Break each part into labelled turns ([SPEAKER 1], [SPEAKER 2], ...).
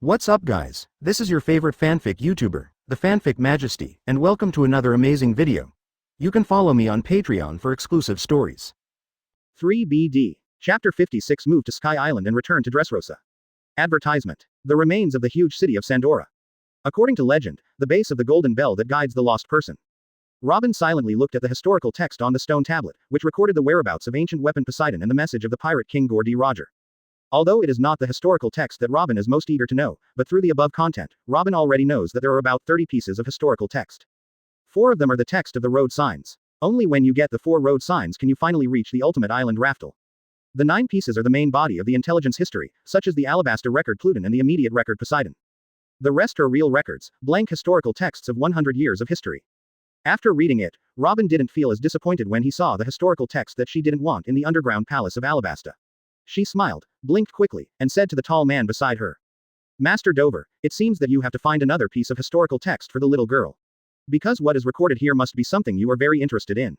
[SPEAKER 1] What's up guys, this is your favorite fanfic YouTuber, the Fanfic Majesty, and welcome to another amazing video. You can follow me on Patreon for exclusive stories.
[SPEAKER 2] 3BD. Chapter 56 Move to Sky Island and return to Dressrosa. Advertisement. The remains of the huge city of Sandora. According to legend, the base of the golden bell that guides the lost person. Robin silently looked at the historical text on the stone tablet, which recorded the whereabouts of ancient weapon Poseidon and the message of the pirate king Gordy Roger. Although it is not the historical text that Robin is most eager to know, but through the above content, Robin already knows that there are about 30 pieces of historical text. 4 of them are the text of the road signs. Only when you get the 4 road signs can you finally reach the ultimate island Raftel. The 9 pieces are the main body of the intelligence history, such as the Alabaster record Pluton and the immediate record Poseidon. The rest are real records, blank historical texts of 100 years of history. After reading it, Robin didn't feel as disappointed when he saw the historical text that she didn't want in the underground palace of Alabasta. She smiled, blinked quickly, and said to the tall man beside her. Master Dover, it seems that you have to find another piece of historical text for the little girl. Because what is recorded here must be something you are very interested in.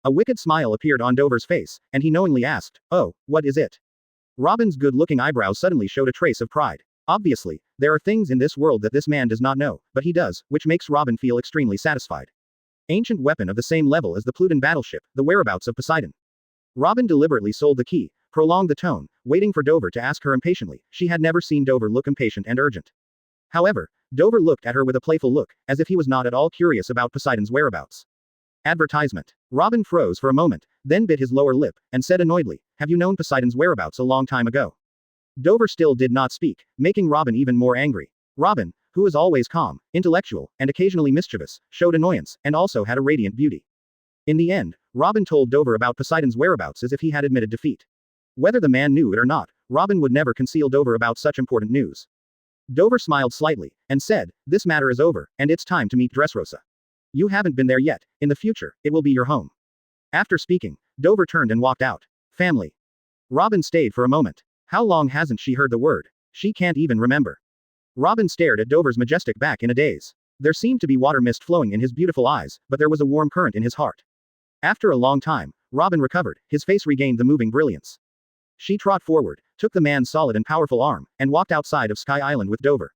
[SPEAKER 2] A wicked smile appeared on Dover's face, and he knowingly asked, "Oh, what is it?" Robin's good-looking eyebrows suddenly showed a trace of pride. Obviously, there are things in this world that this man does not know, but he does, which makes Robin feel extremely satisfied. Ancient weapon of the same level as the Pluton battleship, the whereabouts of Poseidon. Robin deliberately sold the key, prolonged the tone, waiting for Dover to ask her impatiently. She had never seen Dover look impatient and urgent. However, Dover looked at her with a playful look, as if he was not at all curious about Poseidon's whereabouts. Advertisement. Robin froze for a moment, then bit his lower lip, and said annoyedly, "Have you known Poseidon's whereabouts a long time ago?" Dover still did not speak, making Robin even more angry. Robin, who is always calm, intellectual, and occasionally mischievous, showed annoyance, and also had a radiant beauty. In the end, Robin told Dover about Poseidon's whereabouts as if he had admitted defeat. Whether the man knew it or not, Robin would never conceal Dover about such important news. Dover smiled slightly, and said, "This matter is over, and it's time to meet Dressrosa. You haven't been there yet, in the future, it will be your home." After speaking, Dover turned and walked out. Family. Robin stayed for a moment. How long hasn't she heard the word? She can't even remember. Robin stared at Dover's majestic back in a daze. There seemed to be water mist flowing in his beautiful eyes, but there was a warm current in his heart. After a long time, Robin recovered, his face regained the moving brilliance. She trot forward, took the man's solid and powerful arm, and walked outside of Sky Island with Dover.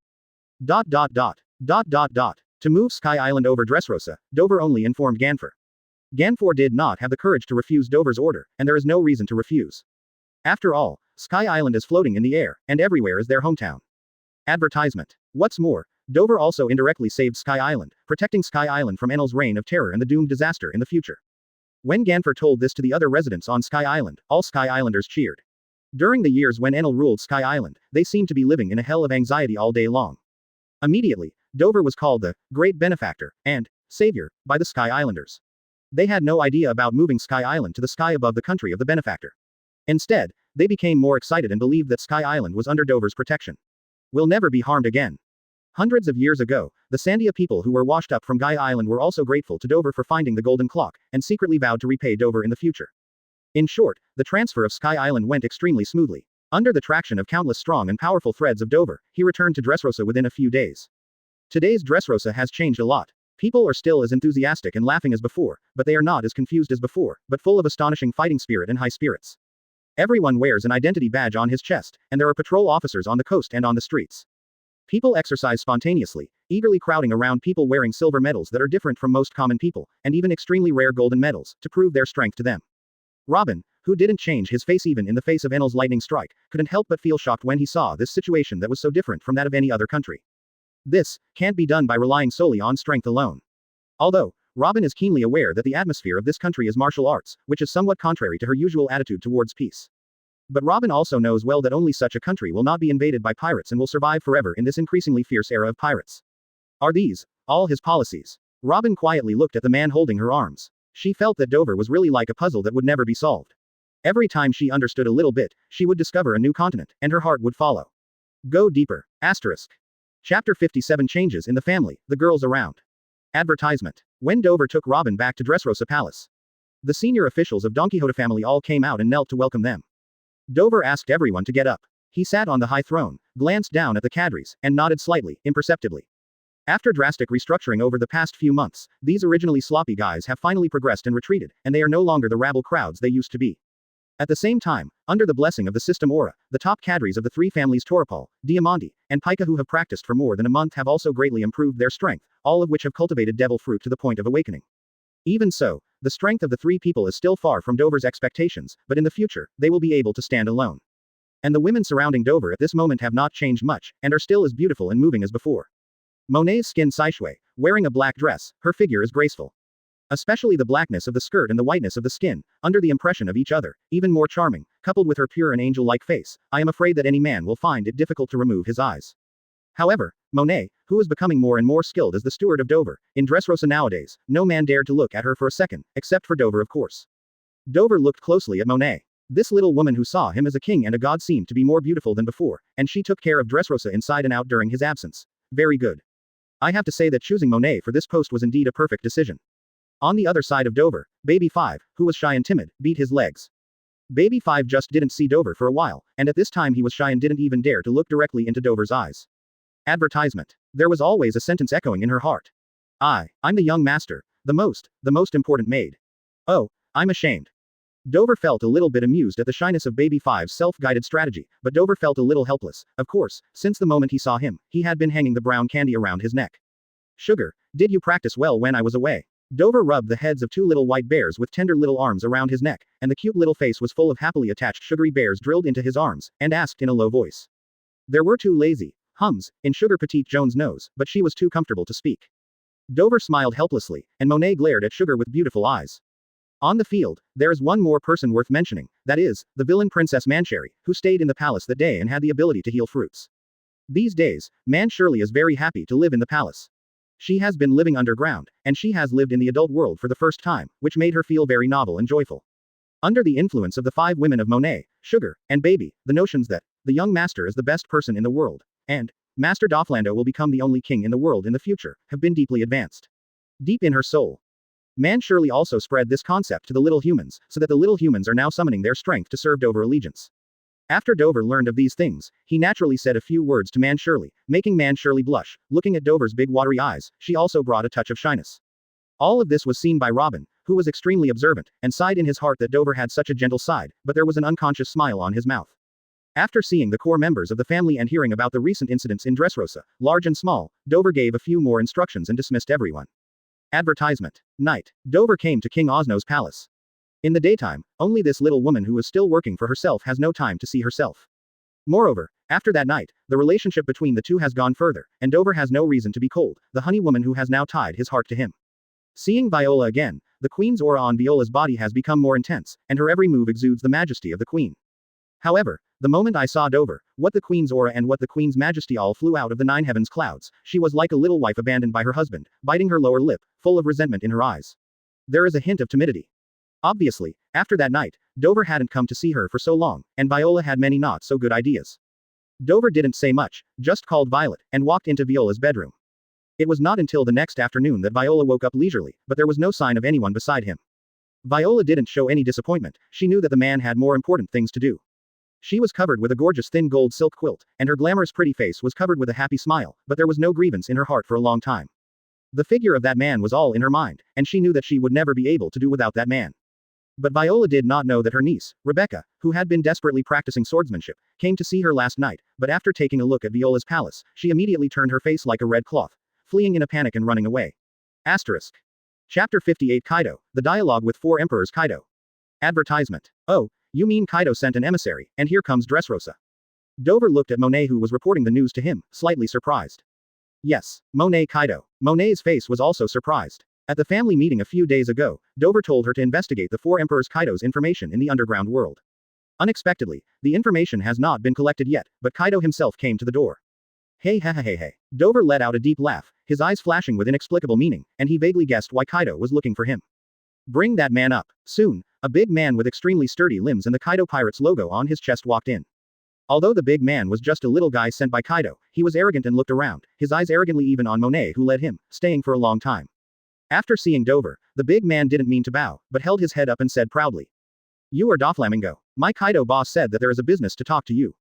[SPEAKER 2] To move Sky Island over Dressrosa, Dover only informed Ganfor. Ganfor did not have the courage to refuse Dover's order, and there is no reason to refuse. After all, Sky Island is floating in the air, and everywhere is their hometown. Advertisement. What's more, Dover also indirectly saved Sky Island, protecting Sky Island from Enel's reign of terror and the doomed disaster in the future. When Ganfor told this to the other residents on Sky Island, all Sky Islanders cheered. During the years when Enel ruled Sky Island, they seemed to be living in a hell of anxiety all day long. Immediately, Dover was called the Great Benefactor and Savior by the Sky Islanders. They had no idea about moving Sky Island to the sky above the country of the benefactor. Instead, they became more excited and believed that Sky Island was under Dover's protection. Will never be harmed again. Hundreds of years ago, the Sandia people who were washed up from Gaia Island were also grateful to Dover for finding the golden clock, and secretly vowed to repay Dover in the future. In short, the transfer of Sky Island went extremely smoothly. Under the traction of countless strong and powerful threads of Dover, he returned to Dressrosa within a few days. Today's Dressrosa has changed a lot. People are still as enthusiastic and laughing as before, but they are not as confused as before, but full of astonishing fighting spirit and high spirits. Everyone wears an identity badge on his chest, and there are patrol officers on the coast and on the streets. People exercise spontaneously, eagerly crowding around people wearing silver medals that are different from most common people, and even extremely rare golden medals, to prove their strength to them. Robin, who didn't change his face even in the face of Enel's lightning strike, couldn't help but feel shocked when he saw this situation that was so different from that of any other country. This can't be done by relying solely on strength alone. Although, Robin is keenly aware that the atmosphere of this country is martial arts, which is somewhat contrary to her usual attitude towards peace. But Robin also knows well that only such a country will not be invaded by pirates and will survive forever in this increasingly fierce era of pirates. Are these all his policies? Robin quietly looked at the man holding her arms. She felt that Dover was really like a puzzle that would never be solved. Every time she understood a little bit, she would discover a new continent, and her heart would follow. Go deeper. Asterisk. Chapter 57 Changes in the family, the girls around. Advertisement. When Dover took Robin back to Dressrosa Palace, the senior officials of Donquixote family all came out and knelt to welcome them. Dover asked everyone to get up. He sat on the high throne, glanced down at the cadres, and nodded slightly, imperceptibly. After drastic restructuring over the past few months, these originally sloppy guys have finally progressed and retreated, and they are no longer the rabble crowds they used to be. At the same time, under the blessing of the system aura, the top cadres of the three families Toripal, Diamante, and Pika who have practiced for more than a month have also greatly improved their strength, all of which have cultivated devil fruit to the point of awakening. Even so, the strength of the three people is still far from Dover's expectations, but in the future, they will be able to stand alone. And the women surrounding Dover at this moment have not changed much, and are still as beautiful and moving as before. Monet's skin Saishui, wearing a black dress, her figure is graceful. Especially the blackness of the skirt and the whiteness of the skin, under the impression of each other, even more charming, coupled with her pure and angel-like face, I am afraid that any man will find it difficult to remove his eyes. However, Monet, who is becoming more and more skilled as the steward of Dover, in Dressrosa nowadays, no man dared to look at her for a second, except for Dover of course. Dover looked closely at Monet. This little woman who saw him as a king and a god seemed to be more beautiful than before, and she took care of Dressrosa inside and out during his absence. Very good. I have to say that choosing Monet for this post was indeed a perfect decision. On the other side of Dover, Baby 5, who was shy and timid, beat his legs. Baby 5 just didn't see Dover for a while, and at this time he was shy and didn't even dare to look directly into Dover's eyes. Advertisement. There was always a sentence echoing in her heart. I'm the young master, the most important maid. Oh, I'm ashamed. Dover felt a little bit amused at the shyness of Baby 5's self-guided strategy, but Dover felt a little helpless, of course, since the moment he saw him, he had been hanging the brown candy around his neck. Sugar, did you practice well when I was away? Dover rubbed the heads of two little white bears with tender little arms around his neck, and the cute little face was full of happily attached sugary bears drilled into his arms, and asked in a low voice. There were two lazy hums in Sugar Petite Jones' nose, but she was too comfortable to speak. Dover smiled helplessly, and Monet glared at Sugar with beautiful eyes. On the field, there is one more person worth mentioning, that is, the villain Princess Mancherry, who stayed in the palace that day and had the ability to heal fruits. These days, Mancherry is very happy to live in the palace. She has been living underground, and she has lived in the adult world for the first time, which made her feel very novel and joyful. Under the influence of the 5 women of Monet, Sugar, and Baby, the notions that the young master is the best person in the world, and Master Doflamingo will become the only king in the world in the future, have been deeply advanced. Deep in her soul. Mancherry also spread this concept to the little humans, so that the little humans are now summoning their strength to serve Dover allegiance. After Dover learned of these things, he naturally said a few words to Mancherry, making Mancherry blush. Looking at Dover's big watery eyes, she also brought a touch of shyness. All of this was seen by Robin, who was extremely observant, and sighed in his heart that Dover had such a gentle side, but there was an unconscious smile on his mouth. After seeing the core members of the family and hearing about the recent incidents in Dressrosa, large and small, Dover gave a few more instructions and dismissed everyone. Advertisement. Night. Dover came to King Osno's palace. In the daytime, only this little woman who is still working for herself has no time to see herself. Moreover, after that night, the relationship between the two has gone further, and Dover has no reason to be cold, the honey woman who has now tied his heart to him. Seeing Viola again, the queen's aura on Viola's body has become more intense, and her every move exudes the majesty of the queen. However, the moment I saw Dover, what the queen's aura and what the queen's majesty all flew out of the 9 heavens clouds, she was like a little wife abandoned by her husband, biting her lower lip, full of resentment in her eyes. There is a hint of timidity. Obviously, after that night, Dover hadn't come to see her for so long, and Viola had many not so good ideas. Dover didn't say much, just called Violet, and walked into Viola's bedroom. It was not until the next afternoon that Viola woke up leisurely, but there was no sign of anyone beside him. Viola didn't show any disappointment, she knew that the man had more important things to do. She was covered with a gorgeous thin gold silk quilt, and her glamorous pretty face was covered with a happy smile, but there was no grievance in her heart for a long time. The figure of that man was all in her mind, and she knew that she would never be able to do without that man. But Viola did not know that her niece, Rebecca, who had been desperately practicing swordsmanship, came to see her last night, but after taking a look at Viola's palace, she immediately turned her face like a red cloth, fleeing in a panic and running away. Asterisk. Chapter 58 Kaido, the dialogue with 4 emperors Kaido. Advertisement. Oh, you mean Kaido sent an emissary, and here comes Dressrosa. Dover looked at Monet who was reporting the news to him, slightly surprised. Yes, Monet Kaido. Monet's face was also surprised. At the family meeting a few days ago, Dover told her to investigate the 4 emperors Kaido's information in the underground world. Unexpectedly, the information has not been collected yet, but Kaido himself came to the door. Hey ha ha hey hey. Dover let out a deep laugh, his eyes flashing with inexplicable meaning, and he vaguely guessed why Kaido was looking for him. Bring that man up. Soon, a big man with extremely sturdy limbs and the Kaido Pirates logo on his chest walked in. Although the big man was just a little guy sent by Kaido, he was arrogant and looked around, his eyes arrogantly even on Monet who led him, staying for a long time. After seeing Dover, the big man didn't mean to bow, but held his head up and said proudly. You are Doflamingo. My Kaido boss said that there is a business to talk to you.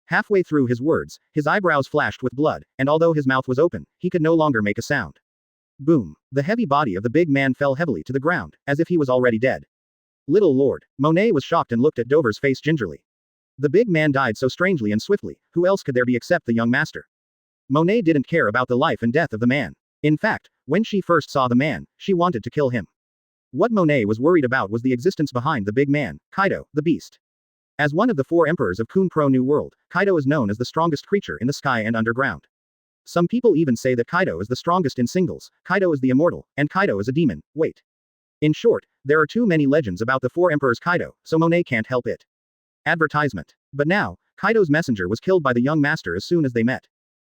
[SPEAKER 2] Halfway through his words, his eyebrows flashed with blood, and although his mouth was open, he could no longer make a sound. Boom. The heavy body of the big man fell heavily to the ground, as if he was already dead. Little lord. Monet was shocked and looked at Dover's face gingerly. The big man died so strangely and swiftly, who else could there be except the young master? Monet didn't care about the life and death of the man. In fact, when she first saw the man, she wanted to kill him. What Monet was worried about was the existence behind the big man, Kaido, the beast. As one of the 4 emperors of Kunpro New World, Kaido is known as the strongest creature in the sky and underground. Some people even say that Kaido is the strongest in singles, Kaido is the immortal, and Kaido is a demon. Wait. In short, there are too many legends about the 4 emperors Kaido, so Monet can't help it. Advertisement. But now, Kaido's messenger was killed by the young master as soon as they met.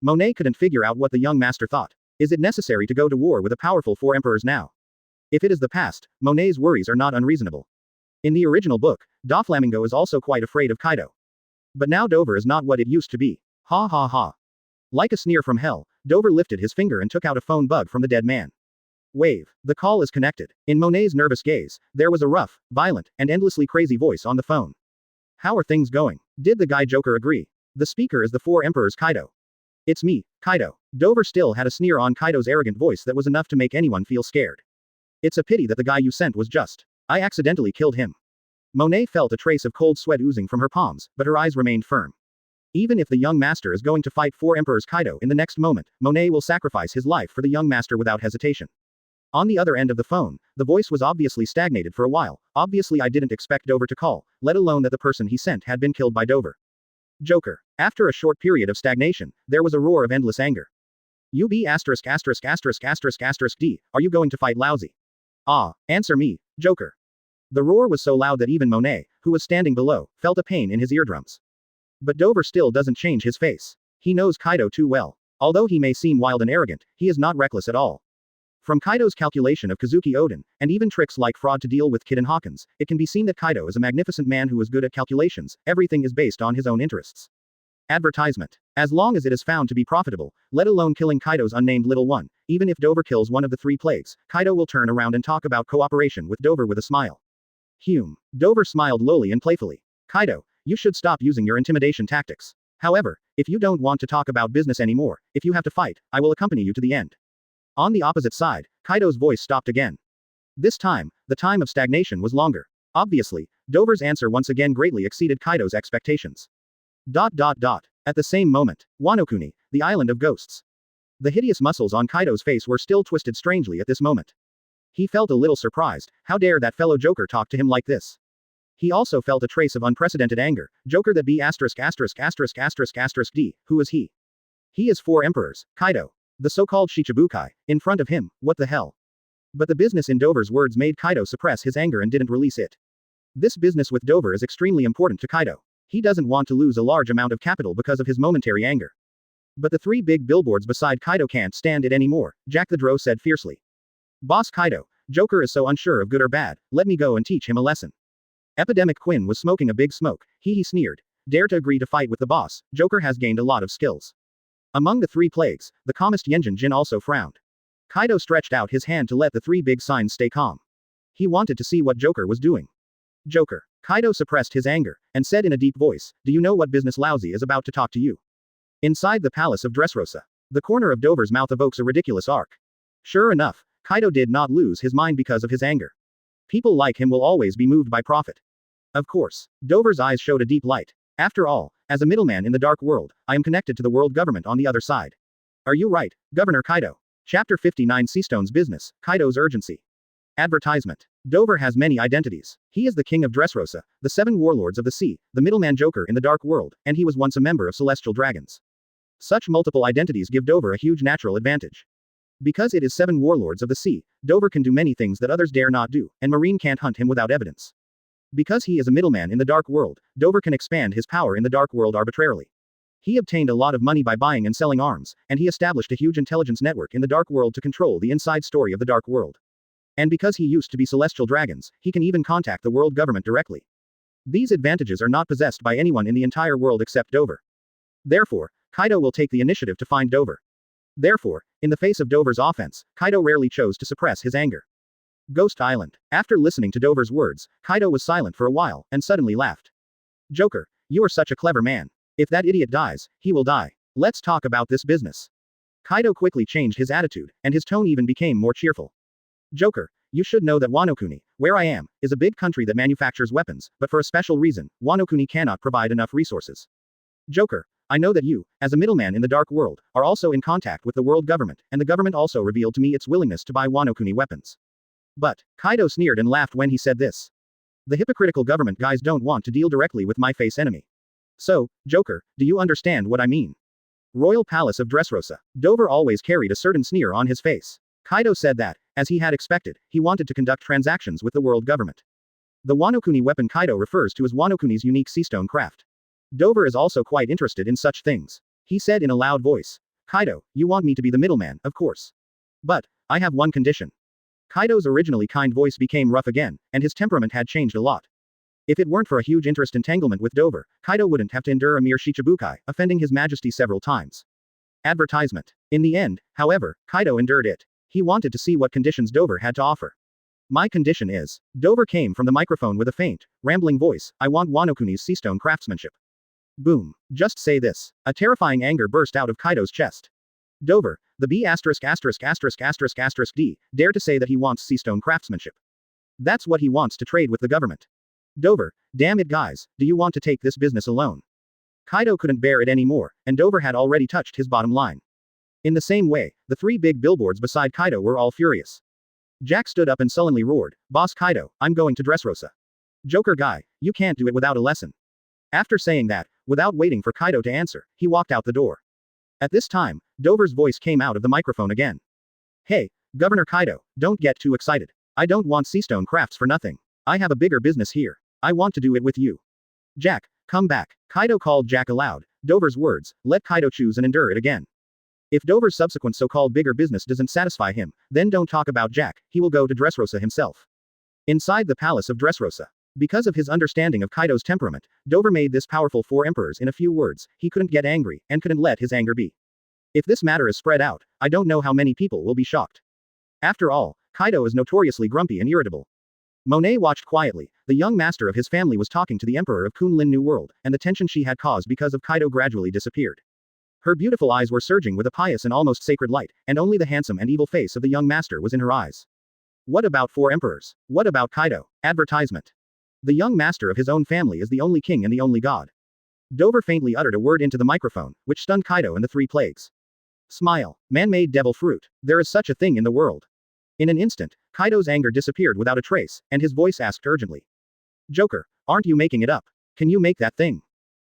[SPEAKER 2] Monet couldn't figure out what the young master thought. Is it necessary to go to war with a powerful 4 emperors now? If it is the past, Monet's worries are not unreasonable. In the original book, Doflamingo is also quite afraid of Kaido. But now Dover is not what it used to be. Ha ha ha. Like a sneer from hell, Dover lifted his finger and took out a phone bug from the dead man. Wave. The call is connected. In Monet's nervous gaze, there was a rough, violent, and endlessly crazy voice on the phone. How are things going? Did the guy Joker agree? The speaker is the 4 emperors Kaido. It's me, Kaido. Dover still had a sneer on Kaido's arrogant voice that was enough to make anyone feel scared. It's a pity that the guy you sent was just. I accidentally killed him. Monet felt a trace of cold sweat oozing from her palms, but her eyes remained firm. Even if the young master is going to fight 4 emperors Kaido in the next moment, Monet will sacrifice his life for the young master without hesitation. On the other end of the phone, the voice was obviously stagnated for a while. Obviously I didn't expect Dover to call, let alone that the person he sent had been killed by Dover. Joker. After a short period of stagnation, there was a roar of endless anger. UB ****************, D, are you going to fight lousy? Ah, answer me, Joker. The roar was so loud that even Monet, who was standing below, felt a pain in his eardrums. But Dover still doesn't change his face. He knows Kaido too well. Although he may seem wild and arrogant, he is not reckless at all. From Kaido's calculation of Kazuki Oden, and even tricks like fraud to deal with Kid and Hawkins, it can be seen that Kaido is a magnificent man who is good at calculations. Everything is based on his own interests. Advertisement. As long as it is found to be profitable, let alone killing Kaido's unnamed little one, even if Dover kills one of the 3 plagues, Kaido will turn around and talk about cooperation with Dover with a smile. Dover smiled lowly and playfully. Kaido, you should stop using your intimidation tactics. However, if you don't want to talk about business anymore, if you have to fight, I will accompany you to the end. On the opposite side, Kaido's voice stopped again. This time, the time of stagnation was longer. Obviously, Dover's answer once again greatly exceeded Kaido's expectations. At the same moment, Wano-kuni, the island of ghosts. The hideous muscles on Kaido's face were still twisted strangely at this moment. He felt a little surprised. How dare that fellow Joker talk to him like this? He also felt a trace of unprecedented anger. Joker that B******************, D, who is he? He is 4 emperors, Kaido. The so-called Shichibukai, in front of him, what the hell? But the business in Dover's words made Kaido suppress his anger and didn't release it. This business with Dover is extremely important to Kaido. He doesn't want to lose a large amount of capital because of his momentary anger. But the 3 big billboards beside Kaido can't stand it anymore, Jack the Drow said fiercely. Boss Kaido, Joker is so unsure of good or bad, let me go and teach him a lesson. Epidemic Quinn was smoking a big smoke, he sneered. Dare to agree to fight with the boss, Joker has gained a lot of skills. Among the 3 plagues, the calmest Yenjin Jin also frowned. Kaido stretched out his hand to let the 3 big signs stay calm. He wanted to see what Joker was doing. Joker. Kaido suppressed his anger, and said in a deep voice, do you know what business lousy is about to talk to you? Inside the palace of Dressrosa. The corner of Dover's mouth evokes a ridiculous arc. Sure enough, Kaido did not lose his mind because of his anger. People like him will always be moved by profit. Of course. Dover's eyes showed a deep light. After all, as a middleman in the dark world, I am connected to the world government on the other side. Are you right, Governor Kaido? Chapter 59 Seastone's Business, Kaido's Urgency. Advertisement. Dover has many identities. He is the king of Dressrosa, the 7 warlords of the sea, the middleman Joker in the dark world, and he was once a member of celestial dragons. Such multiple identities give Dover a huge natural advantage. Because it is 7 warlords of the sea, Dover can do many things that others dare not do, and Marine can't hunt him without evidence. Because he is a middleman in the dark world, Dover can expand his power in the dark world arbitrarily. He obtained a lot of money by buying and selling arms, and he established a huge intelligence network in the dark world to control the inside story of the dark world. And because he used to be celestial dragons, he can even contact the world government directly. These advantages are not possessed by anyone in the entire world except Dover. Therefore, Kaido will take the initiative to find Dover. Therefore, in the face of Dover's offense, Kaido rarely chose to suppress his anger. Ghost Island. After listening to Dover's words, Kaido was silent for a while, and suddenly laughed. Joker, you are such a clever man. If that idiot dies, he will die. Let's talk about this business. Kaido quickly changed his attitude, and his tone even became more cheerful. Joker, You should know that Wano-kuni, where I am, is a big country that manufactures weapons, but for a special reason, Wano-kuni cannot provide enough resources. Joker, I know that you, as a middleman in the dark world, are also in contact with the world government, and the government also revealed to me its willingness to buy Wano-kuni weapons. But, Kaido sneered and laughed when he said this. The hypocritical government guys don't want to deal directly with my face enemy. So, Joker, do you understand what I mean? Royal Palace of Dressrosa. Dover always carried a certain sneer on his face. Kaido said that, as he had expected, he wanted to conduct transactions with the world government. The Wano-kuni weapon Kaido refers to as Wano-kuni's unique Seastone craft. Dover is also quite interested in such things. He said in a loud voice. Kaido, you want me to be the middleman, of course. But, I have one condition. Kaido's originally kind voice became rough again, and his temperament had changed a lot. If it weren't for a huge interest entanglement with Dover, Kaido wouldn't have to endure a mere shichibukai, offending his majesty several times. Advertisement. In the end, however, Kaido endured it. He wanted to see what conditions Dover had to offer. My condition is. Dover came from the microphone with a faint, rambling voice, I want Wano-kuni's Seastone craftsmanship. Boom. Just say this. A terrifying anger burst out of Kaido's chest. Dover, the B***************** D, dare to say that he wants Seastone craftsmanship. That's what he wants to trade with the government. Dover, damn it guys, do you want to take this business alone? Kaido couldn't bear it anymore, and Dover had already touched his bottom line. In the same way, the three big billboards beside Kaido were all furious. Jack stood up and sullenly roared, Boss Kaido, I'm going to Dressrosa. Joker guy, you can't do it without a lesson. After saying that, without waiting for Kaido to answer, he walked out the door. At this time, Dover's voice came out of the microphone again. Hey, Governor Kaido, don't get too excited. I don't want Seastone crafts for nothing. I have a bigger business here. I want to do it with you. Jack, come back. Kaido called Jack aloud. Dover's words, let Kaido choose and endure it again. If Dover's subsequent so-called bigger business doesn't satisfy him, then don't talk about Jack, he will go to Dressrosa himself. Inside the palace of Dressrosa. Because of his understanding of Kaido's temperament, Dover made this powerful four emperors in a few words, he couldn't get angry, and couldn't let his anger be. If this matter is spread out, I don't know how many people will be shocked. After all, Kaido is notoriously grumpy and irritable. Monet watched quietly. The young master of his family was talking to the emperor of Kunlun New World, and the tension she had caused because of Kaido gradually disappeared. Her beautiful eyes were surging with a pious and almost sacred light, and only the handsome and evil face of the young master was in her eyes. What about four emperors? What about Kaido? Advertisement. The young master of his own family is the only king and the only god. Dover faintly uttered a word into the microphone, which stunned Kaido and the three plagues. Smile. Man-made devil fruit. There is such a thing in the world. In an instant, Kaido's anger disappeared without a trace, and his voice asked urgently. Joker, aren't you making it up? Can you make that thing?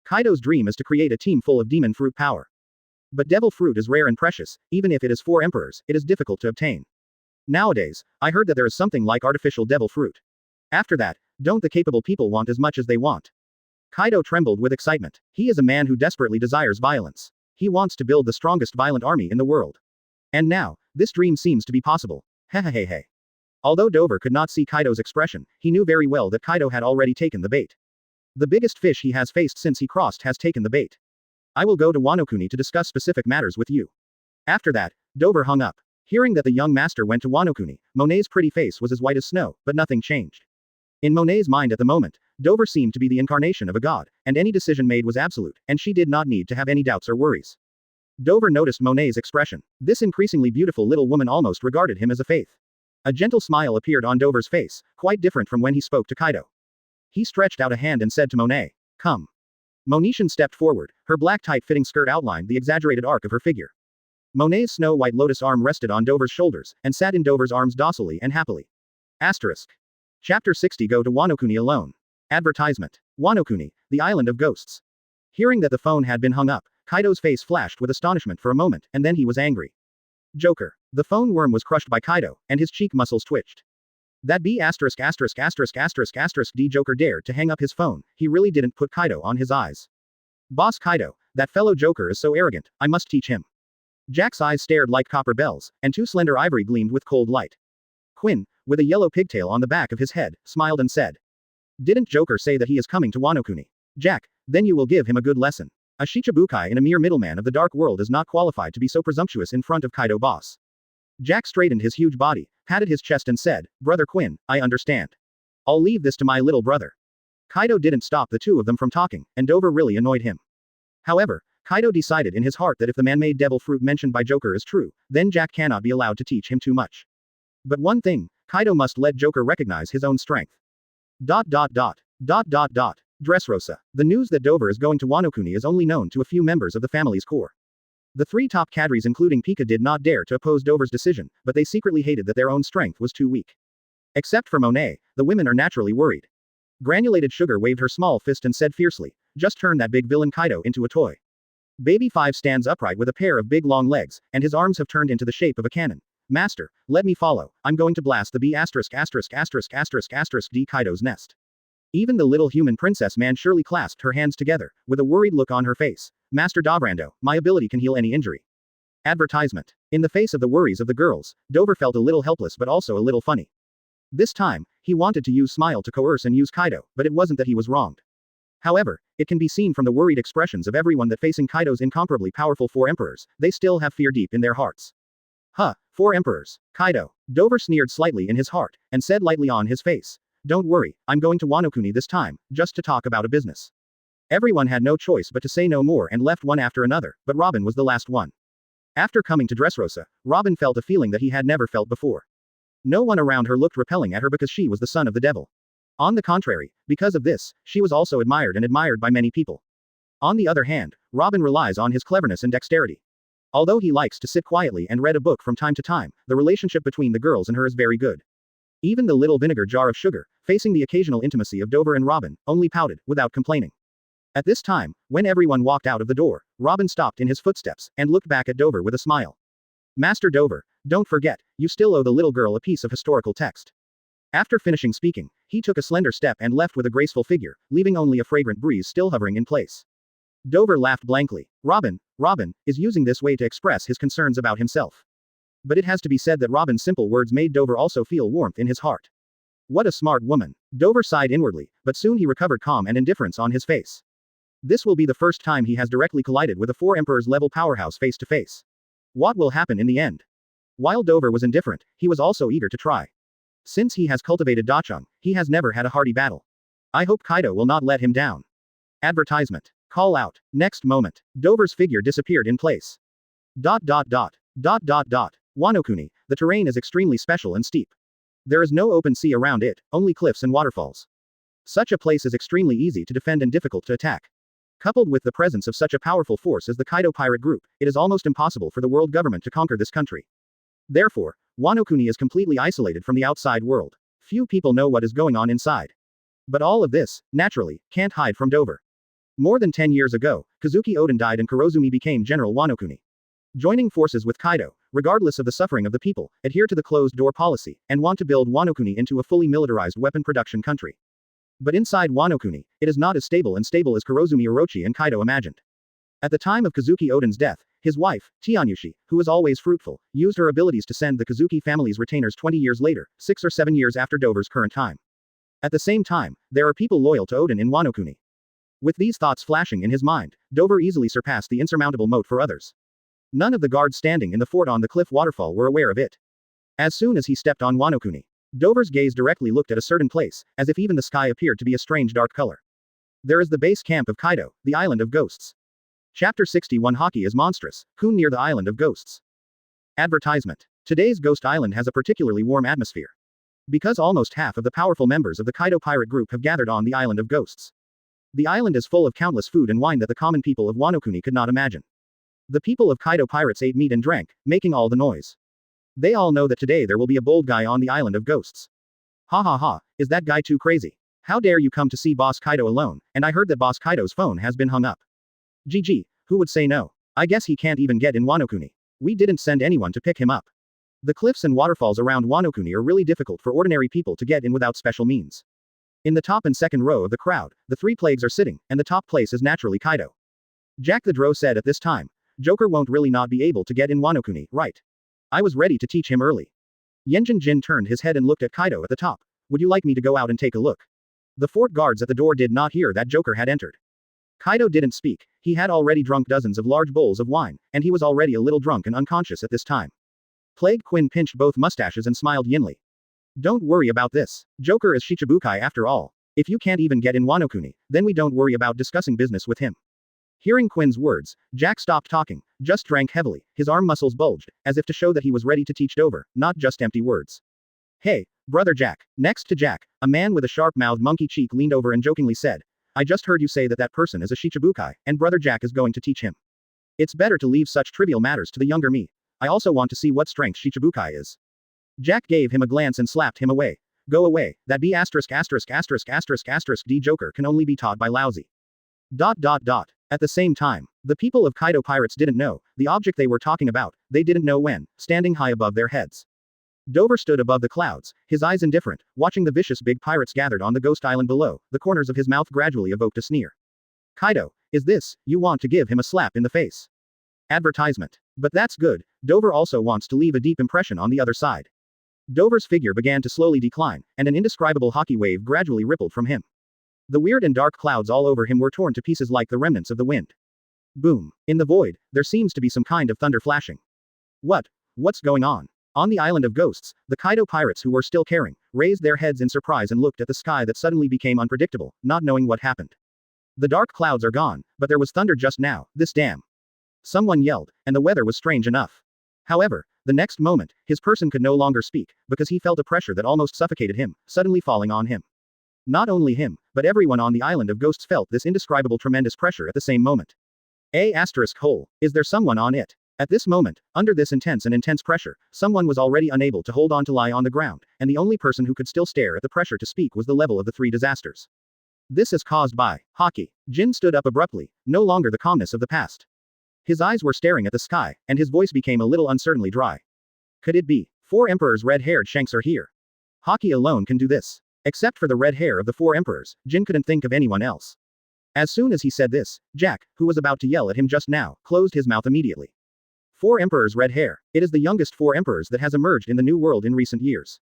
[SPEAKER 2] Kaido's dream is to create a team full of demon fruit power. But devil fruit is rare and precious, even if it is four emperors, it is difficult to obtain. Nowadays, I heard that there is something like artificial devil fruit. After that, don't the capable people want as much as they want? Kaido trembled with excitement. He is a man who desperately desires violence. He wants to build the strongest violent army in the world. And now, this dream seems to be possible. Hehehehe. Although Dover could not see Kaido's expression, he knew very well that Kaido had already taken the bait. The biggest fish he has faced since he crossed has taken the bait. I will go to Wano-kuni to discuss specific matters with you. After that, Dover hung up. Hearing that the young master went to Wano-kuni, Monet's pretty face was as white as snow, but nothing changed. In Monet's mind at the moment, Dover seemed to be the incarnation of a god, and any decision made was absolute, and she did not need to have any doubts or worries. Dover noticed Monet's expression. This increasingly beautiful little woman almost regarded him as a faith. A gentle smile appeared on Dover's face, quite different from when he spoke to Kaido. He stretched out a hand and said to Monet, come. Monishan stepped forward, her black tight-fitting skirt outlined the exaggerated arc of her figure. Monet's snow-white lotus arm rested on Dover's shoulders, and sat in Dover's arms docilely and happily. Asterisk. Chapter 60 Go to Wano-kuni alone. Advertisement. Wano-kuni, the island of ghosts. Hearing that the phone had been hung up, Kaido's face flashed with astonishment for a moment, and then he was angry. Joker. The phone worm was crushed by Kaido, and his cheek muscles twitched. That B********** D Joker dared to hang up his phone, he really didn't put Kaido on his eyes. Boss Kaido, that fellow Joker is so arrogant, I must teach him. Jack's eyes stared like copper bells, and two slender ivory gleamed with cold light. Quinn, with a yellow pigtail on the back of his head, smiled and said. Didn't Joker say that he is coming to Wano-kuni? Jack, then you will give him a good lesson. A Shichibukai and a mere middleman of the dark world is not qualified to be so presumptuous in front of Kaido boss. Jack straightened his huge body, patted his chest and said, Brother Quinn, I understand. I'll leave this to my little brother. Kaido didn't stop the two of them from talking, and Dover really annoyed him. However, Kaido decided in his heart that if the man-made devil fruit mentioned by Joker is true, then Jack cannot be allowed to teach him too much. But one thing, Kaido must let Joker recognize his own strength. Dot dot dot. Dot dot dot. Dressrosa. The news that Dover is going to Wano Kuni is only known to a few members of the family's core. The three top cadres including Pika did not dare to oppose Dover's decision, but they secretly hated that their own strength was too weak. Except for Monet, the women are naturally worried. Granulated Sugar waved her small fist and said fiercely, "Just turn that big villain Kaido into a toy." Baby 5 stands upright with a pair of big long legs, and his arms have turned into the shape of a cannon. "Master, let me follow, I'm going to blast the B************ D Kaido's nest." Even the little human princess man surely clasped her hands together, with a worried look on her face. "Master Dobrando, my ability can heal any injury." Advertisement. In the face of the worries of the girls, Dover felt a little helpless but also a little funny. This time, he wanted to use Smile to coerce and use Kaido, but it wasn't that he was wronged. However, it can be seen from the worried expressions of everyone that facing Kaido's incomparably powerful 4 emperors, they still have fear deep in their hearts. "Huh, 4 emperors, Kaido." Dover sneered slightly in his heart, and said lightly on his face, "Don't worry, I'm going to Wano Kuni this time, just to talk about a business." Everyone had no choice but to say no more and left one after another, but Robin was the last one. After coming to Dressrosa, Robin felt a feeling that he had never felt before. No one around her looked repelling at her because she was the son of the devil. On the contrary, because of this, she was also admired and admired by many people. On the other hand, Robin relies on his cleverness and dexterity. Although he likes to sit quietly and read a book from time to time, the relationship between the girls and her is very good. Even the little vinegar jar of sugar, facing the occasional intimacy of Dover and Robin, only pouted, without complaining. At this time, when everyone walked out of the door, Robin stopped in his footsteps, and looked back at Dover with a smile. "Master Dover, don't forget, you still owe the little girl a piece of historical text." After finishing speaking, he took a slender step and left with a graceful figure, leaving only a fragrant breeze still hovering in place. Dover laughed blankly. Robin is using this way to express his concerns about himself. But it has to be said that Robin's simple words made Dover also feel warmth in his heart. What a smart woman. Dover sighed inwardly, but soon he recovered calm and indifference on his face. This will be the first time he has directly collided with a 4 emperors level powerhouse face to face. What will happen in the end? While Dover was indifferent, he was also eager to try. Since he has cultivated Dachang, he has never had a hardy battle. I hope Kaido will not let him down. Advertisement. Call out. Next moment, Dover's figure disappeared in place. Wano Kuni, the terrain is extremely special and steep. There is no open sea around it, only cliffs and waterfalls. Such a place is extremely easy to defend and difficult to attack. Coupled with the presence of such a powerful force as the Kaido pirate group, it is almost impossible for the world government to conquer this country. Therefore, Wano Kuni is completely isolated from the outside world. Few people know what is going on inside. But all of this, naturally, can't hide from Dover. More than 10 years ago, Kazuki Oden died and Kurozumi became General Wano Kuni. Joining forces with Kaido, regardless of the suffering of the people, adhere to the closed-door policy, and want to build Wano Kuni into a fully militarized weapon production country. But inside Wano Kuni, it is not as stable as Kurozumi Orochi and Kaido imagined. At the time of Kazuki Oden's death, his wife, Tianyushi, who was always fruitful, used her abilities to send the Kazuki family's retainers 20 years later, 6 or 7 years after Dover's current time. At the same time, there are people loyal to Oden in Wano Kuni. With these thoughts flashing in his mind, Dover easily surpassed the insurmountable moat for others. None of the guards standing in the fort on the cliff waterfall were aware of it. As soon as he stepped on Wano Kuni, Dover's gaze directly looked at a certain place, as if even the sky appeared to be a strange dark color. There is the base camp of Kaido, the island of ghosts. Chapter 61 Haki is monstrous, Kun near the island of ghosts. Advertisement. Today's Ghost Island has a particularly warm atmosphere. Because almost half of the powerful members of the Kaido pirate group have gathered on the island of ghosts. The island is full of countless food and wine that the common people of Wano Kuni could not imagine. The people of Kaido pirates ate meat and drank, making all the noise. They all know that today there will be a bold guy on the island of ghosts. Ha ha ha, is that guy too crazy? How dare you come to see Boss Kaido alone, and I heard that Boss Kaido's phone has been hung up. GG, who would say no? I guess he can't even get in Wano Kuni. We didn't send anyone to pick him up. The cliffs and waterfalls around Wano Kuni are really difficult for ordinary people to get in without special means. In the top and second row of the crowd, the 3 plagues are sitting, and the top place is naturally Kaido. Jack the Dro said at this time, Joker won't really not be able to get in Wano Kuni, right? I was ready to teach him early. Yenjin Jin turned his head and looked at Kaido at the top. Would you like me to go out and take a look? The fort guards at the door did not hear that Joker had entered. Kaido didn't speak. He had already drunk dozens of large bowls of wine, and he was already a little drunk and unconscious at this time. Plague Quinn pinched both mustaches and smiled yinly. Don't worry about this. Joker is Shichibukai after all. If you can't even get in Wano Kuni, then we don't worry about discussing business with him. Hearing Quinn's words, Jack stopped talking, just drank heavily, his arm muscles bulged, as if to show that he was ready to teach Dover, not just empty words. Hey, Brother Jack. Next to Jack, a man with a sharp-mouthed monkey cheek leaned over and jokingly said, I just heard you say that that person is a Shichibukai, and Brother Jack is going to teach him. It's better to leave such trivial matters to the younger me. I also want to see what strength Shichibukai is. Jack gave him a glance and slapped him away. Go away, that B********** D Joker can only be taught by lousy. ... At the same time, the people of Kaido pirates didn't know the object they were talking about, they didn't know when, standing high above their heads. Dover stood above the clouds, his eyes indifferent, watching the vicious big pirates gathered on the ghost island below, the corners of his mouth gradually evoked a sneer. Kaido, is this, you want to give him a slap in the face? Advertisement. But that's good, Dover also wants to leave a deep impression on the other side. Dover's figure began to slowly decline, and an indescribable hockey wave gradually rippled from him. The weird and dark clouds all over him were torn to pieces like the remnants of the wind. Boom. In the void, there seems to be some kind of thunder flashing. What's going on? On the island of ghosts, the Kaido pirates who were still caring, raised their heads in surprise and looked at the sky that suddenly became unpredictable, not knowing what happened. The dark clouds are gone, but there was thunder just now, this damn. Someone yelled, and the weather was strange enough. However, the next moment, his person could no longer speak, because he felt a pressure that almost suffocated him, suddenly falling on him. Not only him, but everyone on the island of ghosts felt this indescribable tremendous pressure at the same moment. Is there someone on it? At this moment, under this intense pressure, someone was already unable to hold on to lie on the ground, and the only person who could still stare at the pressure to speak was the level of the three disasters. This is caused by hockey. Jin stood up abruptly, no longer the calmness of the past. His eyes were staring at the sky, and his voice became a little uncertainly dry. Could it be? 4 emperors' red-haired shanks are here. Hockey alone can do this. Except for the red hair of the 4 emperors, Jin couldn't think of anyone else. As soon as he said this, Jack, who was about to yell at him just now, closed his mouth immediately. 4 emperors' red hair. It is the youngest 4 emperors that has emerged in the New World in recent years.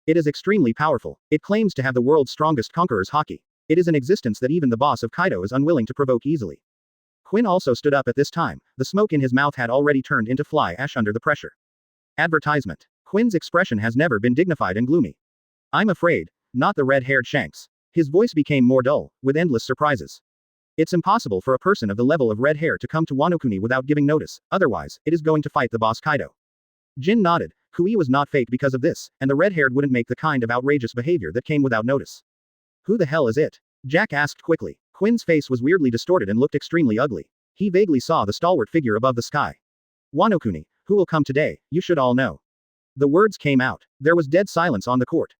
[SPEAKER 2] It is extremely powerful. It claims to have the world's strongest conquerors hockey. It is an existence that even the boss of Kaido is unwilling to provoke easily. Quinn also stood up at this time, the smoke in his mouth had already turned into fly ash under the pressure. Advertisement. Quinn's expression has never been dignified and gloomy. I'm afraid, not the red-haired shanks. His voice became more dull, with endless surprises. It's impossible for a person of the level of red hair to come to Wano Kuni without giving notice, otherwise, it is going to fight the boss Kaido. Jin nodded. Kui was not fake because of this, and the red-haired wouldn't make the kind of outrageous behavior that came without notice. Who the hell is it? Jack asked quickly. Quinn's face was weirdly distorted and looked extremely ugly. He vaguely saw the stalwart figure above the sky. Wano Kuni, who will come today, you should all know. The words came out. There was dead silence on the court.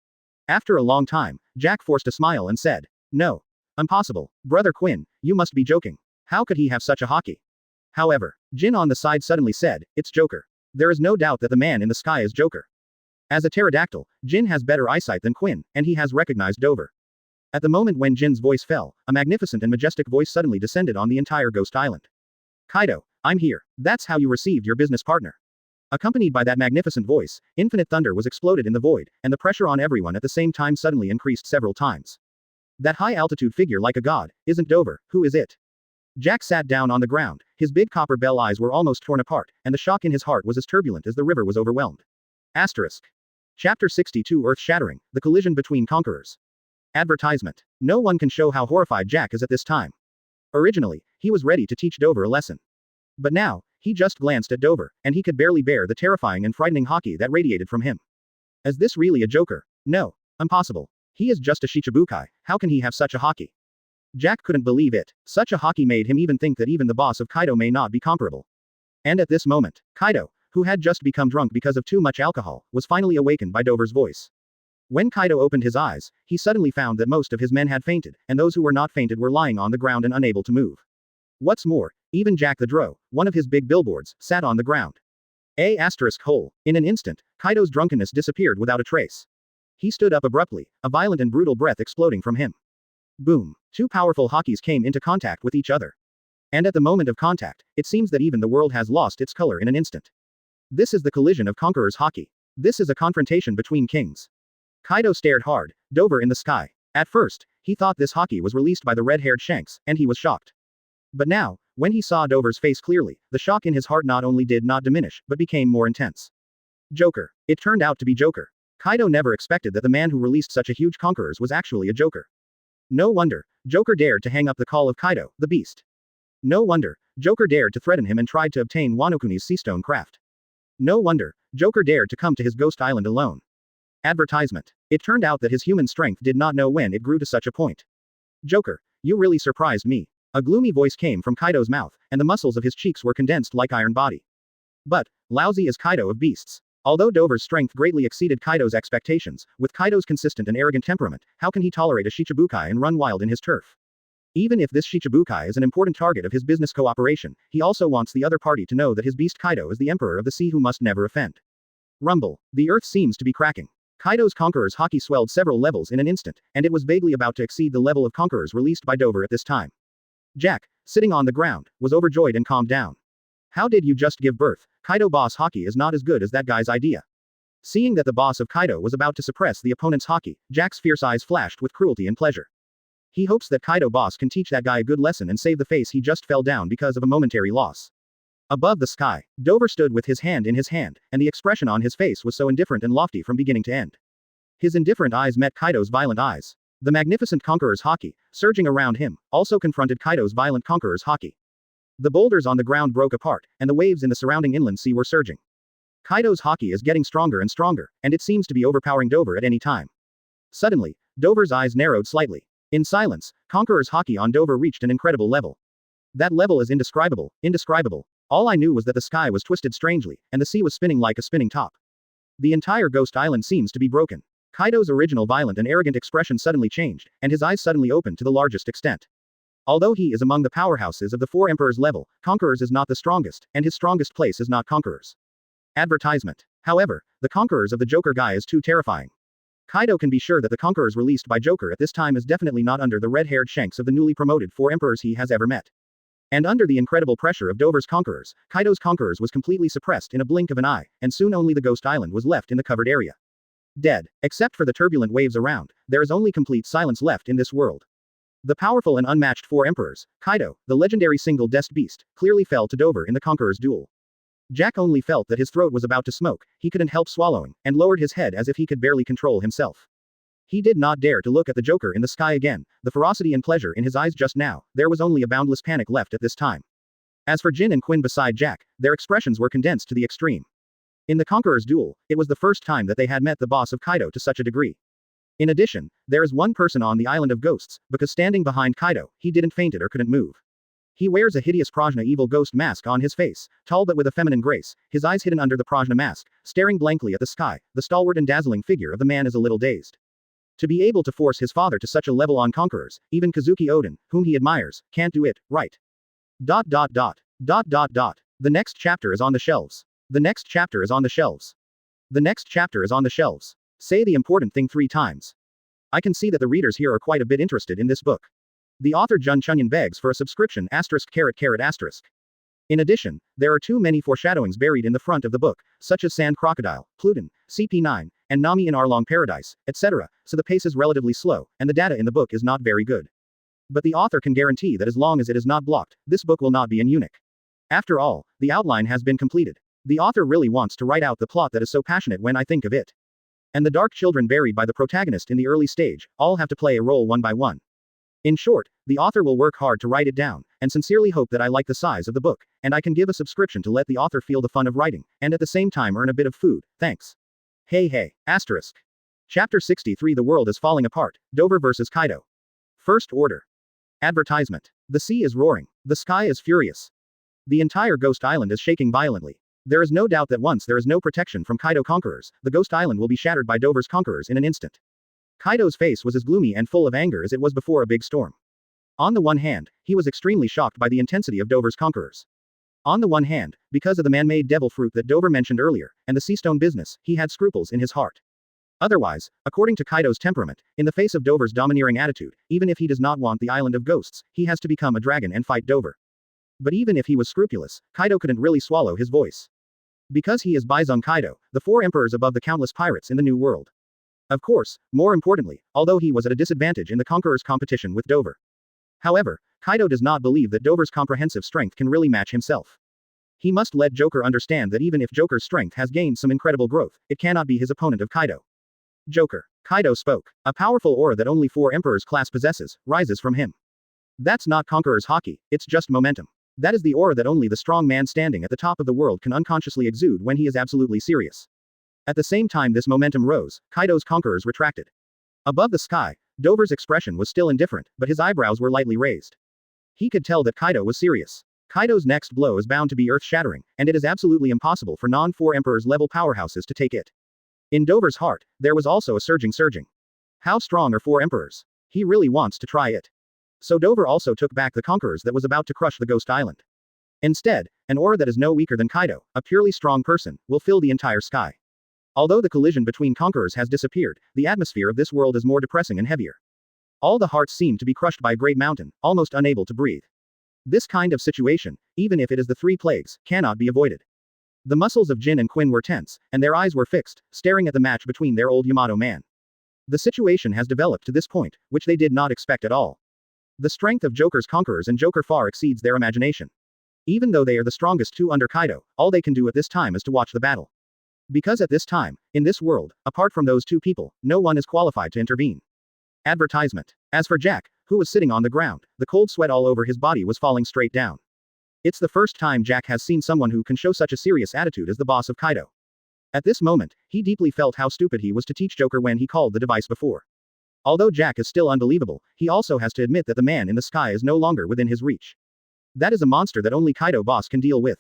[SPEAKER 2] After a long time, Jack forced a smile and said, No. Impossible. Brother Quinn, you must be joking. How could he have such a hockey? However, Jin on the side suddenly said, It's Joker. There is no doubt that the man in the sky is Joker. As a pterodactyl, Jin has better eyesight than Quinn, and he has recognized Dover. At the moment when Jin's voice fell, a magnificent and majestic voice suddenly descended on the entire ghost island. Kaido, I'm here. That's how you received your business partner. Accompanied by that magnificent voice, infinite thunder was exploded in the void, and the pressure on everyone at the same time suddenly increased several times. That high-altitude figure like a god, isn't Dover, who is it? Jack sat down on the ground, his big copper bell eyes were almost torn apart, and the shock in his heart was as turbulent as the river was overwhelmed. Asterisk. Chapter 62 Earth-shattering, the collision between conquerors. Advertisement. No one can show how horrified Jack is at this time. Originally, he was ready to teach Dover a lesson. But now, he just glanced at Dover, and he could barely bear the terrifying and frightening hockey that radiated from him. Is this really a Joker? No. Impossible. He is just a Shichibukai, how can he have such a hockey? Jack couldn't believe it. Such a hockey made him even think that even the boss of Kaido may not be comparable. And at this moment, Kaido, who had just become drunk because of too much alcohol, was finally awakened by Dover's voice. When Kaido opened his eyes, he suddenly found that most of his men had fainted, and those who were not fainted were lying on the ground and unable to move. What's more, even Jack the Dro, one of his big billboards, sat on the ground. In an instant, Kaido's drunkenness disappeared without a trace. He stood up abruptly, a violent and brutal breath exploding from him. Boom. 2 powerful hockeys came into contact with each other. And at the moment of contact, it seems that even the world has lost its color in an instant. This is the collision of conquerors hockey. This is a confrontation between kings. Kaido stared hard, Dover in the sky. At first, he thought this hockey was released by the red-haired shanks, and he was shocked. But now, when he saw Dover's face clearly, the shock in his heart not only did not diminish, but became more intense. Joker. It turned out to be Joker. Kaido never expected that the man who released such a huge conquerors was actually a Joker. No wonder, Joker dared to hang up the call of Kaido, the beast. No wonder, Joker dared to threaten him and tried to obtain Wano Kuni's Seastone craft. No wonder, Joker dared to come to his ghost island alone. Advertisement. It turned out that his human strength did not know when it grew to such a point. Joker, you really surprised me. A gloomy voice came from Kaido's mouth, and the muscles of his cheeks were condensed like iron body. But, lousy is Kaido of beasts. Although Dover's strength greatly exceeded Kaido's expectations, with Kaido's consistent and arrogant temperament, how can he tolerate a Shichibukai and run wild in his turf? Even if this Shichibukai is an important target of his business cooperation, he also wants the other party to know that his beast Kaido is the emperor of the sea who must never offend. Rumble. The earth seems to be cracking. Kaido's conquerors haki swelled several levels in an instant, and it was vaguely about to exceed the level of conquerors released by Dover at this time. Jack, sitting on the ground, was overjoyed and calmed down. How did you just give birth? Kaido boss haki is not as good as that guy's idea. Seeing that the boss of Kaido was about to suppress the opponent's haki, Jack's fierce eyes flashed with cruelty and pleasure. He hopes that Kaido boss can teach that guy a good lesson and save the face he just fell down because of a momentary loss. Above the sky, Dover stood with his hand in his hand, and the expression on his face was so indifferent and lofty from beginning to end. His indifferent eyes met Kaido's violent eyes. The magnificent conqueror's haki, surging around him, also confronted Kaido's violent conqueror's haki. The boulders on the ground broke apart, and the waves in the surrounding inland sea were surging. Kaido's haki is getting stronger and stronger, and it seems to be overpowering Dover at any time. Suddenly, Dover's eyes narrowed slightly. In silence, Conqueror's haki on Dover reached an incredible level. That level is indescribable, indescribable. All I knew was that the sky was twisted strangely, and the sea was spinning like a spinning top. The entire Ghost Island seems to be broken. Kaido's original violent and arrogant expression suddenly changed, and his eyes suddenly opened to the largest extent. Although he is among the powerhouses of the four emperors level, Conquerors is not the strongest, and his strongest place is not Conquerors. Advertisement. However, the Conquerors of the Joker guy is too terrifying. Kaido can be sure that the Conquerors released by Joker at this time is definitely not under the red-haired shanks of the newly promoted four emperors he has ever met. And under the incredible pressure of Dover's Conquerors, Kaido's Conquerors was completely suppressed in a blink of an eye, and soon only the Ghost Island was left in the covered area. Dead. Except for the turbulent waves around, there is only complete silence left in this world. The powerful and unmatched four emperors, Kaido, the legendary single-dest beast, clearly fell to Dover in the Conqueror's duel. Jack only felt that his throat was about to smoke, he couldn't help swallowing, and lowered his head as if he could barely control himself. He did not dare to look at the Joker in the sky again, the ferocity and pleasure in his eyes just now, there was only a boundless panic left at this time. As for Jin and Quinn beside Jack, their expressions were condensed to the extreme. In the Conqueror's duel, it was the first time that they had met the boss of Kaido to such a degree. In addition, there is one person on the Island of Ghosts, because standing behind Kaido, he didn't fainted or couldn't move. He wears a hideous Prajna evil ghost mask on his face, tall but with a feminine grace, his eyes hidden under the Prajna mask, staring blankly at the sky, the stalwart and dazzling figure of the man is a little dazed. To be able to force his father to such a level on Conquerors, even Kazuki Oden, whom he admires, can't do it, right? ... The next chapter is on the shelves. The next chapter is on the shelves. The next chapter is on the shelves. Say the important thing 3 times. I can see that the readers here are quite a bit interested in this book. The author Jun Chunyan begs for a subscription *******. In addition, there are too many foreshadowings buried in the front of the book, such as Sand Crocodile, Pluton, CP9, and Nami in Arlong Paradise, etc., so the pace is relatively slow, and the data in the book is not very good. But the author can guarantee that as long as it is not blocked, this book will not be an eunuch. After all, the outline has been completed. The author really wants to write out the plot that is so passionate when I think of it. And the dark children buried by the protagonist in the early stage, all have to play a role one by one. In short, the author will work hard to write it down, and sincerely hope that I like the size of the book, and I can give a subscription to let the author feel the fun of writing, and at the same time earn a bit of food, thanks. Hey. Asterisk. Chapter 63 The world is falling apart, Dover vs. Kaido. First order. Advertisement. The sea is roaring. The sky is furious. The entire Ghost Island is shaking violently. There is no doubt that once there is no protection from Kaido Conquerors, the Ghost Island will be shattered by Dover's Conquerors in an instant. Kaido's face was as gloomy and full of anger as it was before a big storm. On the one hand, he was extremely shocked by the intensity of Dover's Conquerors. On the one hand, because of the man-made devil fruit that Dover mentioned earlier, and the Seastone business, he had scruples in his heart. Otherwise, according to Kaido's temperament, in the face of Dover's domineering attitude, even if he does not want the Island of Ghosts, he has to become a dragon and fight Dover. But even if he was scrupulous, Kaido couldn't really swallow his voice. Because he is Baizung Kaido, the 4 emperors above the countless pirates in the New World. Of course, more importantly, although he was at a disadvantage in the Conqueror's competition with Dover. However, Kaido does not believe that Dover's comprehensive strength can really match himself. He must let Joker understand that even if Joker's strength has gained some incredible growth, it cannot be his opponent of Kaido. Joker. Kaido spoke. A powerful aura that only 4 emperors class possesses, rises from him. That's not Conqueror's haki, it's just momentum. That is the aura that only the strong man standing at the top of the world can unconsciously exude when he is absolutely serious. At the same time this momentum rose, Kaido's conquerors retracted. Above the sky, Dover's expression was still indifferent, but his eyebrows were lightly raised. He could tell that Kaido was serious. Kaido's next blow is bound to be earth-shattering, and it is absolutely impossible for non-4 Emperors level powerhouses to take it. In Dover's heart, there was also a surging. How strong are 4 Emperors? He really wants to try it. So Dover also took back the conquerors that was about to crush the Ghost Island. Instead, an aura that is no weaker than Kaido, a purely strong person, will fill the entire sky. Although the collision between conquerors has disappeared, the atmosphere of this world is more depressing and heavier. All the hearts seem to be crushed by a great mountain, almost unable to breathe. This kind of situation, even if it is the 3 plagues, cannot be avoided. The muscles of Jin and Quinn were tense, and their eyes were fixed, staring at the match between their old Yamato man. The situation has developed to this point, which they did not expect at all. The strength of Joker's conquerors and Joker far exceeds their imagination. Even though they are the strongest 2 under Kaido, all they can do at this time is to watch the battle. Because at this time, in this world, apart from those 2 people, no one is qualified to intervene. Advertisement. As for Jack, who was sitting on the ground, the cold sweat all over his body was falling straight down. It's the first time Jack has seen someone who can show such a serious attitude as the boss of Kaido. At this moment, he deeply felt how stupid he was to teach Joker when he called the device before. Although Jack is still unbelievable, he also has to admit that the man in the sky is no longer within his reach. That is a monster that only Kaido boss can deal with.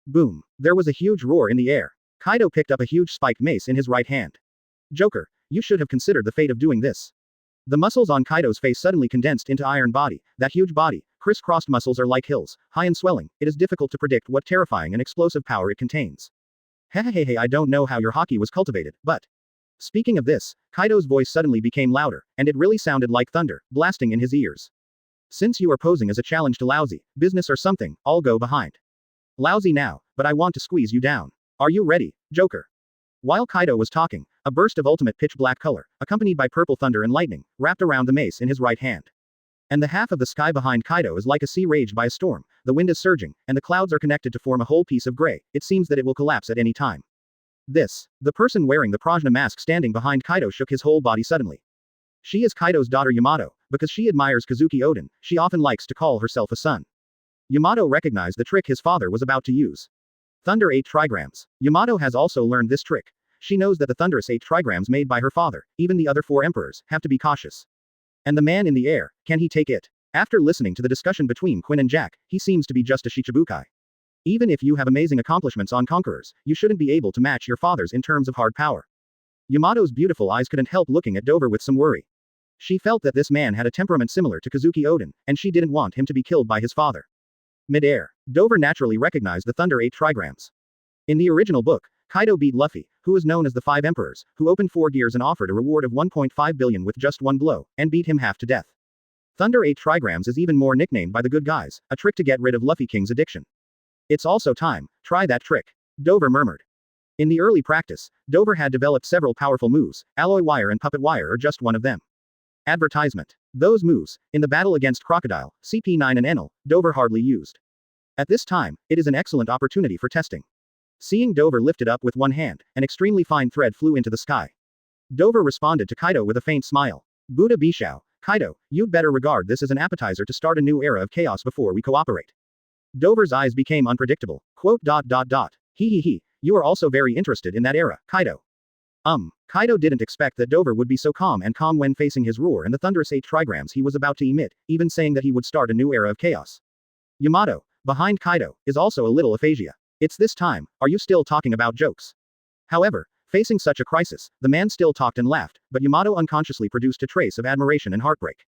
[SPEAKER 2] Boom. There was a huge roar in the air. Kaido picked up a huge spiked mace in his right hand. Joker, you should have considered the fate of doing this. The muscles on Kaido's face suddenly condensed into iron body. That huge body, criss-crossed muscles are like hills, high and swelling. It is difficult to predict what terrifying and explosive power it contains. Hehehehe, I don't know how your haki was cultivated, but... Speaking of this, Kaido's voice suddenly became louder, and it really sounded like thunder, blasting in his ears. Since you are posing as a challenge to lousy business or something, I'll go behind. Lousy now, but I want to squeeze you down. Are you ready, Joker? While Kaido was talking, a burst of ultimate pitch black color, accompanied by purple thunder and lightning, wrapped around the mace in his right hand. And the half of the sky behind Kaido is like a sea raged by a storm, the wind is surging, and the clouds are connected to form a whole piece of gray. It seems that it will collapse at any time. The person wearing the Prajna mask standing behind Kaido shook his whole body suddenly. She is Kaido's daughter Yamato, because she admires Kazuki Oden, she often likes to call herself a son. Yamato recognized the trick his father was about to use. Thunder 8 trigrams. Yamato has also learned this trick. She knows that the thunderous 8 trigrams made by her father, even the other 4 emperors, have to be cautious. And the man in the air, can he take it? After listening to the discussion between Quinn and Jack, he seems to be just a Shichibukai. Even if you have amazing accomplishments on conquerors, you shouldn't be able to match your father's in terms of hard power. Yamato's beautiful eyes couldn't help looking at Dover with some worry. She felt that this man had a temperament similar to Kazuki Oden, and she didn't want him to be killed by his father. Mid-air, Dover naturally recognized the Thunder 8 trigrams. In the original book, Kaido beat Luffy, who is known as the 5 Emperors, who opened 4 gears and offered a reward of 1.5 billion with just 1 blow, and beat him half to death. Thunder 8 trigrams is even more nicknamed by the good guys, a trick to get rid of Luffy King's addiction. It's also time, try that trick. Dover murmured. In the early practice, Dover had developed several powerful moves, alloy wire and puppet wire are just one of them. Advertisement. Those moves, in the battle against Crocodile, CP9 and Enel, Dover hardly used. At this time, it is an excellent opportunity for testing. Seeing Dover lifted up with one hand, an extremely fine thread flew into the sky. Dover responded to Kaido with a faint smile. Buddha Bishao, Kaido, you'd better regard this as an appetizer to start a new era of chaos before we cooperate. Dover's eyes became unpredictable. Quote. He. You are also very interested in that era, Kaido. Kaido didn't expect that Dover would be so calm when facing his roar and the thunderous 8 trigrams he was about to emit, even saying that he would start a new era of chaos. Yamato, behind Kaido, is also a little aphasia. It's this time, are you still talking about jokes? However, facing such a crisis, the man still talked and laughed, but Yamato unconsciously produced a trace of admiration and heartbreak.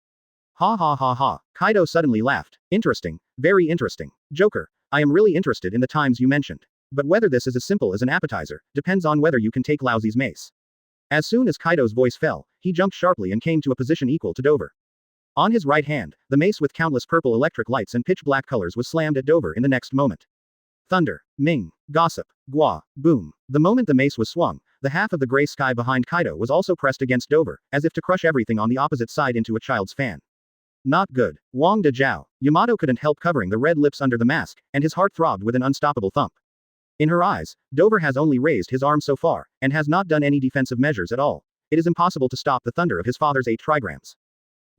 [SPEAKER 2] Ha. Kaido suddenly laughed. Interesting, very interesting. Joker, I am really interested in the times you mentioned. But whether this is as simple as an appetizer, depends on whether you can take Lousy's mace. As soon as Kaido's voice fell, he jumped sharply and came to a position equal to Dover. On his right hand, the mace with countless purple electric lights and pitch black colors was slammed at Dover in the next moment. Thunder, Ming, Gossip, Gua, Boom. The moment the mace was swung, the half of the gray sky behind Kaido was also pressed against Dover, as if to crush everything on the opposite side into a child's fan. Not good. Wang De Jiao. Yamato couldn't help covering the red lips under the mask, and his heart throbbed with an unstoppable thump. In her eyes, Dover has only raised his arm so far, and has not done any defensive measures at all. It is impossible to stop the thunder of his father's 8 trigrams.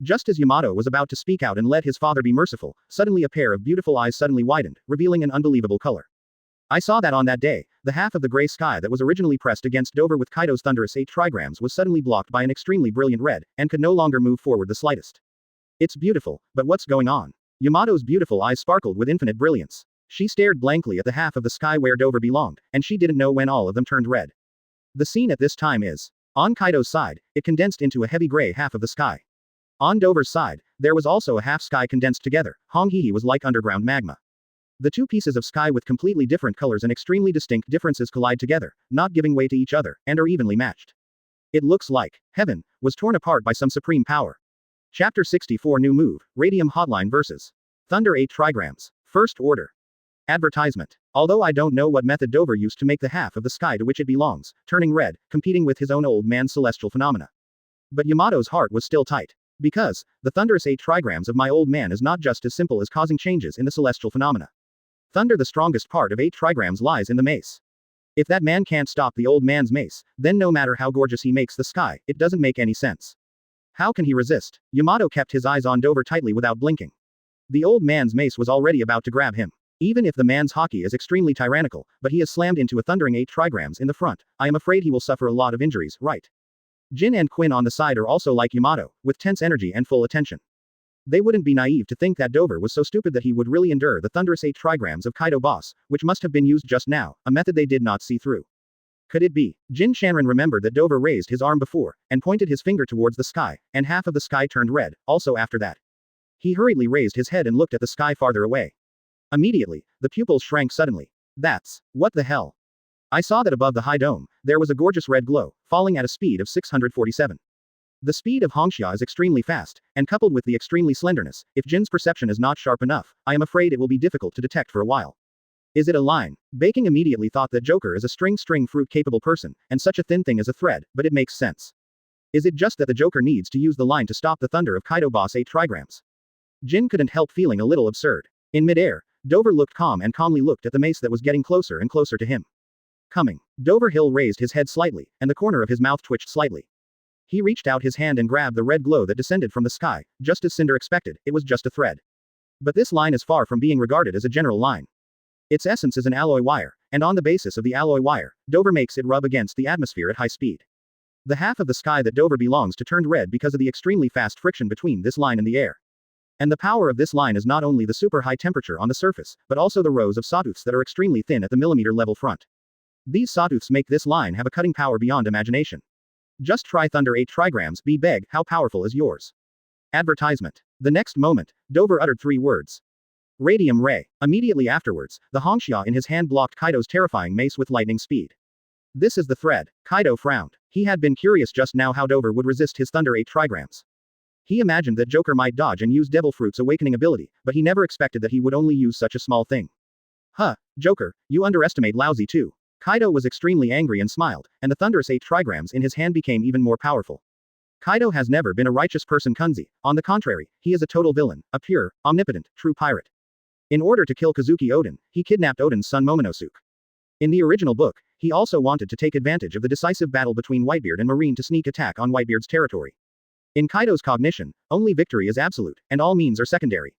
[SPEAKER 2] Just as Yamato was about to speak out and let his father be merciful, suddenly a pair of beautiful eyes suddenly widened, revealing an unbelievable color. I saw that on that day, the half of the gray sky that was originally pressed against Dover with Kaido's thunderous 8 trigrams was suddenly blocked by an extremely brilliant red, and could no longer move forward the slightest. It's beautiful, but what's going on? Yamato's beautiful eyes sparkled with infinite brilliance. She stared blankly at the half of the sky where Dover belonged, and she didn't know when all of them turned red. The scene at this time is. On Kaido's side, it condensed into a heavy gray half of the sky. On Dover's side, there was also a half sky condensed together. Hong Hee was like underground magma. The two pieces of sky with completely different colors and extremely distinct differences collide together, not giving way to each other, and are evenly matched. It looks like heaven was torn apart by some supreme power. Chapter 64 New Move, Radium Hotline vs. Thunder 8 Trigrams. First Order. Advertisement. Although I don't know what method Dover used to make the half of the sky to which it belongs, turning red, competing with his own old man's celestial phenomena. But Yamato's heart was still tight. Because, the thunderous 8 trigrams of my old man is not just as simple as causing changes in the celestial phenomena. Thunder, the strongest part of 8 trigrams, lies in the mace. If that man can't stop the old man's mace, then no matter how gorgeous he makes the sky, it doesn't make any sense. How can he resist? Yamato kept his eyes on Dover tightly without blinking. The old man's mace was already about to grab him. Even if the man's haki is extremely tyrannical, but he is slammed into a thundering 8 trigrams in the front, I am afraid he will suffer a lot of injuries, right? Jin and Quinn on the side are also like Yamato, with tense energy and full attention. They wouldn't be naive to think that Dover was so stupid that he would really endure the thunderous 8 trigrams of Kaido boss, which must have been used just now, a method they did not see through. Could it be? Jin Shanron remembered that Dover raised his arm before, and pointed his finger towards the sky, and half of the sky turned red, also after that. He hurriedly raised his head and looked at the sky farther away. Immediately, the pupils shrank suddenly. That's, what the hell? I saw that above the high dome, there was a gorgeous red glow, falling at a speed of 647. The speed of Hongxia is extremely fast, and coupled with the extremely slenderness, if Jin's perception is not sharp enough, I am afraid it will be difficult to detect for a while. Is it a line? Baking immediately thought that Joker is a string fruit capable person, and such a thin thing as a thread, but it makes sense. Is it just that the Joker needs to use the line to stop the thunder of Kaido boss 8 trigrams? Jin couldn't help feeling a little absurd. In midair, Dover looked calm and calmly looked at the mace that was getting closer and closer to him. Coming. Dover Hill raised his head slightly, and the corner of his mouth twitched slightly. He reached out his hand and grabbed the red glow that descended from the sky, just as Cinder expected, it was just a thread. But this line is far from being regarded as a general line. Its essence is an alloy wire, and on the basis of the alloy wire, Dover makes it rub against the atmosphere at high speed. The half of the sky that Dover belongs to turned red because of the extremely fast friction between this line and the air. And the power of this line is not only the super high temperature on the surface, but also the rows of sawtooths that are extremely thin at the millimeter level front. These sawtooths make this line have a cutting power beyond imagination. Just try Thunder 8 trigrams, be beg, how powerful is yours? Advertisement. The next moment, Dover uttered 3 words. Radium ray. Immediately afterwards, the Hongxia in his hand blocked Kaido's terrifying mace with lightning speed. This is the thread. Kaido frowned. He had been curious just now how Dover would resist his Thunder 8 trigrams. He imagined that Joker might dodge and use Devil Fruit's awakening ability, but he never expected that he would only use such a small thing. Huh, Joker, you underestimate Lousy too. Kaido was extremely angry and smiled, and the thunderous 8 trigrams in his hand became even more powerful. Kaido has never been a righteous person Kunzi, on the contrary, he is a total villain, a pure, omnipotent, true pirate. In order to kill Kazuki Oden, he kidnapped Oden's son Momonosuke. In the original book, he also wanted to take advantage of the decisive battle between Whitebeard and Marine to sneak attack on Whitebeard's territory. In Kaido's cognition, only victory is absolute, and all means are secondary.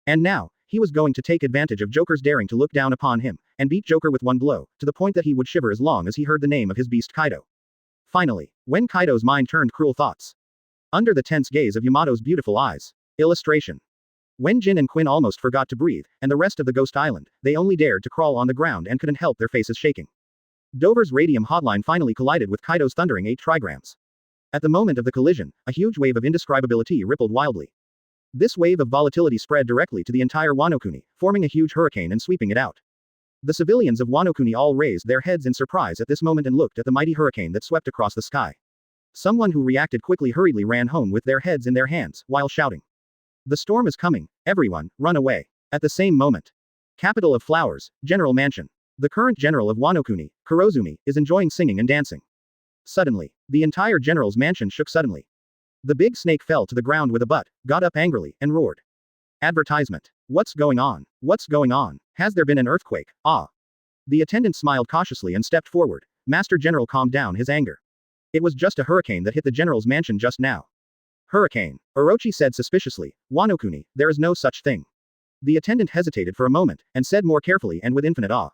[SPEAKER 2] And now, he was going to take advantage of Joker's daring to look down upon him, and beat Joker with one blow, to the point that he would shiver as long as he heard the name of his beast Kaido. Finally, when Kaido's mind turned cruel thoughts. Under the tense gaze of Yamato's beautiful eyes. Illustration. When Jin and Quinn almost forgot to breathe, and the rest of the Ghost Island, they only dared to crawl on the ground and couldn't help their faces shaking. Dover's radium hotline finally collided with Kaido's thundering 8 trigrams. At the moment of the collision, a huge wave of indescribability rippled wildly. This wave of volatility spread directly to the entire Wano Kuni, forming a huge hurricane and sweeping it out. The civilians of Wano Kuni all raised their heads in surprise at this moment and looked at the mighty hurricane that swept across the sky. Someone who reacted quickly hurriedly ran home with their heads in their hands, while shouting. The storm is coming, everyone, run away. At the same moment. Capital of Flowers, General Mansion. The current general of Wano Kuni, Kurozumi, is enjoying singing and dancing. Suddenly, the entire general's mansion shook suddenly. The big snake fell to the ground with a butt, got up angrily, and roared. Advertisement. What's going on? What's going on? Has there been an earthquake? Ah. The attendant smiled cautiously and stepped forward. Master General calmed down his anger. It was just a hurricane that hit the general's mansion just now. Hurricane. Orochi said suspiciously. Wano Kuni, there is no such thing. The attendant hesitated for a moment, and said more carefully and with infinite awe.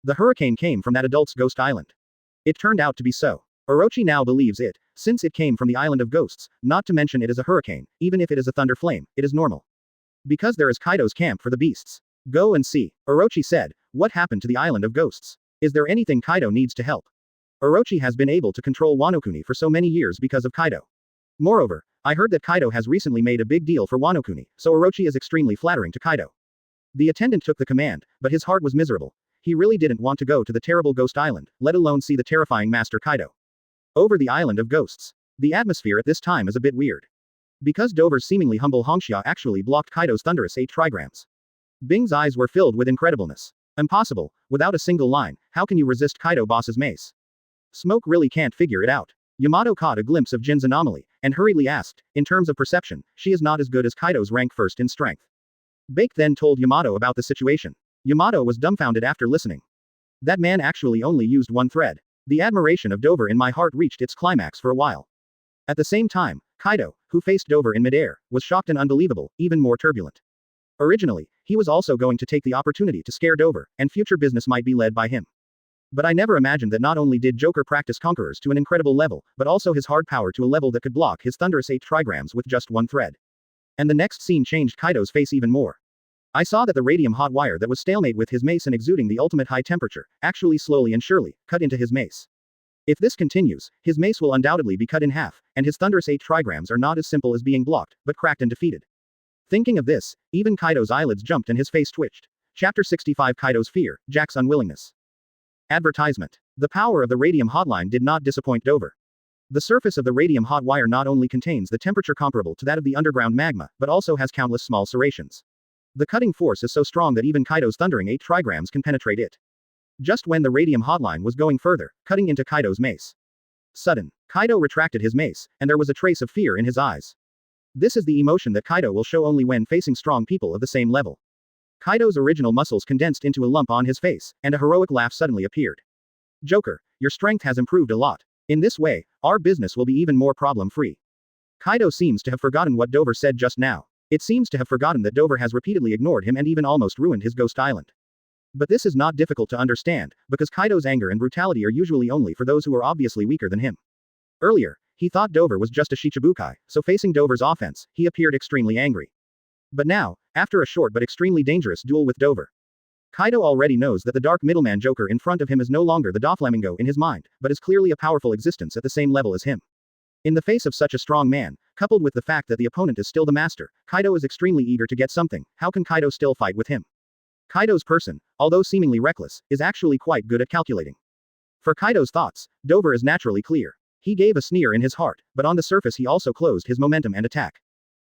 [SPEAKER 2] The hurricane came from that adult's ghost island. It turned out to be so. Orochi now believes it, since it came from the island of ghosts, not to mention it is a hurricane, even if it is a thunder flame, it is normal. Because there is Kaido's camp for the beasts. Go and see. Orochi said, what happened to the island of ghosts? Is there anything Kaido needs to help? Orochi has been able to control Wano Kuni for so many years because of Kaido. Moreover, I heard that Kaido has recently made a big deal for Wano Kuni, so Orochi is extremely flattering to Kaido. The attendant took the command, but his heart was miserable. He really didn't want to go to the terrible ghost island, let alone see the terrifying Master Kaido. Over the island of ghosts. The atmosphere at this time is a bit weird. Because Dover's seemingly humble Hongxia actually blocked Kaido's thunderous 8 trigrams. Bing's eyes were filled with incredibleness. Impossible, without a single line, how can you resist Kaido boss's mace? Smoke really can't figure it out. Yamato caught a glimpse of Jin's anomaly, and hurriedly asked, in terms of perception, she is not as good as Kaido's rank first in strength. Bake then told Yamato about the situation. Yamato was dumbfounded after listening. That man actually only used one thread. The admiration of Dover in my heart reached its climax for a while. At the same time, Kaido, who faced Dover in midair, was shocked and unbelievable, even more turbulent. Originally, he was also going to take the opportunity to scare Dover, and future business might be led by him. But I never imagined that not only did Joker practice conquerors to an incredible level, but also his hard power to a level that could block his thunderous 8 trigrams with just one thread. And the next scene changed Kaido's face even more. I saw that the radium hot wire that was stalemate with his mace and exuding the ultimate high temperature, actually slowly and surely, cut into his mace. If this continues, his mace will undoubtedly be cut in half, and his thunderous 8 trigrams are not as simple as being blocked, but cracked and defeated. Thinking of this, even Kaido's eyelids jumped and his face twitched. Chapter 65 Kaido's Fear, Jack's Unwillingness. Advertisement. The power of the radium hotline did not disappoint Dover. The surface of the radium hot wire not only contains the temperature comparable to that of the underground magma, but also has countless small serrations. The cutting force is so strong that even Kaido's thundering 8 trigrams can penetrate it. Just when the radium hotline was going further, cutting into Kaido's mace. Sudden, Kaido retracted his mace, and there was a trace of fear in his eyes. This is the emotion that Kaido will show only when facing strong people of the same level. Kaido's original muscles condensed into a lump on his face, and a heroic laugh suddenly appeared. Joker, your strength has improved a lot. In this way, our business will be even more problem-free. Kaido seems to have forgotten what Dover said just now. It seems to have forgotten that Dover has repeatedly ignored him and even almost ruined his ghost island. But this is not difficult to understand, because Kaido's anger and brutality are usually only for those who are obviously weaker than him. Earlier, he thought Dover was just a Shichibukai, so facing Dover's offense, he appeared extremely angry. But now, after a short but extremely dangerous duel with Dover, Kaido already knows that the dark middleman Joker in front of him is no longer the Doflamingo in his mind, but is clearly a powerful existence at the same level as him. In the face of such a strong man, coupled with the fact that the opponent is still the master, Kaido is extremely eager to get something. How can Kaido still fight with him? Kaido's person, although seemingly reckless, is actually quite good at calculating. For Kaido's thoughts, Dover is naturally clear. He gave a sneer in his heart, but on the surface he also closed his momentum and attack.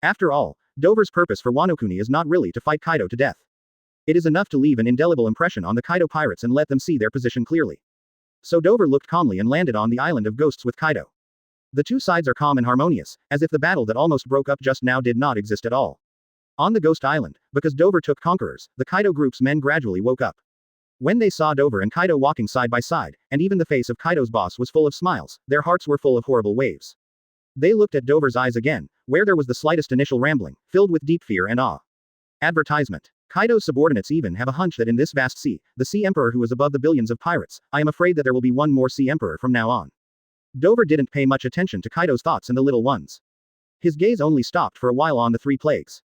[SPEAKER 2] After all, Dover's purpose for Wano Kuni is not really to fight Kaido to death. It is enough to leave an indelible impression on the Kaido pirates and let them see their position clearly. So Dover looked calmly and landed on the island of ghosts with Kaido. The two sides are calm and harmonious, as if the battle that almost broke up just now did not exist at all. On the ghost island, because Dover took conquerors, the Kaido group's men gradually woke up. When they saw Dover and Kaido walking side by side, and even the face of Kaido's boss was full of smiles, their hearts were full of horrible waves. They looked at Dover's eyes again, where there was the slightest initial rambling, filled with deep fear and awe. Advertisement. Kaido's subordinates even have a hunch that in this vast sea, the Sea Emperor who is above the billions of pirates, I am afraid that there will be one more Sea Emperor from now on. Dover didn't pay much attention to Kaido's thoughts and the little ones. His gaze only stopped for a while on the 3 plagues.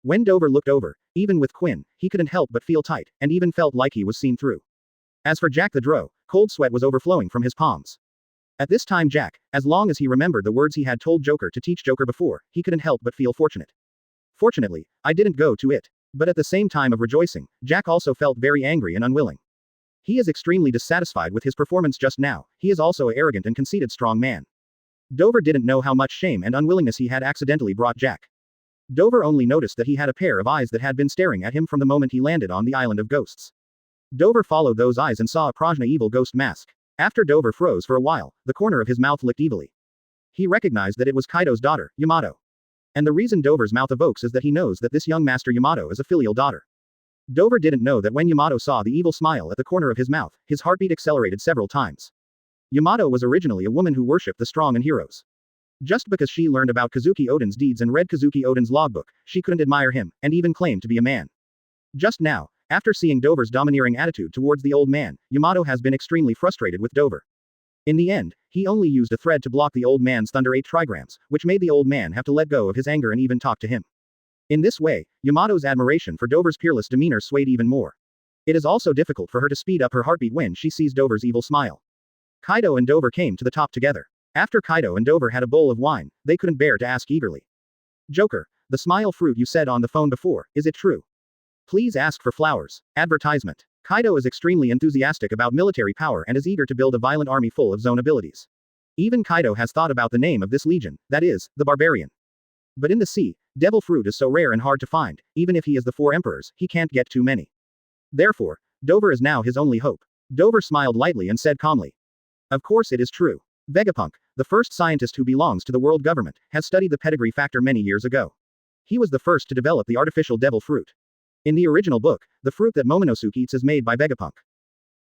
[SPEAKER 2] When Dover looked over, even with Quinn, he couldn't help but feel tight, and even felt like he was seen through. As for Jack the Drow, cold sweat was overflowing from his palms. At this time Jack, as long as he remembered the words he had told Joker to teach Joker before, he couldn't help but feel fortunate. Fortunately, I didn't go to it. But at the same time of rejoicing, Jack also felt very angry and unwilling. He is extremely dissatisfied with his performance just now. He is also an arrogant and conceited strong man. Dover didn't know how much shame and unwillingness he had accidentally brought Jack. Dover only noticed that he had a pair of eyes that had been staring at him from the moment he landed on the island of ghosts. Dover followed those eyes and saw a Prajna evil ghost mask. After Dover froze for a while, the corner of his mouth licked evilly. He recognized that it was Kaido's daughter, Yamato. And the reason Dover's mouth evokes is that he knows that this young master Yamato is a filial daughter. Dover didn't know that when Yamato saw the evil smile at the corner of his mouth, his heartbeat accelerated several times. Yamato was originally a woman who worshipped the strong and heroes. Just because she learned about Kazuki Oden's deeds and read Kazuki Oden's logbook, she couldn't admire him, and even claimed to be a man. Just now, After seeing Dover's domineering attitude towards the old man, Yamato has been extremely frustrated with Dover. In the end, he only used a thread to block the old man's Thunder 8 trigrams, which made the old man have to let go of his anger and even talk to him. In this way, Yamato's admiration for Dover's peerless demeanor swayed even more. It is also difficult for her to speed up her heartbeat when she sees Dover's evil smile. Kaido and Dover came to the top together. After Kaido and Dover had a bowl of wine, they couldn't bear to ask eagerly. Joker, the smile fruit you said on the phone before, is it true? Please ask for flowers. Advertisement. Kaido is extremely enthusiastic about military power and is eager to build a violent army full of zone abilities. Even Kaido has thought about the name of this legion, that is, the Barbarian. But in the sea, devil fruit is so rare and hard to find, even if he is the 4 emperors, he can't get too many. Therefore, Dover is now his only hope. Dover smiled lightly and said calmly. Of course it is true. Vegapunk, the first scientist who belongs to the world government, has studied the pedigree factor many years ago. He was the first to develop the artificial devil fruit. In the original book, the fruit that Momonosuke eats is made by Vegapunk.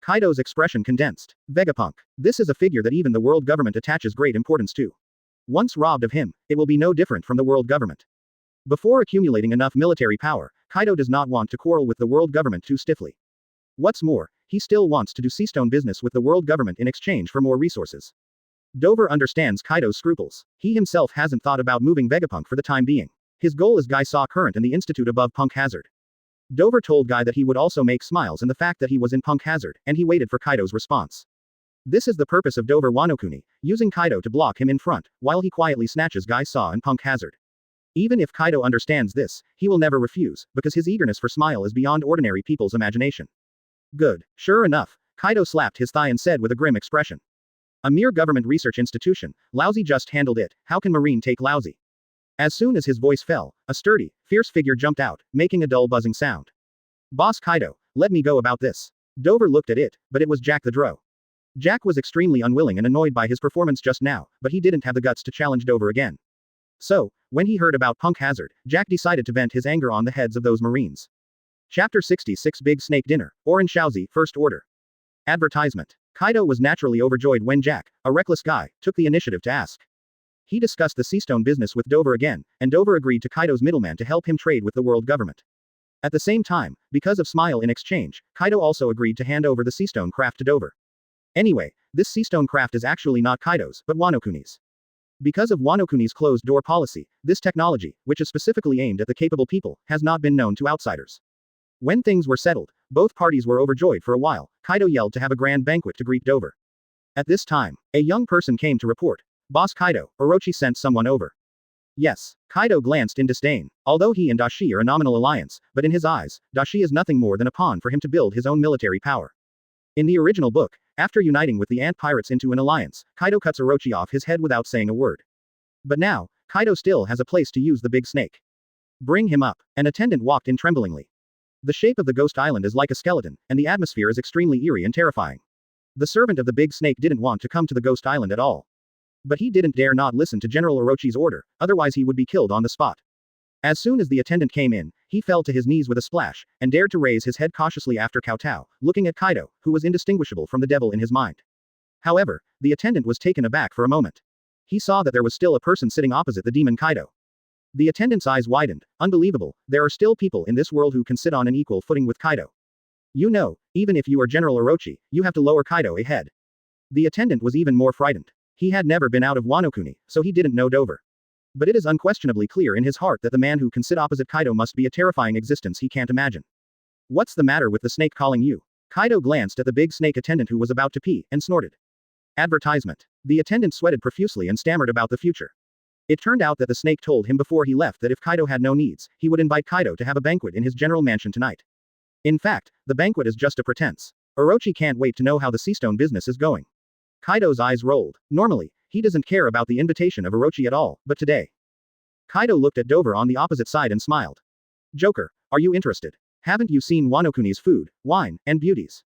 [SPEAKER 2] Kaido's expression condensed. Vegapunk. This is a figure that even the world government attaches great importance to. Once robbed of him, it will be no different from the world government. Before accumulating enough military power, Kaido does not want to quarrel with the world government too stiffly. What's more, he still wants to do Seastone business with the world government in exchange for more resources. Dover understands Kaido's scruples. He himself hasn't thought about moving Vegapunk for the time being. His goal is Guy Saw Current and the institute above Punk Hazard. Dover told Guy that he would also make smiles and the fact that he was in Punk Hazard, and he waited for Kaido's response. This is the purpose of Dover Wano-kuni, using Kaido to block him in front, while he quietly snatches Guy Saw and Punk Hazard. Even if Kaido understands this, he will never refuse, because his eagerness for smile is beyond ordinary people's imagination. Good. Sure enough, Kaido slapped his thigh and said with a grim expression. A mere government research institution, lousy just handled it, how can Marine take lousy? As soon as his voice fell, a sturdy, fierce figure jumped out, making a dull buzzing sound. Boss Kaido, let me go about this. Dover looked at it, but it was Jack the Dro. Jack was extremely unwilling and annoyed by his performance just now, but he didn't have the guts to challenge Dover again. So, when he heard about Punk Hazard, Jack decided to vent his anger on the heads of those Marines. Chapter 66 Big Snake Dinner, Orin Shaozi, First Order. Advertisement. Kaido was naturally overjoyed when Jack, a reckless guy, took the initiative to ask. He discussed the Seastone business with Dover again, and Dover agreed to Kaido's middleman to help him trade with the world government. At the same time, because of Smile in exchange, Kaido also agreed to hand over the Seastone craft to Dover. Anyway, this Seastone craft is actually not Kaido's, but Wano-kuni's. Because of Wano-kuni's closed-door policy, this technology, which is specifically aimed at the capable people, has not been known to outsiders. When things were settled, both parties were overjoyed for a while. Kaido yelled to have a grand banquet to greet Dover. At this time, a young person came to report. Boss Kaido, Orochi sent someone over. Yes. Kaido glanced in disdain. Although he and Dashi are a nominal alliance, but in his eyes, Dashi is nothing more than a pawn for him to build his own military power. In the original book, after uniting with the ant pirates into an alliance, Kaido cuts Orochi off his head without saying a word. But now, Kaido still has a place to use the big snake. Bring him up. An attendant walked in tremblingly. The shape of the ghost island is like a skeleton, and the atmosphere is extremely eerie and terrifying. The servant of the big snake didn't want to come to the ghost island at all. But he didn't dare not listen to General Orochi's order, otherwise he would be killed on the spot. As soon as the attendant came in, he fell to his knees with a splash, and dared to raise his head cautiously after kowtow, looking at Kaido, who was indistinguishable from the devil in his mind. However, the attendant was taken aback for a moment. He saw that there was still a person sitting opposite the demon Kaido. The attendant's eyes widened. Unbelievable, there are still people in this world who can sit on an equal footing with Kaido. You know, even if you are General Orochi, you have to lower Kaido a head. The attendant was even more frightened. He had never been out of Wano-kuni, so he didn't know Dover. But it is unquestionably clear in his heart that the man who can sit opposite Kaido must be a terrifying existence he can't imagine. What's the matter with the snake calling you? Kaido glanced at the big snake attendant who was about to pee, and snorted. Advertisement. The attendant sweated profusely and stammered about the future. It turned out that the snake told him before he left that if Kaido had no needs, he would invite Kaido to have a banquet in his general mansion tonight. In fact, the banquet is just a pretense. Orochi can't wait to know how the Seastone business is going. Kaido's eyes rolled. Normally, he doesn't care about the invitation of Orochi at all, but today. Kaido looked at Dover on the opposite side and smiled. Joker, are you interested? Haven't you seen Wano-kuni's food, wine, and beauties?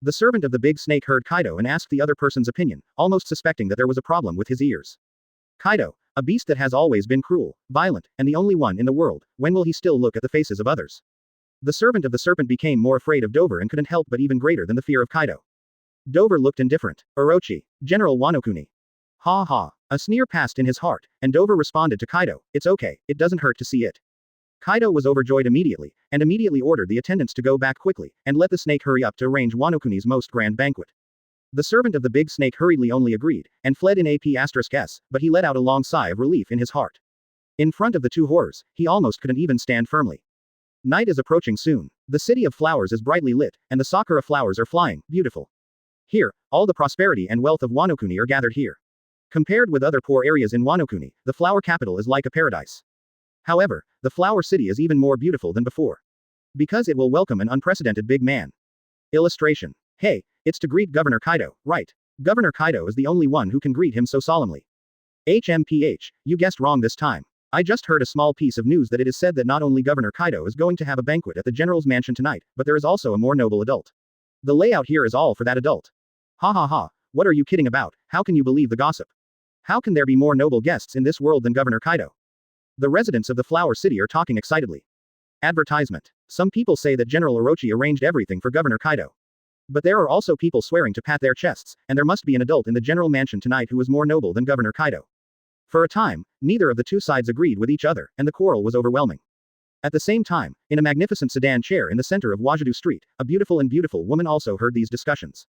[SPEAKER 2] The servant of the big snake heard Kaido and asked the other person's opinion, almost suspecting that there was a problem with his ears. Kaido, a beast that has always been cruel, violent, and the only one in the world, when will he still look at the faces of others? The servant of the serpent became more afraid of Dover and couldn't help but even greater than the fear of Kaido. Dover looked indifferent. Orochi, General Wano-kuni. Ha ha. A sneer passed in his heart, and Dover responded to Kaido, it's okay, it doesn't hurt to see it. Kaido was overjoyed immediately, and immediately ordered the attendants to go back quickly, and let the snake hurry up to arrange Wano-kuni's most grand banquet. The servant of the big snake hurriedly only agreed, and fled in ap*s, but he let out a long sigh of relief in his heart. In front of the two horrors, he almost couldn't even stand firmly. Night is approaching soon. The city of flowers is brightly lit, and the sakura flowers are flying, beautiful. Here, all the prosperity and wealth of Wano-kuni are gathered here. Compared with other poor areas in Wano-kuni, the flower capital is like a paradise. However, the flower city is even more beautiful than before. Because it will welcome an unprecedented big man. Illustration. Hey, it's to greet Governor Kaido, right? Governor Kaido is the only one who can greet him so solemnly. HMPH, you guessed wrong this time. I just heard a small piece of news that it is said that not only Governor Kaido is going to have a banquet at the general's mansion tonight, but there is also a more noble adult. The layout here is all for that adult. Ha ha ha, what are you kidding about? How can you believe the gossip? How can there be more noble guests in this world than Governor Kaido? The residents of the Flower City are talking excitedly. Advertisement. Some people say that General Orochi arranged everything for Governor Kaido. But there are also people swearing to pat their chests, and there must be an adult in the general mansion tonight who is more noble than Governor Kaido. For a time, neither of the two sides agreed with each other, and the quarrel was overwhelming. At the same time, in a magnificent sedan chair in the center of Wajadu Street, a beautiful woman also heard these discussions.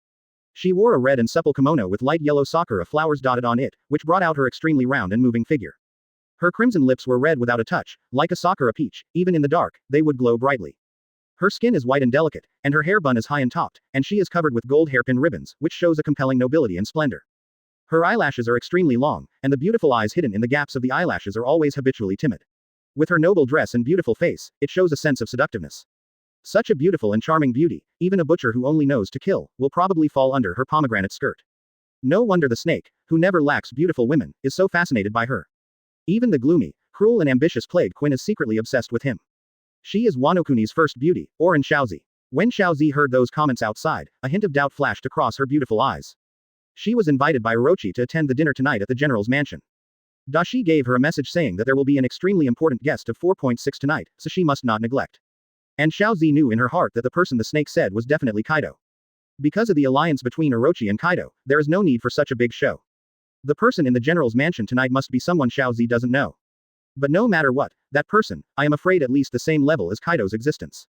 [SPEAKER 2] She wore a red and supple kimono with light yellow sakura flowers dotted on it, which brought out her extremely round and moving figure. Her crimson lips were red without a touch, like a sakura peach, even in the dark, they would glow brightly. Her skin is white and delicate, and her hair bun is high and topped, and she is covered with gold hairpin ribbons, which shows a compelling nobility and splendor. Her eyelashes are extremely long, and the beautiful eyes hidden in the gaps of the eyelashes are always habitually timid. With her noble dress and beautiful face, it shows a sense of seductiveness. Such a beautiful and charming beauty, even a butcher who only knows to kill, will probably fall under her pomegranate skirt. No wonder the snake, who never lacks beautiful women, is so fascinated by her. Even the gloomy, cruel and ambitious Plague Queen is secretly obsessed with him. She is Wano-kuni's first beauty, Oran Xiaozi. When Xiaozi heard those comments outside, a hint of doubt flashed across her beautiful eyes. She was invited by Orochi to attend the dinner tonight at the general's mansion. Dashi gave her a message saying that there will be an extremely important guest of 4.6 tonight, so she must not neglect. And Xiaozi knew in her heart that the person the snake said was definitely Kaido. Because of the alliance between Orochi and Kaido, there is no need for such a big show. The person in the general's mansion tonight must be someone Xiaozi doesn't know. But no matter what, that person, I am afraid at least the same level as Kaido's existence.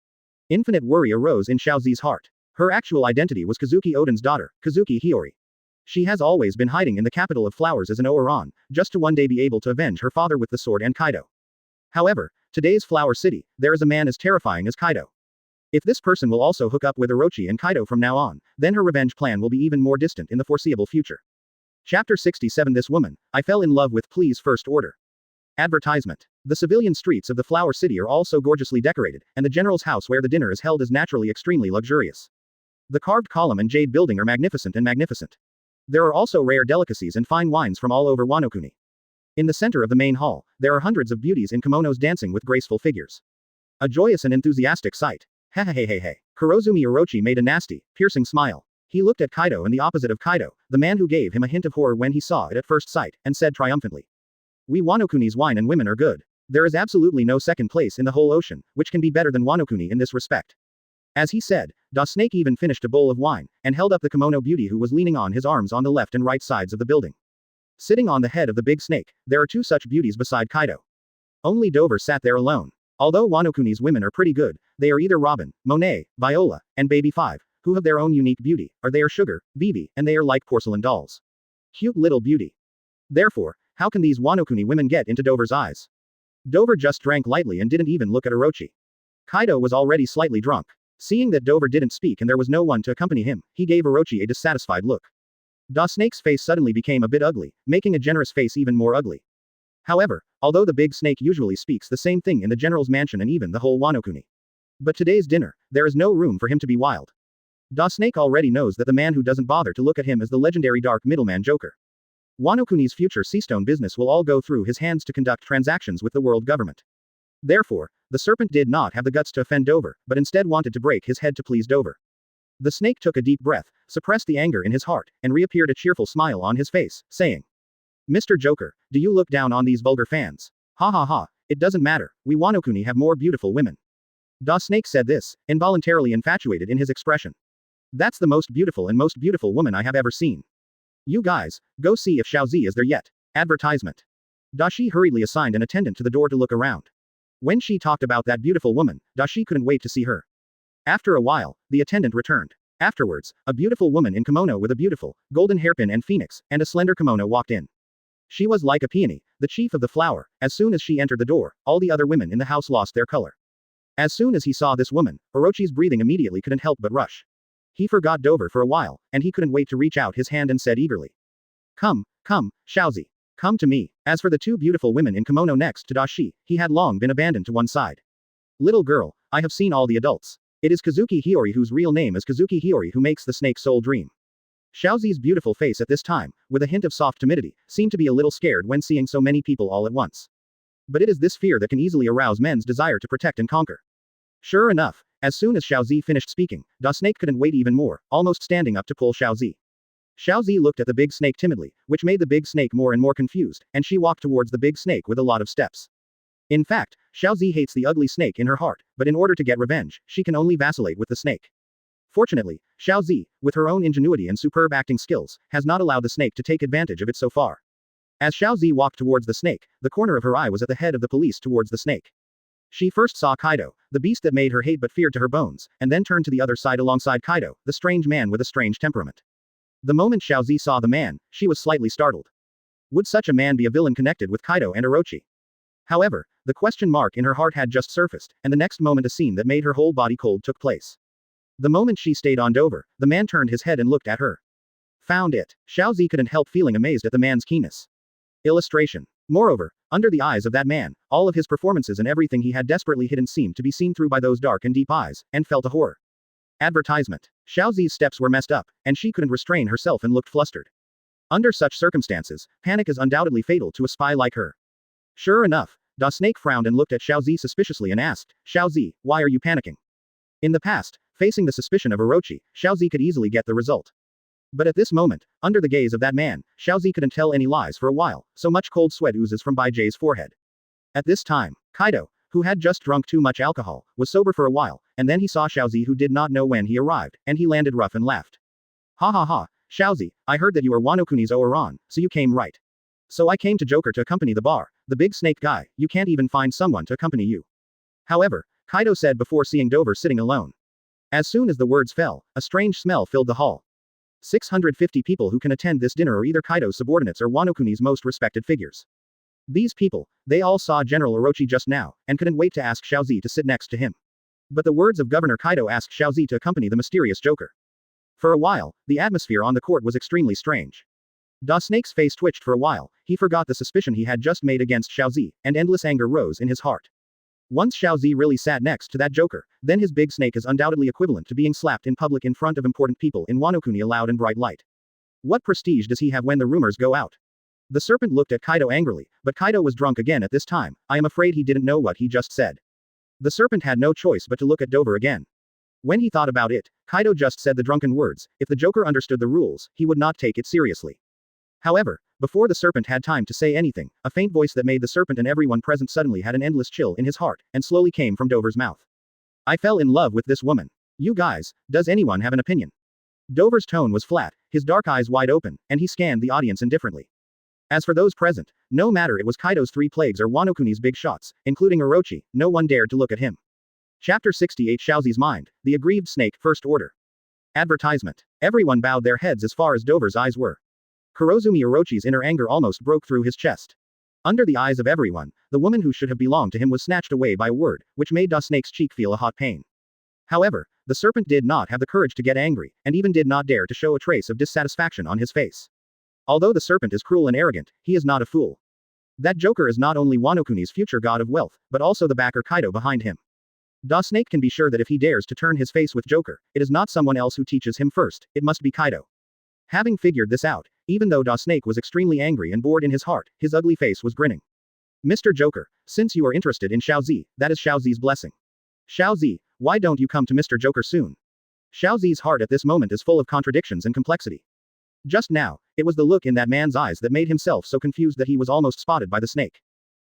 [SPEAKER 2] Infinite worry arose in Xiaozi's heart. Her actual identity was Kazuki Oden's daughter, Kazuki Hiori. She has always been hiding in the capital of flowers as an Oran, just to one day be able to avenge her father with the sword and Kaido. However, today's Flower City, there is a man as terrifying as Kaido. If this person will also hook up with Orochi and Kaido from now on, then her revenge plan will be even more distant in the foreseeable future. Chapter 67 This woman, I fell in love with, please first order. Advertisement. The civilian streets of the Flower City are also gorgeously decorated, and the general's house where the dinner is held is naturally extremely luxurious. The carved column and jade building are magnificent and magnificent. There are also rare delicacies and fine wines from all over Wano-kuni. In the center of the main hall, there are hundreds of beauties in kimonos dancing with graceful figures. A joyous and enthusiastic sight. Hehehehe. Kurozumi Orochi made a nasty, piercing smile. He looked at Kaido and the opposite of Kaido, the man who gave him a hint of horror when he saw it at first sight, and said triumphantly. We Wano-kuni's wine and women are good. There is absolutely no second place in the whole ocean, which can be better than Wano-kuni in this respect. As he said, Da Snake even finished a bowl of wine, and held up the kimono beauty who was leaning on his arms on the left and right sides of the building. Sitting on the head of the big snake, there are two such beauties beside Kaido. Only Dover sat there alone. Although Wano-kuni's women are pretty good, they are either Robin, Monet, Viola, and Baby 5, who have their own unique beauty, or they are Sugar, Vivi, and they are like porcelain dolls. Cute little beauty. Therefore, how can these Wano-kuni women get into Dover's eyes? Dover just drank lightly and didn't even look at Orochi. Kaido was already slightly drunk. Seeing that Dover didn't speak and there was no one to accompany him, he gave Orochi a dissatisfied look. Da Snake's face suddenly became a bit ugly, making a generous face even more ugly. However, although the big snake usually speaks the same thing in the general's mansion and even the whole Wano-kuni. But today's dinner, there is no room for him to be wild. Da Snake already knows that the man who doesn't bother to look at him is the legendary dark middleman Joker. Wano-kuni's future Seastone business will all go through his hands to conduct transactions with the world government. Therefore, the serpent did not have the guts to offend Dover, but instead wanted to break his head to please Dover. The snake took a deep breath, suppressed the anger in his heart, and reappeared a cheerful smile on his face, saying, Mr. Joker, do you look down on these vulgar fans? Ha ha ha, it doesn't matter, we Wano-kuni have more beautiful women. Da Snake said this, involuntarily infatuated in his expression. That's the most beautiful woman I have ever seen. You guys, go see if Xiaozi is there yet. Advertisement. Dashi hurriedly assigned an attendant to the door to look around. When she talked about that beautiful woman, Dashi couldn't wait to see her. After a while, the attendant returned. Afterwards, a beautiful woman in kimono with a beautiful, golden hairpin and phoenix, and a slender kimono walked in. She was like a peony, the chief of the flower. As soon as she entered the door, all the other women in the house lost their color. As soon as he saw this woman, Orochi's breathing immediately couldn't help but rush. He forgot Dover for a while, and he couldn't wait to reach out his hand and said eagerly. Come, Shaozi. Come to me. As for the two beautiful women in kimono next to Dashi, he had long been abandoned to one side. Little girl, I have seen all the adults. It is Kazuki Hiori, whose real name is Kazuki Hiori, who makes the snake soul dream. Shaozi's beautiful face at this time, with a hint of soft timidity, seemed to be a little scared when seeing so many people all at once. But it is this fear that can easily arouse men's desire to protect and conquer. Sure enough, as soon as Shaozi finished speaking, Da Snake couldn't wait even more, almost standing up to pull Shaozi. Shaozi looked at the big snake timidly, which made the big snake more and more confused, and she walked towards the big snake with a lot of steps. In fact, Shaozi hates the ugly snake in her heart, but in order to get revenge, she can only vacillate with the snake. Fortunately, Shaozi, with her own ingenuity and superb acting skills, has not allowed the snake to take advantage of it so far. As Shaozi walked towards the snake, the corner of her eye was at the head of the police towards the snake. She first saw Kaido, the beast that made her hate but feared to her bones, and then turned to the other side alongside Kaido, the strange man with a strange temperament. The moment Shaozi saw the man, she was slightly startled. Would such a man be a villain connected with Kaido and Orochi? However, the question mark in her heart had just surfaced, and the next moment a scene that made her whole body cold took place. The moment she stayed on Dover, the man turned his head and looked at her. Found it. Shaozi couldn't help feeling amazed at the man's keenness. Illustration. Moreover, under the eyes of that man, all of his performances and everything he had desperately hidden seemed to be seen through by those dark and deep eyes, and felt a horror. Advertisement. Shaozi's steps were messed up, and she couldn't restrain herself and looked flustered. Under such circumstances, panic is undoubtedly fatal to a spy like her. Sure enough, Da Snake frowned and looked at Shaozi suspiciously and asked, Shaozi, why are you panicking? In the past, facing the suspicion of Orochi, Shaozi could easily get the result. But at this moment, under the gaze of that man, Shaozi couldn't tell any lies for a while, so much cold sweat oozes from Bai Jay's forehead. At this time, Kaido, who had just drunk too much alcohol, was sober for a while, and then he saw Shaozi, who did not know when he arrived, and he landed rough and laughed. Ha ha ha, Shaozi, I heard that you are Wano Kuni's Oran, so you came right. So I came to Joker to accompany the bar, the big snake guy, you can't even find someone to accompany you. However, Kaido said before seeing Dover sitting alone. As soon as the words fell, a strange smell filled the hall. 650 people who can attend this dinner are either Kaido's subordinates or Wano Kuni's most respected figures. These people, they all saw General Orochi just now, and couldn't wait to ask Shaozi to sit next to him. But the words of Governor Kaido asked Shaozi to accompany the mysterious Joker. For a while, the atmosphere on the court was extremely strange. Da Snake's face twitched for a while, he forgot the suspicion he had just made against Shaozi, and endless anger rose in his heart. Once Shaozi really sat next to that Joker, then his big snake is undoubtedly equivalent to being slapped in public in front of important people in Wano Kuni, a loud and bright light. What prestige does he have when the rumors go out? The serpent looked at Kaido angrily, but Kaido was drunk again at this time. I am afraid he didn't know what he just said. The serpent had no choice but to look at Dover again. When he thought about it, Kaido just said the drunken words, if the Joker understood the rules, he would not take it seriously. However, before the serpent had time to say anything, a faint voice that made the serpent and everyone present suddenly had an endless chill in his heart, and slowly came from Dover's mouth. I fell in love with this woman. You guys, does anyone have an opinion? Dover's tone was flat, his dark eyes wide open, and he scanned the audience indifferently. As for those present, no matter it was Kaido's three plagues or Wano Kuni's big shots, including Orochi, no one dared to look at him. Chapter 68 Shaozi's Mind, the Aggrieved Snake, First Order. Advertisement. Everyone bowed their heads as far as Dover's eyes were. Kurozumi Orochi's inner anger almost broke through his chest. Under the eyes of everyone, the woman who should have belonged to him was snatched away by a word, which made Da Snake's cheek feel a hot pain. However, the serpent did not have the courage to get angry, and even did not dare to show a trace of dissatisfaction on his face. Although the serpent is cruel and arrogant, he is not a fool. That Joker is not only Wano Kuni's future god of wealth, but also the backer Kaido behind him. Da Snake can be sure that if he dares to turn his face with Joker, it is not someone else who teaches him first, it must be Kaido. Having figured this out, even though Da Snake was extremely angry and bored in his heart, his ugly face was grinning. Mr. Joker, since you are interested in Shaozi, that is Shaozi's blessing. Shaozi, why don't you come to Mr. Joker soon? Shaozi's heart at this moment is full of contradictions and complexity. Just now, it was the look in that man's eyes that made himself so confused that he was almost spotted by the snake.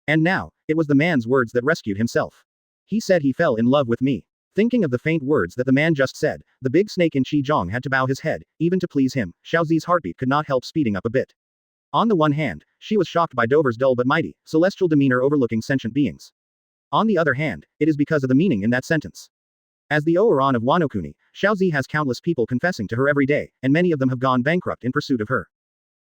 [SPEAKER 2] And now, it was the man's words that rescued himself. He said he fell in love with me. Thinking of the faint words that the man just said, the big snake in Qizhong had to bow his head, even to please him. Shaozi's heartbeat could not help speeding up a bit. On the one hand, she was shocked by Dover's dull but mighty, celestial demeanor overlooking sentient beings. On the other hand, it is because of the meaning in that sentence. As the Oran of Wano Kuni, Xiaozi has countless people confessing to her every day, and many of them have gone bankrupt in pursuit of her.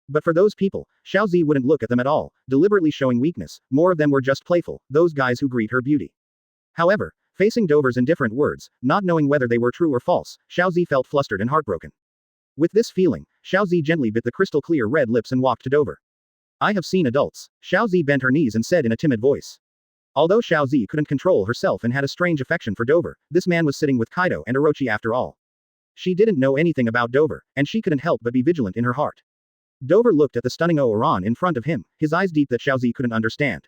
[SPEAKER 2] But for those people, Xiaozi wouldn't look at them at all, deliberately showing weakness. More of them were just playful, those guys who greet her beauty. However, facing Dover's indifferent words, not knowing whether they were true or false, Xiaozi felt flustered and heartbroken. With this feeling, Xiaozi gently bit the crystal clear red lips and walked to Dover. I have seen adults. Xiaozi bent her knees and said in a timid voice. Although Xiaozi couldn't control herself and had a strange affection for Dover, this man was sitting with Kaido and Orochi after all. She didn't know anything about Dover, and she couldn't help but be vigilant in her heart. Dover looked at the stunning Oran in front of him, his eyes deep that Xiaozi couldn't understand.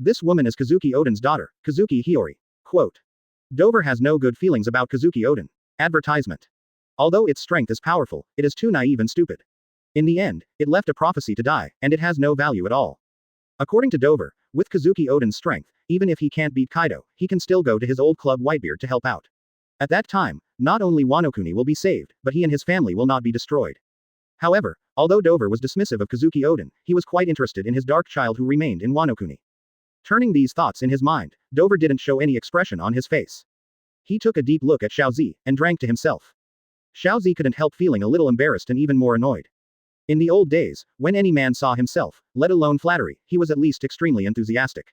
[SPEAKER 2] This woman is Kazuki Oden's daughter, Kazuki Hiori. Quote. Dover has no good feelings about Kazuki Oden. Advertisement. Although its strength is powerful, it is too naive and stupid. In the end, it left a prophecy to die, and it has no value at all. According to Dover, with Kazuki Oden's strength, even if he can't beat Kaido, he can still go to his old club Whitebeard to help out. At that time, not only Wano Kuni will be saved, but he and his family will not be destroyed. However, although Dover was dismissive of Kazuki Oden, he was quite interested in his dark child who remained in Wano Kuni. Turning these thoughts in his mind, Dover didn't show any expression on his face. He took a deep look at Xiaozi, and drank to himself. Xiaozi couldn't help feeling a little embarrassed and even more annoyed. In the old days, when any man saw himself, let alone flattery, he was at least extremely enthusiastic.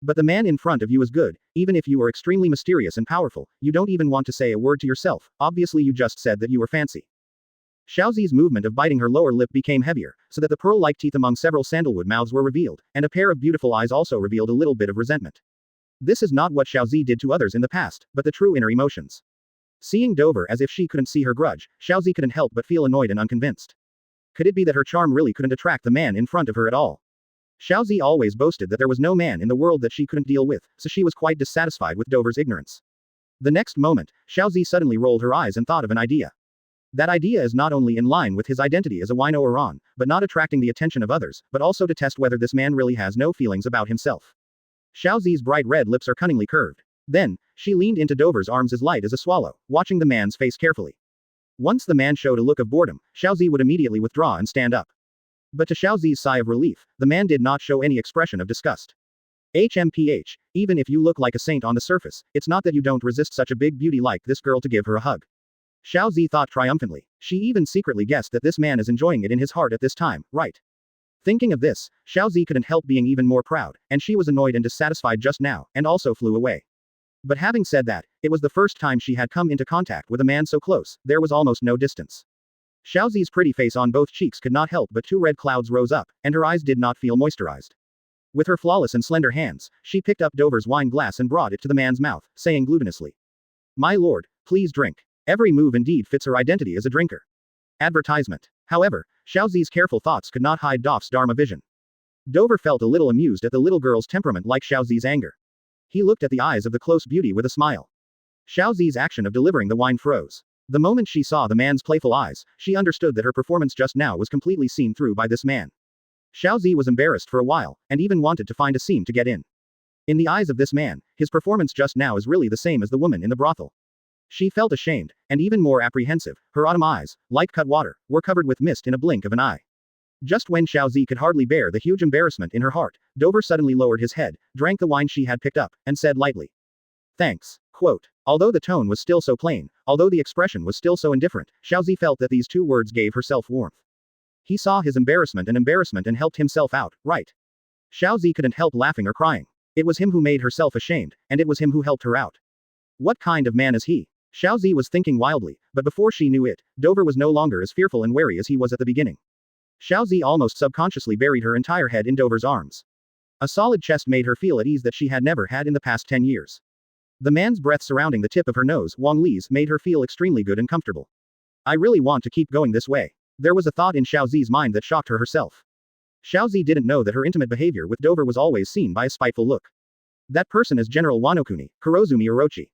[SPEAKER 2] But the man in front of you is good, even if you are extremely mysterious and powerful, you don't even want to say a word to yourself, obviously you just said that you were fancy. Xiaozi's movement of biting her lower lip became heavier, so that the pearl-like teeth among several sandalwood mouths were revealed, and a pair of beautiful eyes also revealed a little bit of resentment. This is not what Xiaozi did to others in the past, but the true inner emotions. Seeing Dover as if she couldn't see her grudge, Xiaozi couldn't help but feel annoyed and unconvinced. Could it be that her charm really couldn't attract the man in front of her at all? Xiaozi always boasted that there was no man in the world that she couldn't deal with, so she was quite dissatisfied with Dover's ignorance. The next moment, Xiaozi suddenly rolled her eyes and thought of an idea. That idea is not only in line with his identity as a Wino Oran, but not attracting the attention of others, but also to test whether this man really has no feelings about himself. Xiaozi's bright red lips are cunningly curved. Then, she leaned into Dover's arms as light as a swallow, watching the man's face carefully. Once the man showed a look of boredom, Xiaozi would immediately withdraw and stand up. But to Xiaozi's sigh of relief, the man did not show any expression of disgust. HMPH, even if you look like a saint on the surface, it's not that you don't resist such a big beauty like this girl to give her a hug. Xiaozi thought triumphantly. She even secretly guessed that this man is enjoying it in his heart at this time, right? Thinking of this, Xiaozi couldn't help being even more proud, and she was annoyed and dissatisfied just now, and also flew away. But having said that, it was the first time she had come into contact with a man so close, there was almost no distance. Xiaozi's pretty face on both cheeks could not help but two red clouds rose up, and her eyes did not feel moisturized. With her flawless and slender hands, she picked up Dover's wine glass and brought it to the man's mouth, saying gluttonously. My lord, please drink. Every move indeed fits her identity as a drinker. Advertisement. However, Xiaozi's careful thoughts could not hide Dof's Dharma vision. Dover felt a little amused at the little girl's temperament like Xiaozi's anger. He looked at the eyes of the close beauty with a smile. Xiaozi's action of delivering the wine froze. The moment she saw the man's playful eyes, she understood that her performance just now was completely seen through by this man. Xiaozi was embarrassed for a while, and even wanted to find a seam to get in. In the eyes of this man, his performance just now is really the same as the woman in the brothel. She felt ashamed, and even more apprehensive. Her autumn eyes, like cut water, were covered with mist in a blink of an eye. Just when Xiaozi could hardly bear the huge embarrassment in her heart, Dover suddenly lowered his head, drank the wine she had picked up, and said lightly. Thanks. Quote. Although the tone was still so plain, although the expression was still so indifferent, Xiaozi felt that these two words gave her self-warmth. He saw his embarrassment and helped himself out, right? Xiaozi couldn't help laughing or crying. It was him who made herself ashamed, and it was him who helped her out. What kind of man is he? Xiaozi was thinking wildly, but before she knew it, Dover was no longer as fearful and wary as he was at the beginning. Xiaozi almost subconsciously buried her entire head in Dover's arms. A solid chest made her feel at ease that she had never had in the past 10 years. The man's breath surrounding the tip of her nose, Wang Li's, made her feel extremely good and comfortable. I really want to keep going this way. There was a thought in Xiaozi's mind that shocked her herself. Xiaozi didn't know that her intimate behavior with Dover was always seen by a spiteful look. That person is General Wano Kuni, Kurozumi Orochi.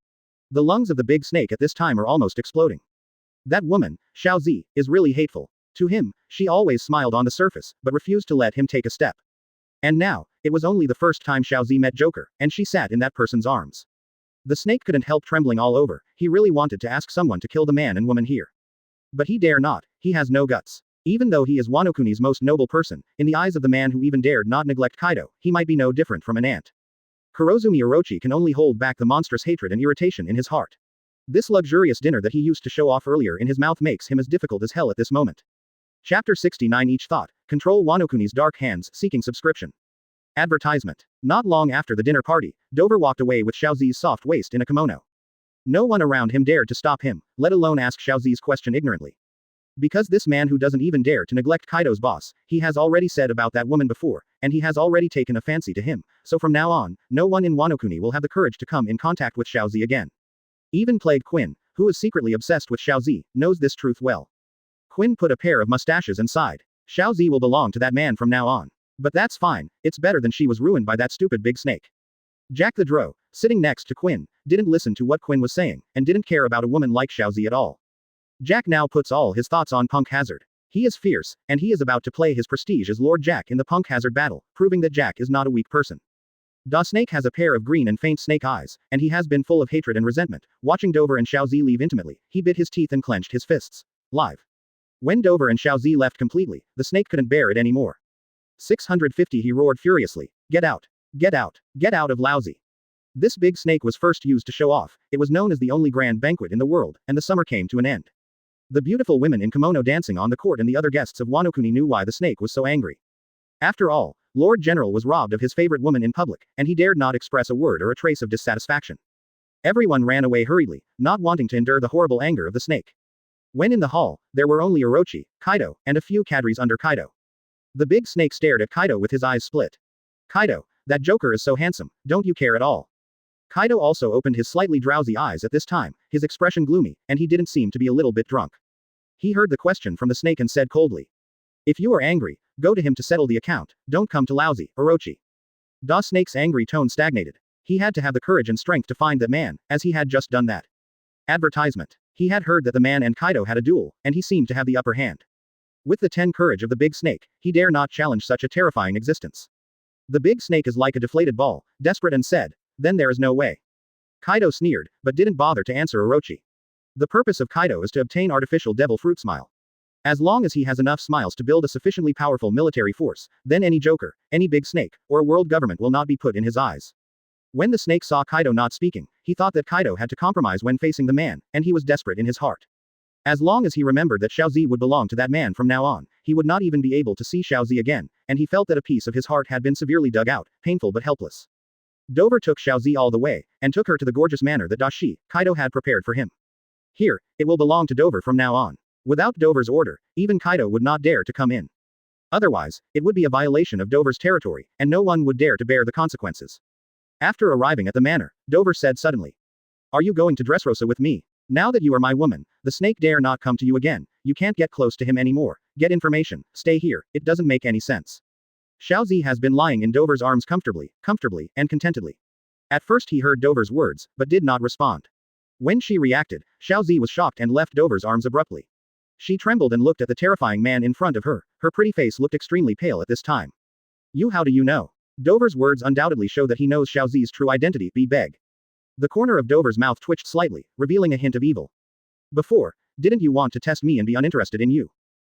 [SPEAKER 2] The lungs of the big snake at this time are almost exploding. That woman, Xiaozi, is really hateful. To him, she always smiled on the surface, but refused to let him take a step. And now, it was only the first time Xiaozi met Joker, and she sat in that person's arms. The snake couldn't help trembling all over. He really wanted to ask someone to kill the man and woman here. But he dare not. He has no guts. Even though he is Wano Kuni's most noble person, in the eyes of the man who even dared not neglect Kaido, he might be no different from an ant. Kurozumi Orochi can only hold back the monstrous hatred and irritation in his heart. This luxurious dinner that he used to show off earlier in his mouth makes him as difficult as hell at this moment. Chapter 69 Each thought, control Wanokuni's dark hands seeking subscription. Advertisement. Not long after the dinner party, Dover walked away with Xiaozi's soft waist in a kimono. No one around him dared to stop him, let alone ask Xiaozi's question ignorantly. Because this man who doesn't even dare to neglect Kaido's boss, he has already said about that woman before, and he has already taken a fancy to him, so from now on, no one in Wanokuni will have the courage to come in contact with Xiaozi again. Even Plague Quinn, who is secretly obsessed with Xiaozi, knows this truth well. Quinn put a pair of mustaches and sighed. Xiaozi will belong to that man from now on. But that's fine, it's better than she was ruined by that stupid big snake. Jack the Dro, sitting next to Quinn, didn't listen to what Quinn was saying, and didn't care about a woman like Xiaozi at all. Jack now puts all his thoughts on Punk Hazard. He is fierce, and he is about to play his prestige as Lord Jack in the Punk Hazard battle, proving that Jack is not a weak person. Da Snake has a pair of green and faint snake eyes, and he has been full of hatred and resentment. Watching Dover and Xiaozi leave intimately, he bit his teeth and clenched his fists. Live. When Dover and Xiaozi left completely, the snake couldn't bear it anymore. 650 he roared furiously. Get out. Get out. Get out of lousy. This big snake was first used to show off, it was known as the only grand banquet in the world, and the summer came to an end. The beautiful women in kimono dancing on the court and the other guests of Wanokuni knew why the snake was so angry. After all, Lord General was robbed of his favorite woman in public, and he dared not express a word or a trace of dissatisfaction. Everyone ran away hurriedly, not wanting to endure the horrible anger of the snake. When in the hall, there were only Orochi, Kaido, and a few cadres under Kaido. The big snake stared at Kaido with his eyes split. Kaido, that joker is so handsome, don't you care at all? Kaido also opened his slightly drowsy eyes at this time, his expression gloomy, and he didn't seem to be a little bit drunk. He heard the question from the snake and said coldly. If you are angry, go to him to settle the account, don't come to lousy, Orochi. Da Snake's angry tone stagnated. He had to have the courage and strength to find that man, as he had just done that. Advertisement. He had heard that the man and Kaido had a duel, and he seemed to have the upper hand. With the 10 courage of the big snake, he dare not challenge such a terrifying existence. The big snake is like a deflated ball, desperate and said, then there is no way. Kaido sneered, but didn't bother to answer Orochi. The purpose of Kaido is to obtain artificial devil fruit smile. As long as he has enough smiles to build a sufficiently powerful military force, then any joker, any big snake, or a world government will not be put in his eyes. When the snake saw Kaido not speaking, he thought that Kaido had to compromise when facing the man, and he was desperate in his heart. As long as he remembered that Xiaozi would belong to that man from now on, he would not even be able to see Xiaozi again, and he felt that a piece of his heart had been severely dug out, painful but helpless. Dover took Xiaozi all the way, and took her to the gorgeous manor that Dashi, Kaido had prepared for him. Here, it will belong to Dover from now on. Without Dover's order, even Kaido would not dare to come in. Otherwise, it would be a violation of Dover's territory, and no one would dare to bear the consequences. After arriving at the manor, Dover said suddenly. Are you going to Dressrosa with me? Now that you are my woman, the snake dare not come to you again, you can't get close to him anymore, get information, stay here, it doesn't make any sense. Xiaozi has been lying in Dover's arms comfortably, and contentedly. At first he heard Dover's words, but did not respond. When she reacted, Xiaozi was shocked and left Dover's arms abruptly. She trembled and looked at the terrifying man in front of her, her pretty face looked extremely pale at this time. How do you know? Dover's words undoubtedly show that he knows Xiaozi's true identity, beg. The corner of Dover's mouth twitched slightly, revealing a hint of evil. Before, didn't you want to test me and be uninterested in you?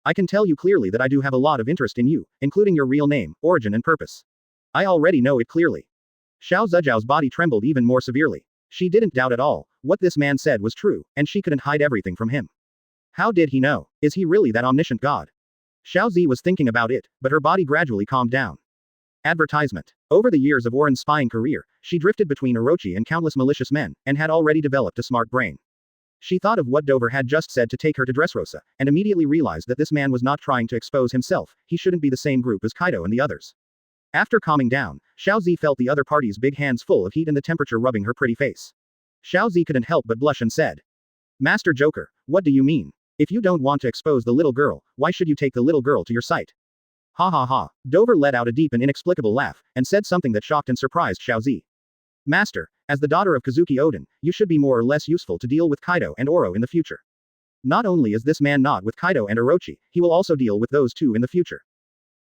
[SPEAKER 2] I can tell you clearly that I do have a lot of interest in you, including your real name, origin and purpose. I already know it clearly. Xiao Zijiao's body trembled even more severely. She didn't doubt at all, what this man said was true, and she couldn't hide everything from him. How did he know? Is he really that omniscient god? Xiaozi was thinking about it, but her body gradually calmed down. Advertisement. Over the years of Oren's spying career, she drifted between Orochi and countless malicious men, and had already developed a smart brain. She thought of what Dover had just said to take her to Dressrosa, and immediately realized that this man was not trying to expose himself, he shouldn't be the same group as Kaido and the others. After calming down, Xiaozi felt the other party's big hands full of heat and the temperature rubbing her pretty face. Xiaozi couldn't help but blush and said. Master Joker, what do you mean? If you don't want to expose the little girl, why should you take the little girl to your sight? Ha ha ha. Dover let out a deep and inexplicable laugh, and said something that shocked and surprised Xiaozi. Master, as the daughter of Kazuki Oden, you should be more or less useful to deal with Kaido and Oro in the future. Not only is this man not with Kaido and Orochi, he will also deal with those two in the future.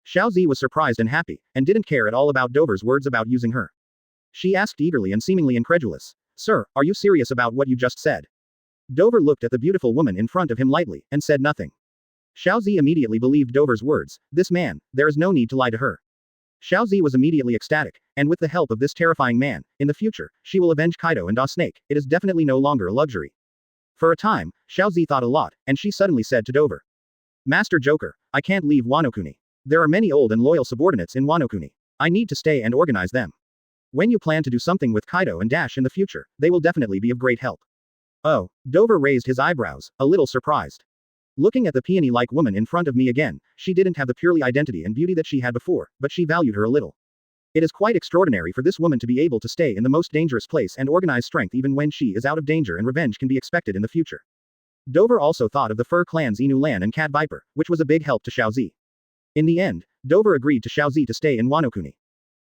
[SPEAKER 2] Xiaozi was surprised and happy, and didn't care at all about Dover's words about using her. She asked eagerly and seemingly incredulous. Sir, are you serious about what you just said? Dover looked at the beautiful woman in front of him lightly, and said nothing. Xiaozi immediately believed Dover's words, this man, there is no need to lie to her. Xiaozi was immediately ecstatic, and with the help of this terrifying man, in the future, she will avenge Kaido and Da Snake. It is definitely no longer a luxury. For a time, Xiaozi thought a lot, and she suddenly said to Dover. Master Joker, I can't leave Wano-kuni. There are many old and loyal subordinates in Wano-kuni. I need to stay and organize them. When you plan to do something with Kaido and Dash in the future, they will definitely be of great help. Oh, Dover raised his eyebrows, a little surprised. Looking at the peony-like woman in front of me again, she didn't have the purely identity and beauty that she had before, but she valued her a little. It is quite extraordinary for this woman to be able to stay in the most dangerous place and organize strength even when she is out of danger and revenge can be expected in the future. Dover also thought of the Fur Clan's Inu Lan and Cat Viper, which was a big help to Xiaozi. In the end, Dover agreed to Xiaozi to stay in Wano-kuni.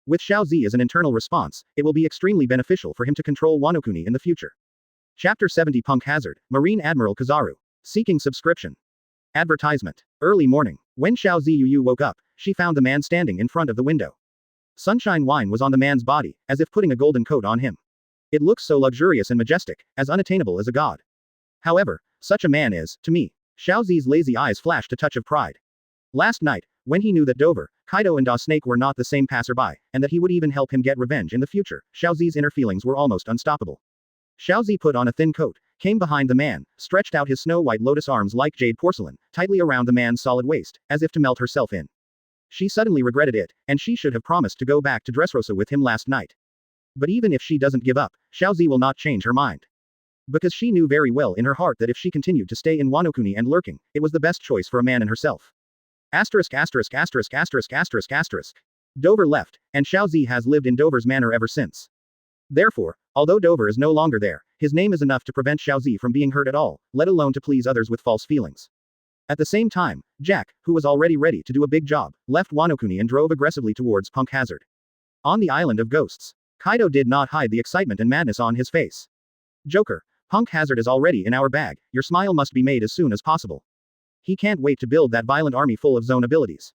[SPEAKER 2] With Xiaozi as an internal response, it will be extremely beneficial for him to control Wano-kuni in the future. Chapter 70 Punk Hazard, Marine Admiral Kizaru. Seeking subscription. Advertisement. Early morning. When Xiao Ziyu woke up, she found the man standing in front of the window. Sunshine wine was on the man's body, as if putting a golden coat on him. It looks so luxurious and majestic, as unattainable as a god. However, such a man is, to me. Xiao Zi's lazy eyes flashed a touch of pride. Last night, when he knew that Dover, Kaido and Da Snake were not the same passerby, and that he would even help him get revenge in the future, Xiao Zi's inner feelings were almost unstoppable. Xiao Zi put on a thin coat, came behind the man, stretched out his snow-white lotus arms like jade porcelain, tightly around the man's solid waist, as if to melt herself in. She suddenly regretted it, and she should have promised to go back to Dressrosa with him last night. But even if she doesn't give up, Xiao Zi will not change her mind. Because she knew very well in her heart that if she continued to stay in Wano-kuni and lurking, it was the best choice for a man and herself. Asterisk asterisk asterisk asterisk asterisk asterisk. Dover left, and Xiao Zi has lived in Dover's manor ever since. Therefore, although Dover is no longer there, his name is enough to prevent Xiao Zi from being hurt at all, let alone to please others with false feelings. At the same time, Jack, who was already ready to do a big job, left Wano-kuni and drove aggressively towards Punk Hazard. On the island of ghosts, Kaido did not hide the excitement and madness on his face. Joker, Punk Hazard is already in our bag, your smile must be made as soon as possible. He can't wait to build that violent army full of zone abilities.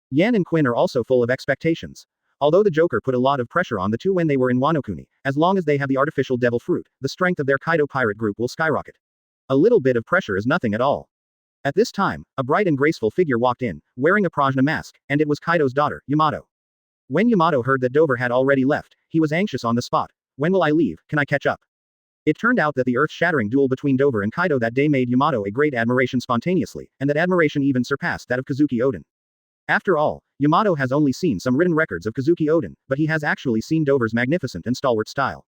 [SPEAKER 2] Yan and Quinn are also full of expectations. Although the Joker put a lot of pressure on the two when they were in Wano-kuni, as long as they have the artificial devil fruit, the strength of their Kaido pirate group will skyrocket. A little bit of pressure is nothing at all. At this time, a bright and graceful figure walked in, wearing a Prajna mask, and it was Kaido's daughter, Yamato. When Yamato heard that Dover had already left, he was anxious on the spot. When will I leave, can I catch up? It turned out that the earth-shattering duel between Dover and Kaido that day made Yamato a great admiration spontaneously, and that admiration even surpassed that of Kazuki Oden. After all, Yamato has only seen some written records of Kazuki Oden, but he has actually seen Dover's magnificent and stalwart style.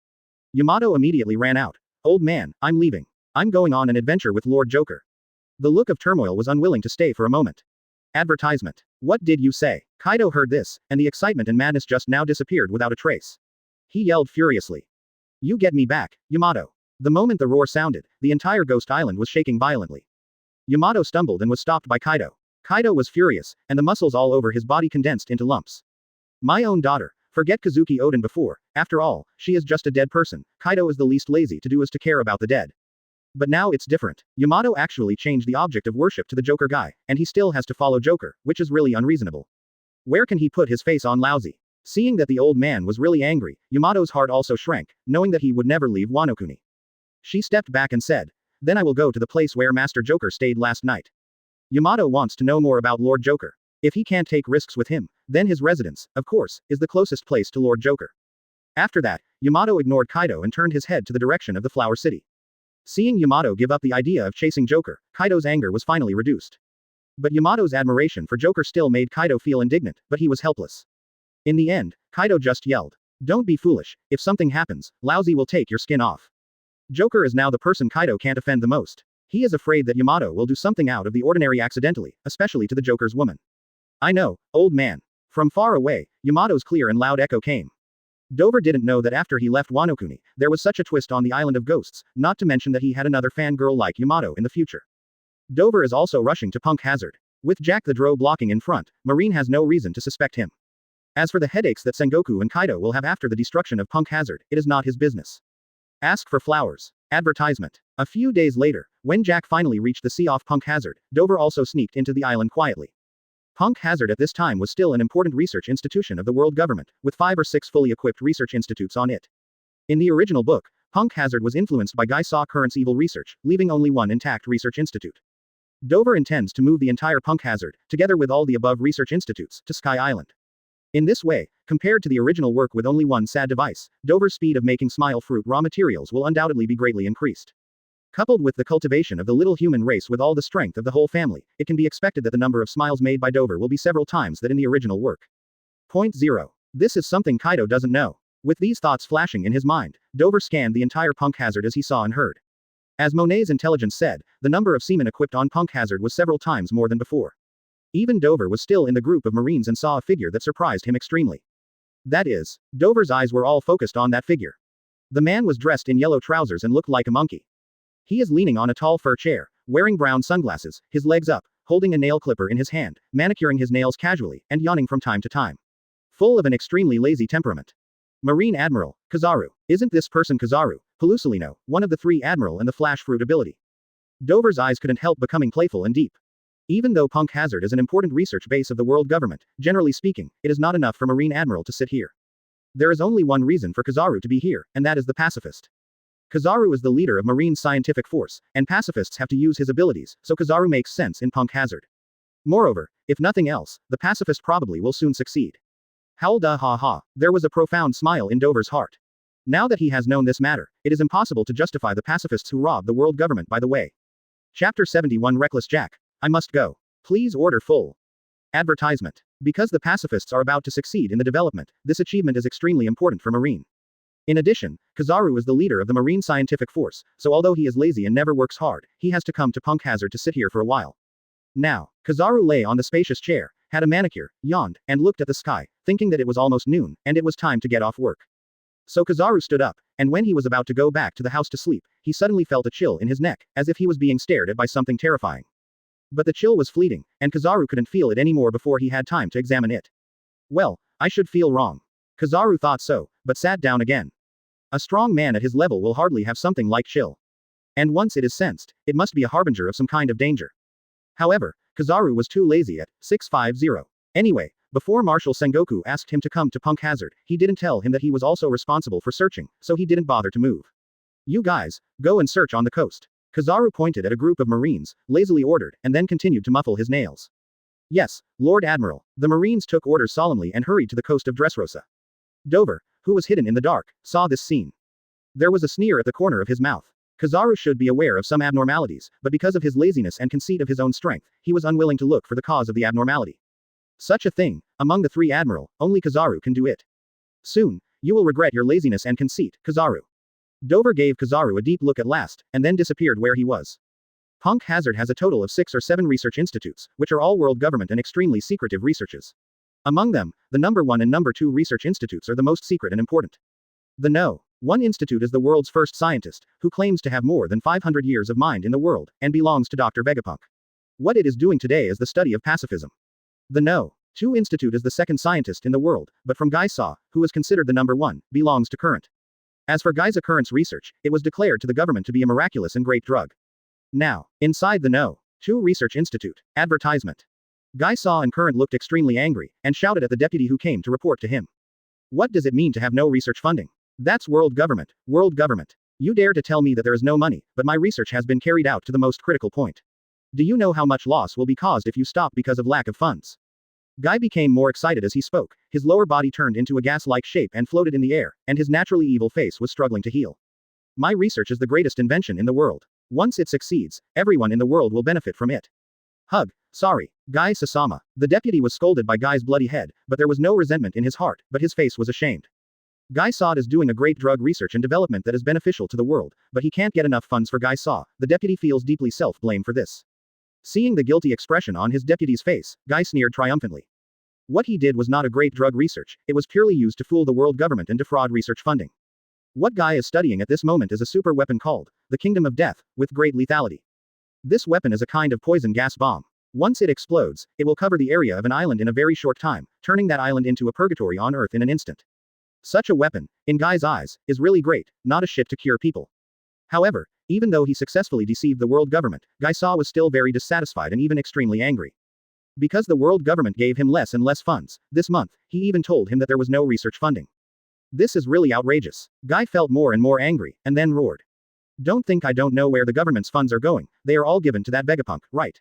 [SPEAKER 2] Yamato immediately ran out. Old man, I'm leaving. I'm going on an adventure with Lord Joker. The look of turmoil was unwilling to stay for a moment. Advertisement. What did you say? Kaido heard this, and the excitement and madness just now disappeared without a trace. He yelled furiously. You get me back, Yamato. The moment the roar sounded, the entire Ghost Island was shaking violently. Yamato stumbled and was stopped by Kaido. Kaido was furious, and the muscles all over his body condensed into lumps. My own daughter. Forget Kazuki Oden before, after all, she is just a dead person. Kaido is the least lazy to do is to care about the dead. But now it's different. Yamato actually changed the object of worship to the Joker guy, and he still has to follow Joker, which is really unreasonable. Where can he put his face on lousy? Seeing that the old man was really angry, Yamato's heart also shrank, knowing that he would never leave Wano-kuni. She stepped back and said, then I will go to the place where Master Joker stayed last night. Yamato wants to know more about Lord Joker. If he can't take risks with him, then his residence, of course, is the closest place to Lord Joker. After that, Yamato ignored Kaido and turned his head to the direction of the Flower City. Seeing Yamato give up the idea of chasing Joker, Kaido's anger was finally reduced. But Yamato's admiration for Joker still made Kaido feel indignant, but he was helpless. In the end, Kaido just yelled. Don't be foolish, if something happens, Lousy will take your skin off. Joker is now the person Kaido can't offend the most. He is afraid that Yamato will do something out of the ordinary accidentally, especially to the Joker's woman. I know, old man. From far away, Yamato's clear and loud echo came. Dover didn't know that after he left Wano-kuni, there was such a twist on the island of ghosts, not to mention that he had another fangirl like Yamato in the future. Dover is also rushing to Punk Hazard. With Jack the Drow blocking in front, Marine has no reason to suspect him. As for the headaches that Sengoku and Kaido will have after the destruction of Punk Hazard, it is not his business. Ask for flowers. Advertisement. A few days later, when Jack finally reached the sea off Punk Hazard, Dover also sneaked into the island quietly. Punk Hazard at this time was still an important research institution of the world government, with 5 or 6 fully equipped research institutes on it. In the original book, Punk Hazard was influenced by Guy Saw Current's evil research, leaving only one intact research institute. Dover intends to move the entire Punk Hazard, together with all the above research institutes, to Sky Island. In this way, compared to the original work with only one sad device, Dover's speed of making smile fruit raw materials will undoubtedly be greatly increased. Coupled with the cultivation of the little human race with all the strength of the whole family, it can be expected that the number of smiles made by Dover will be several times that in the original work. Point 0. This is something Kaido doesn't know. With these thoughts flashing in his mind, Dover scanned the entire punk hazard as he saw and heard. As Monet's intelligence said, the number of seamen equipped on punk hazard was several times more than before. Even Dover was still in the group of Marines and saw a figure that surprised him extremely. That is, Dover's eyes were all focused on that figure. The man was dressed in yellow trousers and looked like a monkey. He is leaning on a tall fur chair, wearing brown sunglasses, his legs up, holding a nail clipper in his hand, manicuring his nails casually, and yawning from time to time. Full of an extremely lazy temperament. Marine Admiral, Kizaru. Isn't this person Kizaru, Pelusolino, one of the 3 Admiral and the Flash Fruit ability? Dover's eyes couldn't help becoming playful and deep. Even though Punk Hazard is an important research base of the world government, generally speaking, it is not enough for Marine Admiral to sit here. There is only one reason for Kizaru to be here, and that is the pacifist. Kizaru is the leader of Marine's scientific force, and pacifists have to use his abilities, so Kizaru makes sense in Punk Hazard. Moreover, if nothing else, the pacifist probably will soon succeed. Howl da ha ha, there was a profound smile in Dover's heart. Now that he has known this matter, it is impossible to justify the pacifists who robbed the world government by the way. Chapter 71 Reckless Jack. I must go. Please order full. Advertisement. Because the pacifists are about to succeed in the development, this achievement is extremely important for Marine. In addition, Kizaru is the leader of the Marine scientific force, so although he is lazy and never works hard, he has to come to Punk Hazard to sit here for a while. Now, Kizaru lay on the spacious chair, had a manicure, yawned, and looked at the sky, thinking that it was almost noon, and it was time to get off work. So Kizaru stood up, and when he was about to go back to the house to sleep, he suddenly felt a chill in his neck, as if he was being stared at by something terrifying. But the chill was fleeting, and Kizaru couldn't feel it anymore before he had time to examine it. Well, I should feel wrong. Kizaru thought so, but sat down again. A strong man at his level will hardly have something like chill. And once it is sensed, it must be a harbinger of some kind of danger. However, Kizaru was too lazy at 650. Anyway, before Marshal Sengoku asked him to come to Punk Hazard, he didn't tell him that he was also responsible for searching, so he didn't bother to move. You guys, go and search on the coast. Kizaru pointed at a group of Marines, lazily ordered, and then continued to muffle his nails. Yes, Lord Admiral. The Marines took orders solemnly and hurried to the coast of Dressrosa. Dover, who was hidden in the dark, saw this scene. There was a sneer at the corner of his mouth. Kizaru should be aware of some abnormalities, but because of his laziness and conceit of his own strength, he was unwilling to look for the cause of the abnormality. Such a thing, among the 3 Admiral, only Kizaru can do it. Soon, you will regret your laziness and conceit, Kizaru. Dover gave Kizaru a deep look at last, and then disappeared where he was. Punk Hazard has a total of 6 or 7 research institutes, which are all world government and extremely secretive researches. Among them, the number 1 and number 2 research institutes are the most secret and important. The No. 1 institute is the world's first scientist, who claims to have more than 500 years of mind in the world, and belongs to Dr. Vegapunk. What it is doing today is the study of pacifism. The No. 2 institute is the second scientist in the world, but from Gaisaw, who is considered the number 1, belongs to Current. As for Guy's occurrence research, it was declared to the government to be a miraculous and great drug. Now, inside the No. 2 Research Institute, advertisement. Gaisaw and Current looked extremely angry, and shouted at the deputy who came to report to him. What does it mean to have no research funding? That's world government, world government. You dare to tell me that there is no money, but my research has been carried out to the most critical point. Do you know how much loss will be caused if you stop because of lack of funds? Guy became more excited as he spoke, his lower body turned into a gas-like shape and floated in the air, and his naturally evil face was struggling to heal. My research is the greatest invention in the world. Once it succeeds, everyone in the world will benefit from it. Hug. Sorry, Guy Sasama. The deputy was scolded by Guy's bloody head, but there was no resentment in his heart, but his face was ashamed. Guy saw it as doing a great drug research and development that is beneficial to the world, but he can't get enough funds for Guy Saw. The deputy feels deeply self-blame for this. Seeing the guilty expression on his deputy's face, Guy sneered triumphantly. What he did was not a great drug research, it was purely used to fool the world government and defraud research funding. What Guy is studying at this moment is a super weapon called the Kingdom of Death, with great lethality. This weapon is a kind of poison gas bomb. Once it explodes, it will cover the area of an island in a very short time, turning that island into a purgatory on Earth in an instant. Such a weapon, in Guy's eyes, is really great, not a shit to cure people. However, even though he successfully deceived the world government, Guy Saw was still very dissatisfied and even extremely angry. Because the world government gave him less and less funds, this month, he even told him that there was no research funding. This is really outrageous. Guy felt more and more angry, and then roared. Don't think I don't know where the government's funds are going, they are all given to that Vegapunk, right?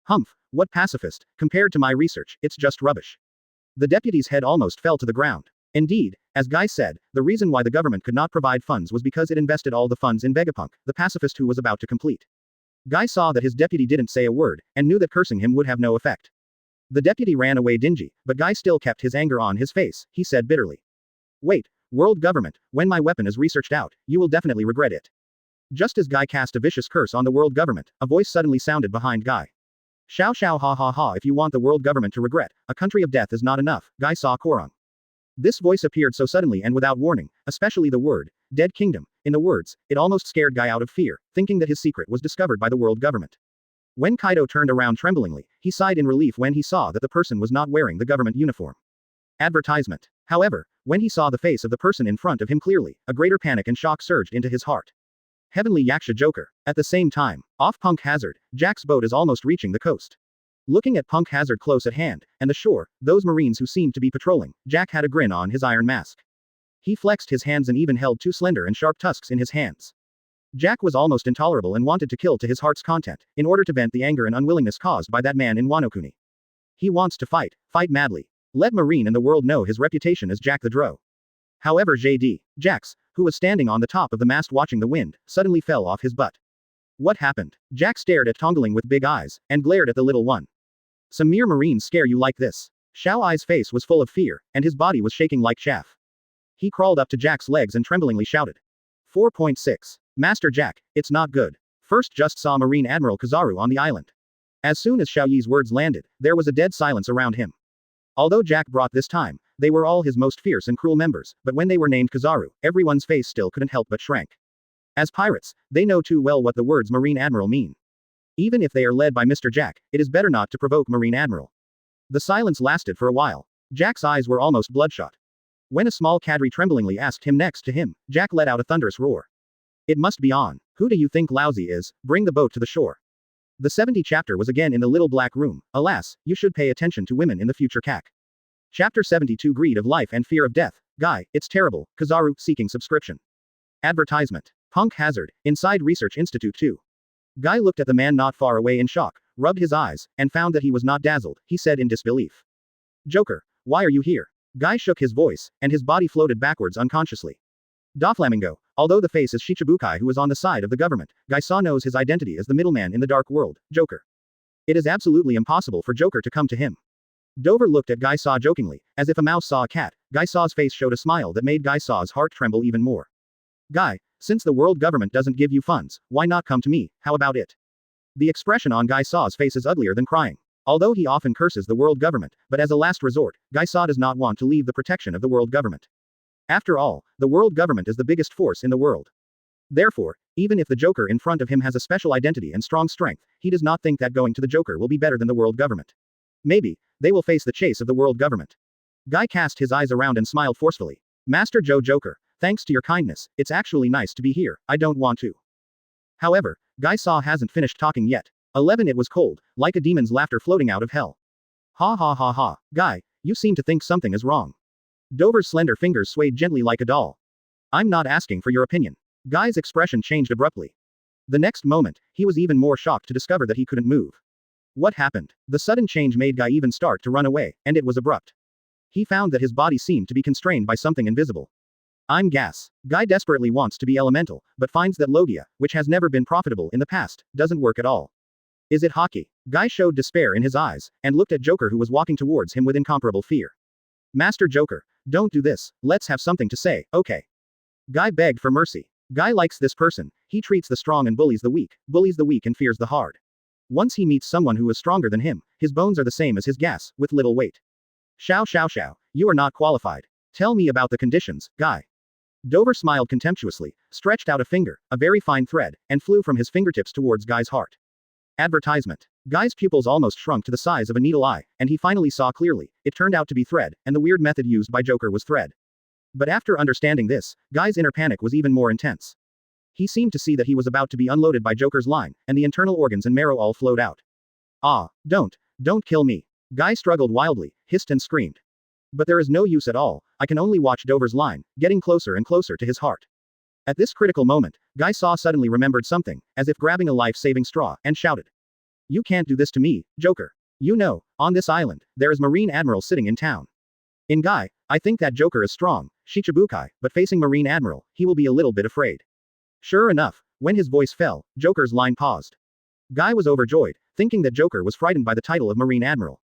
[SPEAKER 2] Humph, what pacifist, compared to my research, it's just rubbish. The deputy's head almost fell to the ground. Indeed, as Guy said, the reason why the government could not provide funds was because it invested all the funds in Vegapunk, the pacifist who was about to complete. Guy saw that his deputy didn't say a word, and knew that cursing him would have no effect. The deputy ran away dingy, but Guy still kept his anger on his face. He said bitterly. Wait, world government, when my weapon is researched out, you will definitely regret it. Just as Guy cast a vicious curse on the world government, a voice suddenly sounded behind Guy. Shao shao ha ha ha, if you want the world government to regret, a country of death is not enough, Guy saw Korong. This voice appeared so suddenly and without warning, especially the word, dead kingdom, in the words, it almost scared Guy out of fear, thinking that his secret was discovered by the world government. When Kaido turned around tremblingly, he sighed in relief when he saw that the person was not wearing the government uniform. Advertisement. However, when he saw the face of the person in front of him clearly, a greater panic and shock surged into his heart. Heavenly Yaksha Joker. At the same time, off Punk Hazard, Jack's boat is almost reaching the coast. Looking at Punk Hazard close at hand, and the shore, those marines who seemed to be patrolling, Jack had a grin on his iron mask. He flexed his hands and even held two slender and sharp tusks in his hands. Jack was almost intolerable and wanted to kill to his heart's content, in order to vent the anger and unwillingness caused by that man in Wano Kuni. He wants to fight madly. Let Marine and the world know his reputation as Jack the Dro. However Jax, who was standing on the top of the mast watching the wind, suddenly fell off his butt. What happened? Jack stared at Tongling with big eyes, and glared at the little one. Some mere Marines scare you like this? Xiao Ai's face was full of fear, and his body was shaking like chaff. He crawled up to Jack's legs and tremblingly shouted. 4.6. Master Jack, it's not good. First just saw Marine Admiral Kizaru on the island. As soon as Xiao Yi's words landed, there was a dead silence around him. Although Jack brought this time, they were all his most fierce and cruel members, but when they were named Kizaru, everyone's face still couldn't help but shrank. As pirates, they know too well what the words Marine Admiral mean. Even if they are led by Mr. Jack, it is better not to provoke Marine Admiral. The silence lasted for a while. Jack's eyes were almost bloodshot. When a small cadre tremblingly asked him next to him, Jack let out a thunderous roar. It must be on. Who do you think lousy is? Bring the boat to the shore. The 70th chapter was again in the little black room. Alas, you should pay attention to women in the future CAC. Chapter 72 Greed of Life and Fear of Death. Guy, it's terrible. Kizaru, seeking subscription. Advertisement. Punk Hazard, inside Research Institute 2. Guy looked at the man not far away in shock, rubbed his eyes, and found that he was not dazzled, he said in disbelief. Joker, why are you here? Guy shook his voice, and his body floated backwards unconsciously. Doflamingo, although the face is Shichibukai who was on the side of the government, Guy saw knows his identity as the middleman in the dark world, Joker. It is absolutely impossible for Joker to come to him. Dover looked at Guy Saw jokingly, as if a mouse saw a cat. Guy Saw's face showed a smile that made Guy Saw's heart tremble even more. Guy, since the world government doesn't give you funds, why not come to me, how about it? The expression on Guy Saw's face is uglier than crying. Although he often curses the world government, but as a last resort, Guy Saw does not want to leave the protection of the world government. After all, the world government is the biggest force in the world. Therefore, even if the Joker in front of him has a special identity and strong strength, he does not think that going to the Joker will be better than the world government. Maybe, they will face the chase of the world government. Guy cast his eyes around and smiled forcefully. Master Joker, thanks to your kindness, it's actually nice to be here, I don't want to. However, Guy Saw hasn't finished talking yet. 11 It was cold, like a demon's laughter floating out of hell. Ha ha ha ha, Guy, you seem to think something is wrong. Dover's slender fingers swayed gently like a doll. I'm not asking for your opinion. Guy's expression changed abruptly. The next moment, he was even more shocked to discover that he couldn't move. What happened? The sudden change made Guy even start to run away, and it was abrupt. He found that his body seemed to be constrained by something invisible. I'm gas. Guy desperately wants to be elemental, but finds that Logia, which has never been profitable in the past, doesn't work at all. Is it hockey? Guy showed despair in his eyes, and looked at Joker who was walking towards him with incomparable fear. Master Joker, don't do this, let's have something to say, okay? Guy begged for mercy. Guy likes this person, he treats the strong and bullies the weak and fears the hard. Once he meets someone who is stronger than him, his bones are the same as his gas, with little weight. Xiao, you are not qualified. Tell me about the conditions, Guy. Dover smiled contemptuously, stretched out a finger, a very fine thread, and flew from his fingertips towards Guy's heart. Advertisement. Guy's pupils almost shrunk to the size of a needle eye, and he finally saw clearly. It turned out to be thread, and the weird method used by Joker was thread. But after understanding this, Guy's inner panic was even more intense. He seemed to see that he was about to be unloaded by Joker's line, and the internal organs and marrow all flowed out. Ah, don't kill me. Guy struggled wildly, hissed and screamed. But there is no use at all, I can only watch Dover's line, getting closer and closer to his heart. At this critical moment, Guy Saw suddenly remembered something, as if grabbing a life-saving straw, and shouted. You can't do this to me, Joker. You know, on this island, there is Marine Admiral sitting in town. In Guy, I think that Joker is strong, Shichibukai, but facing Marine Admiral, he will be a little bit afraid. Sure enough, when his voice fell, Joker's line paused. Guy was overjoyed, thinking that Joker was frightened by the title of Marine Admiral.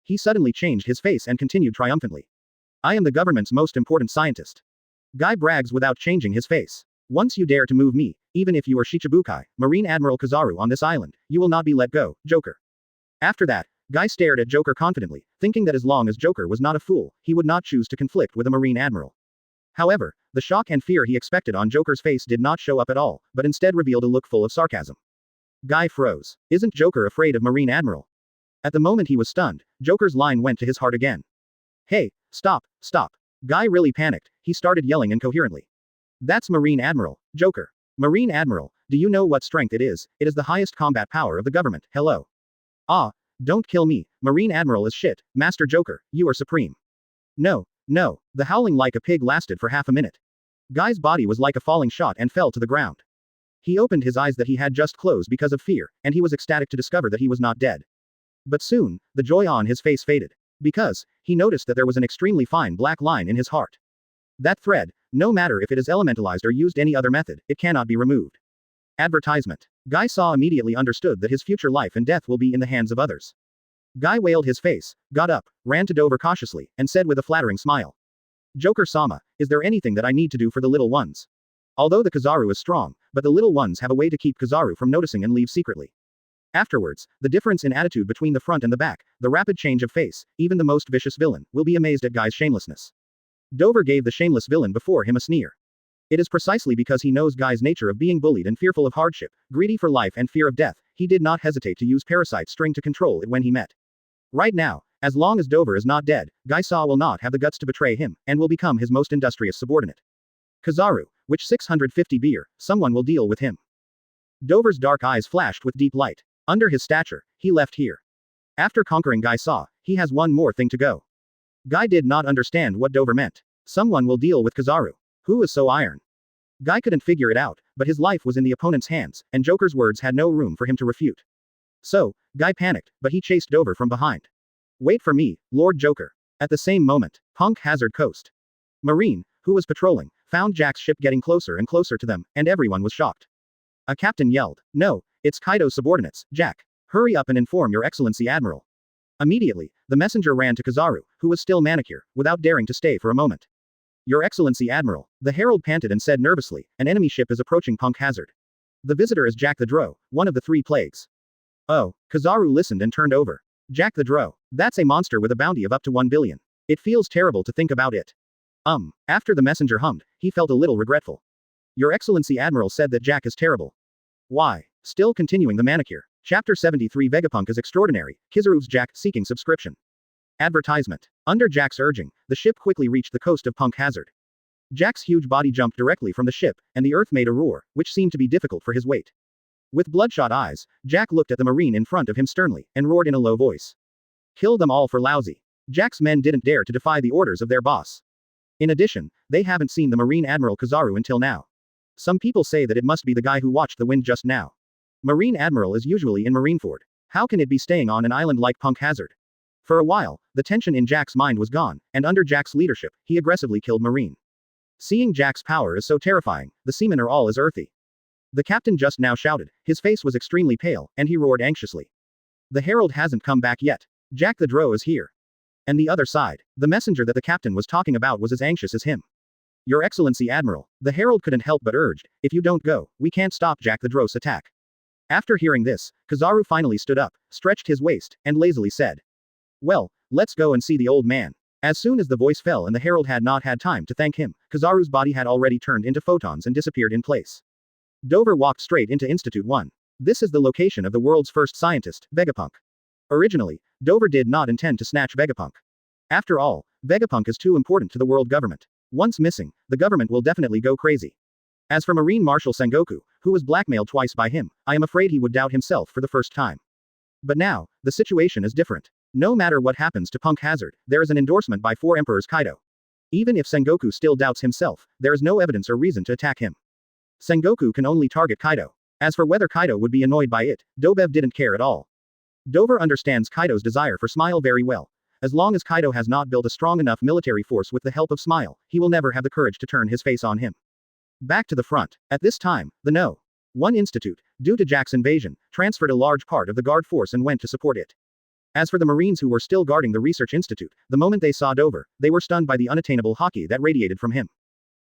[SPEAKER 2] He suddenly changed his face and continued triumphantly. I am the government's most important scientist. Guy brags without changing his face. Once you dare to move me, even if you are Shichibukai, Marine Admiral Kizaru on this island, you will not be let go, Joker. After that, Guy stared at Joker confidently, thinking that as long as Joker was not a fool, he would not choose to conflict with a Marine Admiral. However, the shock and fear he expected on Joker's face did not show up at all, but instead revealed a look full of sarcasm. Guy froze. Isn't Joker afraid of Marine Admiral? At the moment he was stunned, Joker's line went to his heart again. Hey, stop, stop. Guy really panicked, he started yelling incoherently. That's Marine Admiral, Joker. Marine Admiral, do you know what strength it is? It is the highest combat power of the government, hello. Ah, don't kill me, Marine Admiral is shit, Master Joker, you are supreme. No, no, the howling like a pig lasted for half a minute. Guy's body was like a falling shot and fell to the ground. He opened his eyes that he had just closed because of fear, and he was ecstatic to discover that he was not dead. But soon, the joy on his face faded. Because, he noticed that there was an extremely fine black line in his heart. That thread, no matter if it is elementalized or used any other method, it cannot be removed. Advertisement. Guy Saw immediately understood that his future life and death will be in the hands of others. Guy wailed his face, got up, ran to Dover cautiously, and said with a flattering smile. Joker-sama, is there anything that I need to do for the little ones? Although the Kizaru is strong, but the little ones have a way to keep Kizaru from noticing and leave secretly. Afterwards, the difference in attitude between the front and the back, the rapid change of face, even the most vicious villain, will be amazed at Guy's shamelessness. Dover gave the shameless villain before him a sneer. It is precisely because he knows Guy's nature of being bullied and fearful of hardship, greedy for life and fear of death, he did not hesitate to use parasite string to control it when he met. Right now, as long as Dover is not dead, Guy Saw will not have the guts to betray him, and will become his most industrious subordinate. Kizaru, which 650 beer, someone will deal with him. Dover's dark eyes flashed with deep light. Under his stature, he left here. After conquering Guy Saw, he has one more thing to go. Guy did not understand what Dover meant. Someone will deal with Kizaru. Who is so iron? Guy couldn't figure it out, but his life was in the opponent's hands, and Joker's words had no room for him to refute. So, Guy panicked, but he chased Dover from behind. Wait for me, Lord Joker. At the same moment, Punk Hazard Coast. Marine, who was patrolling, found Jack's ship getting closer and closer to them, and everyone was shocked. A captain yelled, No, it's Kaido's subordinates, Jack. Hurry up and inform your excellency Admiral. Immediately, the messenger ran to Kizaru, who was still manicure, without daring to stay for a moment. Your excellency Admiral, the herald panted and said nervously, an enemy ship is approaching Punk Hazard. The visitor is Jack the Drow, one of the 3 plagues. Oh, Kizaru listened and turned over. Jack the Drow. That's a monster with a bounty of up to 1 billion. It feels terrible to think about it. After the messenger hummed, he felt a little regretful. Your excellency Admiral said that Jack is terrible. Why? Still continuing the manicure. Chapter 73 Vegapunk is extraordinary, Kizaru's Jack seeking subscription. Advertisement. Under Jack's urging, the ship quickly reached the coast of Punk Hazard. Jack's huge body jumped directly from the ship, and the earth made a roar, which seemed to be difficult for his weight. With bloodshot eyes, Jack looked at the marine in front of him sternly, and roared in a low voice. Kill them all for lousy. Jack's men didn't dare to defy the orders of their boss. In addition, they haven't seen the Marine Admiral Kizaru until now. Some people say that it must be the guy who watched the wind just now. Marine Admiral is usually in Marineford. How can it be staying on an island like Punk Hazard? For a while, the tension in Jack's mind was gone, and under Jack's leadership, he aggressively killed Marine. Seeing Jack's power is so terrifying, the seamen are all as earthy. The captain just now shouted, his face was extremely pale, and he roared anxiously. The herald hasn't come back yet. Jack the Drow is here. And the other side, the messenger that the captain was talking about was as anxious as him. Your Excellency Admiral, the herald couldn't help but urged, if you don't go, we can't stop Jack the Drow's attack. After hearing this, Kizaru finally stood up, stretched his waist, and lazily said. Well, let's go and see the old man. As soon as the voice fell and the herald had not had time to thank him, Kizaru's body had already turned into photons and disappeared in place. Dover walked straight into Institute 1. This is the location of the world's first scientist, Vegapunk. Originally, Dover did not intend to snatch Vegapunk. After all, Vegapunk is too important to the world government. Once missing, the government will definitely go crazy. As for Marine Marshal Sengoku, who was blackmailed twice by him, I am afraid he would doubt himself for the first time. But now, the situation is different. No matter what happens to Punk Hazard, there is an endorsement by 4 Emperors Kaido. Even if Sengoku still doubts himself, there is no evidence or reason to attack him. Sengoku can only target Kaido. As for whether Kaido would be annoyed by it, Dobev didn't care at all. Dover understands Kaido's desire for Smile very well, As long as Kaido has not built a strong enough military force with the help of Smile, he will never have the courage to turn his face on him. Back to the front. At this time, the No. 1 Institute, due to Jack's invasion, transferred a large part of the guard force and went to support it. As for the Marines who were still guarding the Research Institute, the moment they saw Dover, they were stunned by the unattainable haki that radiated from him.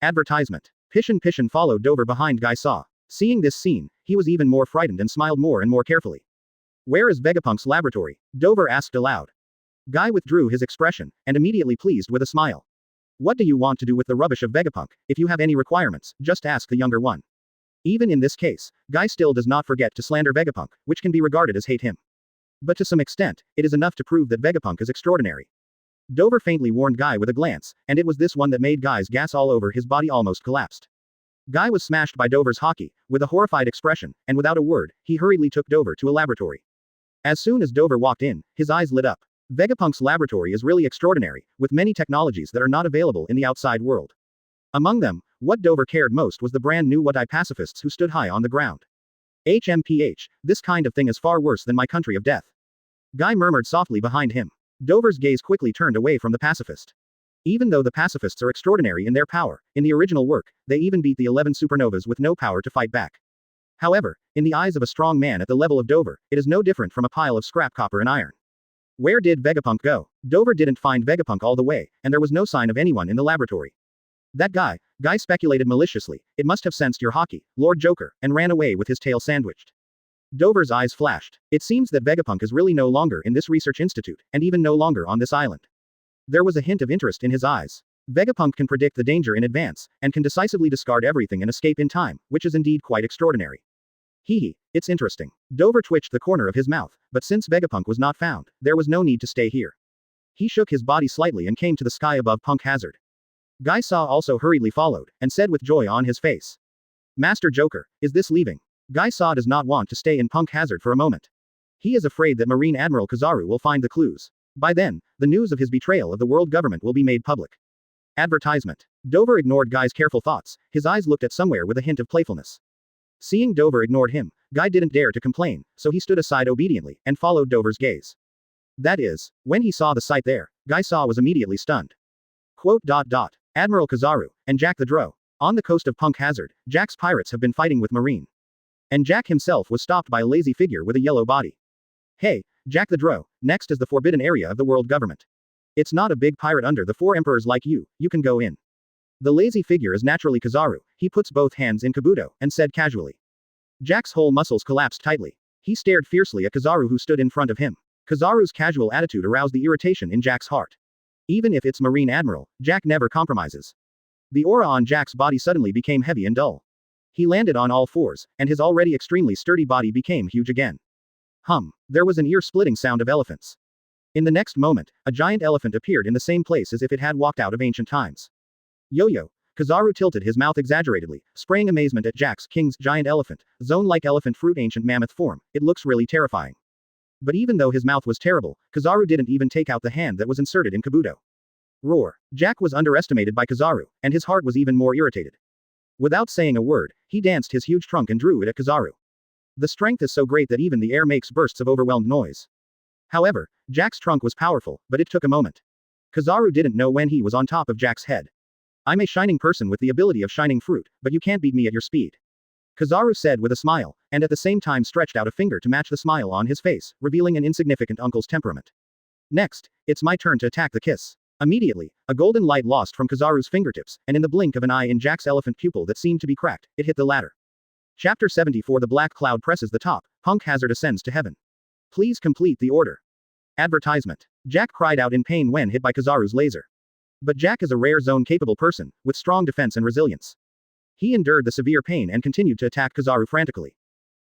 [SPEAKER 2] Advertisement. Pishin followed Dover behind Guy Saw. Seeing this scene, he was even more frightened and smiled more and more carefully. Where is Vegapunk's laboratory? Dover asked aloud. Guy withdrew his expression, and immediately pleased with a smile. What do you want to do with the rubbish of Vegapunk? If you have any requirements, just ask the younger one. Even in this case, Guy still does not forget to slander Vegapunk, which can be regarded as hate him. But to some extent, it is enough to prove that Vegapunk is extraordinary. Dover faintly warned Guy with a glance, and it was this one that made Guy's gas all over his body almost collapsed. Guy was smashed by Dover's haki, with a horrified expression, and without a word, he hurriedly took Dover to a laboratory. As soon as Dover walked in, his eyes lit up. Vegapunk's laboratory is really extraordinary, with many technologies that are not available in the outside world. Among them, what Dover cared most was the brand new What-I pacifists who stood high on the ground. HMPH, this kind of thing is far worse than my country of death. Guy murmured softly behind him. Dover's gaze quickly turned away from the pacifist. Even though the pacifists are extraordinary in their power, in the original work, they even beat the 11 supernovas with no power to fight back. However, in the eyes of a strong man at the level of Dover, it is no different from a pile of scrap copper and iron. Where did Vegapunk go? Dover didn't find Vegapunk all the way, and there was no sign of anyone in the laboratory. That Guy speculated maliciously, it must have sensed your haki, Lord Joker, and ran away with his tail sandwiched. Dover's eyes flashed. It seems that Vegapunk is really no longer in this research institute, and even no longer on this island. There was a hint of interest in his eyes. Vegapunk can predict the danger in advance, and can decisively discard everything and escape in time, which is indeed quite extraordinary. Hee, it's interesting. Dover twitched the corner of his mouth, but since Vegapunk was not found, there was no need to stay here. He shook his body slightly and came to the sky above Punk Hazard. Guy Saw also hurriedly followed, and said with joy on his face. Master Joker, is this leaving? Guy Saw does not want to stay in Punk Hazard for a moment. He is afraid that Marine Admiral Kizaru will find the clues. By then, the news of his betrayal of the world government will be made public. Advertisement. Dover ignored Guy's careful thoughts, his eyes looked at somewhere with a hint of playfulness. Seeing Dover ignored him, Guy didn't dare to complain, so he stood aside obediently, and followed Dover's gaze. That is, when he saw the sight there, Guy Saw was immediately stunned. Admiral Kizaru, and Jack the Drow. On the coast of Punk Hazard, Jack's pirates have been fighting with Marine. And Jack himself was stopped by a lazy figure with a yellow body. Hey, Jack the Drow, next is the forbidden area of the world government. It's not a big pirate under the 4 emperors like you can go in. The lazy figure is naturally Kizaru, he puts both hands in kabuto, and said casually. Jack's whole muscles collapsed tightly. He stared fiercely at Kizaru who stood in front of him. Kizaru's casual attitude aroused the irritation in Jack's heart. Even if it's Marine Admiral, Jack never compromises. The aura on Jack's body suddenly became heavy and dull. He landed on all fours, and his already extremely sturdy body became huge again. There was an ear-splitting sound of elephants. In the next moment, a giant elephant appeared in the same place as if it had walked out of ancient times. Yo-yo. Kizaru tilted his mouth exaggeratedly, spraying amazement at Jack's King's giant elephant, zone-like elephant fruit ancient mammoth form, it looks really terrifying. But even though his mouth was terrible, Kizaru didn't even take out the hand that was inserted in kabuto. Roar. Jack was underestimated by Kizaru, and his heart was even more irritated. Without saying a word, he danced his huge trunk and drew it at Kizaru. The strength is so great that even the air makes bursts of overwhelmed noise. However, Jack's trunk was powerful, but it took a moment. Kizaru didn't know when he was on top of Jack's head. I'm a shining person with the ability of shining fruit, but you can't beat me at your speed. Kizaru said with a smile, and at the same time stretched out a finger to match the smile on his face, revealing an insignificant uncle's temperament. Next, it's my turn to attack the kiss. Immediately, a golden light lost from Kizaru's fingertips, and in the blink of an eye in Jack's elephant pupil that seemed to be cracked, it hit the ladder. Chapter 74 The Black Cloud presses the top, Punk Hazard ascends to heaven. Please complete the order. Advertisement. Jack cried out in pain when hit by Kizaru's laser. But Jack is a rare zone-capable person, with strong defense and resilience. He endured the severe pain and continued to attack Kizaru frantically.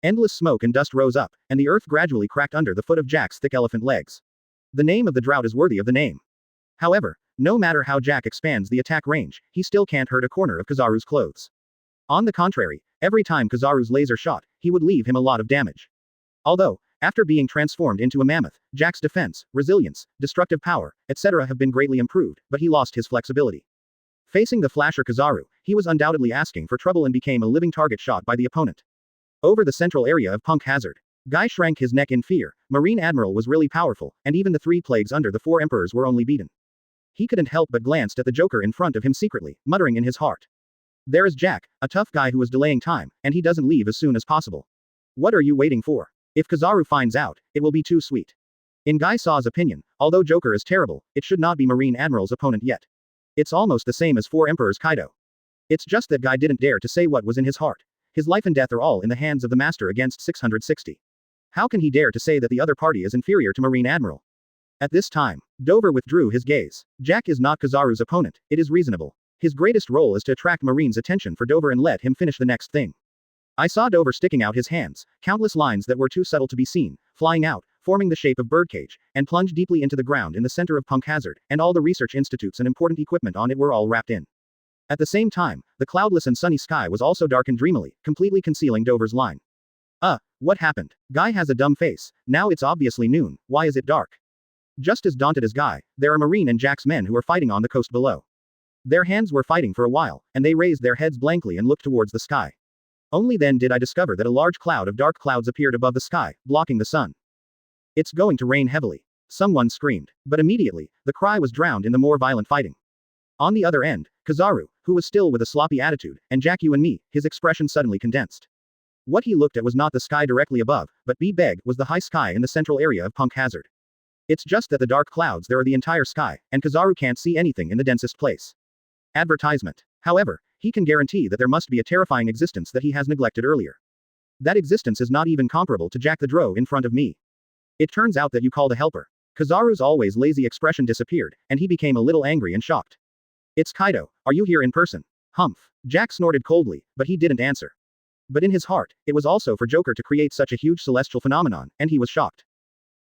[SPEAKER 2] Endless smoke and dust rose up, and the earth gradually cracked under the foot of Jack's thick elephant legs. The name of the drought is worthy of the name. However, no matter how Jack expands the attack range, he still can't hurt a corner of Kizaru's clothes. On the contrary, every time Kizaru's laser shot, he would leave him a lot of damage. Although, after being transformed into a mammoth, Jack's defense, resilience, destructive power, etc. have been greatly improved, but he lost his flexibility. Facing the flasher Kizaru, he was undoubtedly asking for trouble and became a living target shot by the opponent. Over the central area of Punk Hazard. Guy shrank his neck in fear. Marine Admiral was really powerful, and even the 3 plagues under the 4 emperors were only beaten. He couldn't help but glanced at the Joker in front of him secretly, muttering in his heart. There is Jack, a tough guy who is delaying time, and he doesn't leave as soon as possible. What are you waiting for? If Kizaru finds out, it will be too sweet. In Guy Saw's opinion, although Joker is terrible, it should not be Marine Admiral's opponent yet. It's almost the same as 4 emperors Kaido. It's just that Guy didn't dare to say what was in his heart. His life and death are all in the hands of the master against 660. How can he dare to say that the other party is inferior to Marine Admiral? At this time, Dover withdrew his gaze. Jack is not Kizaru's opponent, it is reasonable. His greatest role is to attract Marine's attention for Dover and let him finish the next thing. I saw Dover sticking out his hands, countless lines that were too subtle to be seen, flying out, forming the shape of birdcage, and plunged deeply into the ground in the center of Punk Hazard, and all the research institutes and important equipment on it were all wrapped in. At the same time, the cloudless and sunny sky was also darkened dreamily, completely concealing Dover's line. What happened? Guy has a dumb face. Now it's obviously noon, why is it dark? Just as daunted as Guy, there are Marine and Jack's men who are fighting on the coast below. Their hands were fighting for a while, and they raised their heads blankly and looked towards the sky. Only then did I discover that a large cloud of dark clouds appeared above the sky, blocking the sun. It's going to rain heavily. Someone screamed. But immediately, the cry was drowned in the more violent fighting. On the other end, Kizaru, who was still with a sloppy attitude, and Jack you and me, his expression suddenly condensed. What he looked at was not the sky directly above, but was the high sky in the central area of Punk Hazard. It's just that the dark clouds there are the entire sky, and Kizaru can't see anything in the densest place. Advertisement. However, he can guarantee that there must be a terrifying existence that he has neglected earlier. That existence is not even comparable to Jack the Drow in front of me. It turns out that you called a helper. Kizaru's always lazy expression disappeared, and he became a little angry and shocked. It's Kaido, are you here in person? Humph. Jack snorted coldly, but he didn't answer. But in his heart, it was also for Joker to create such a huge celestial phenomenon, and he was shocked.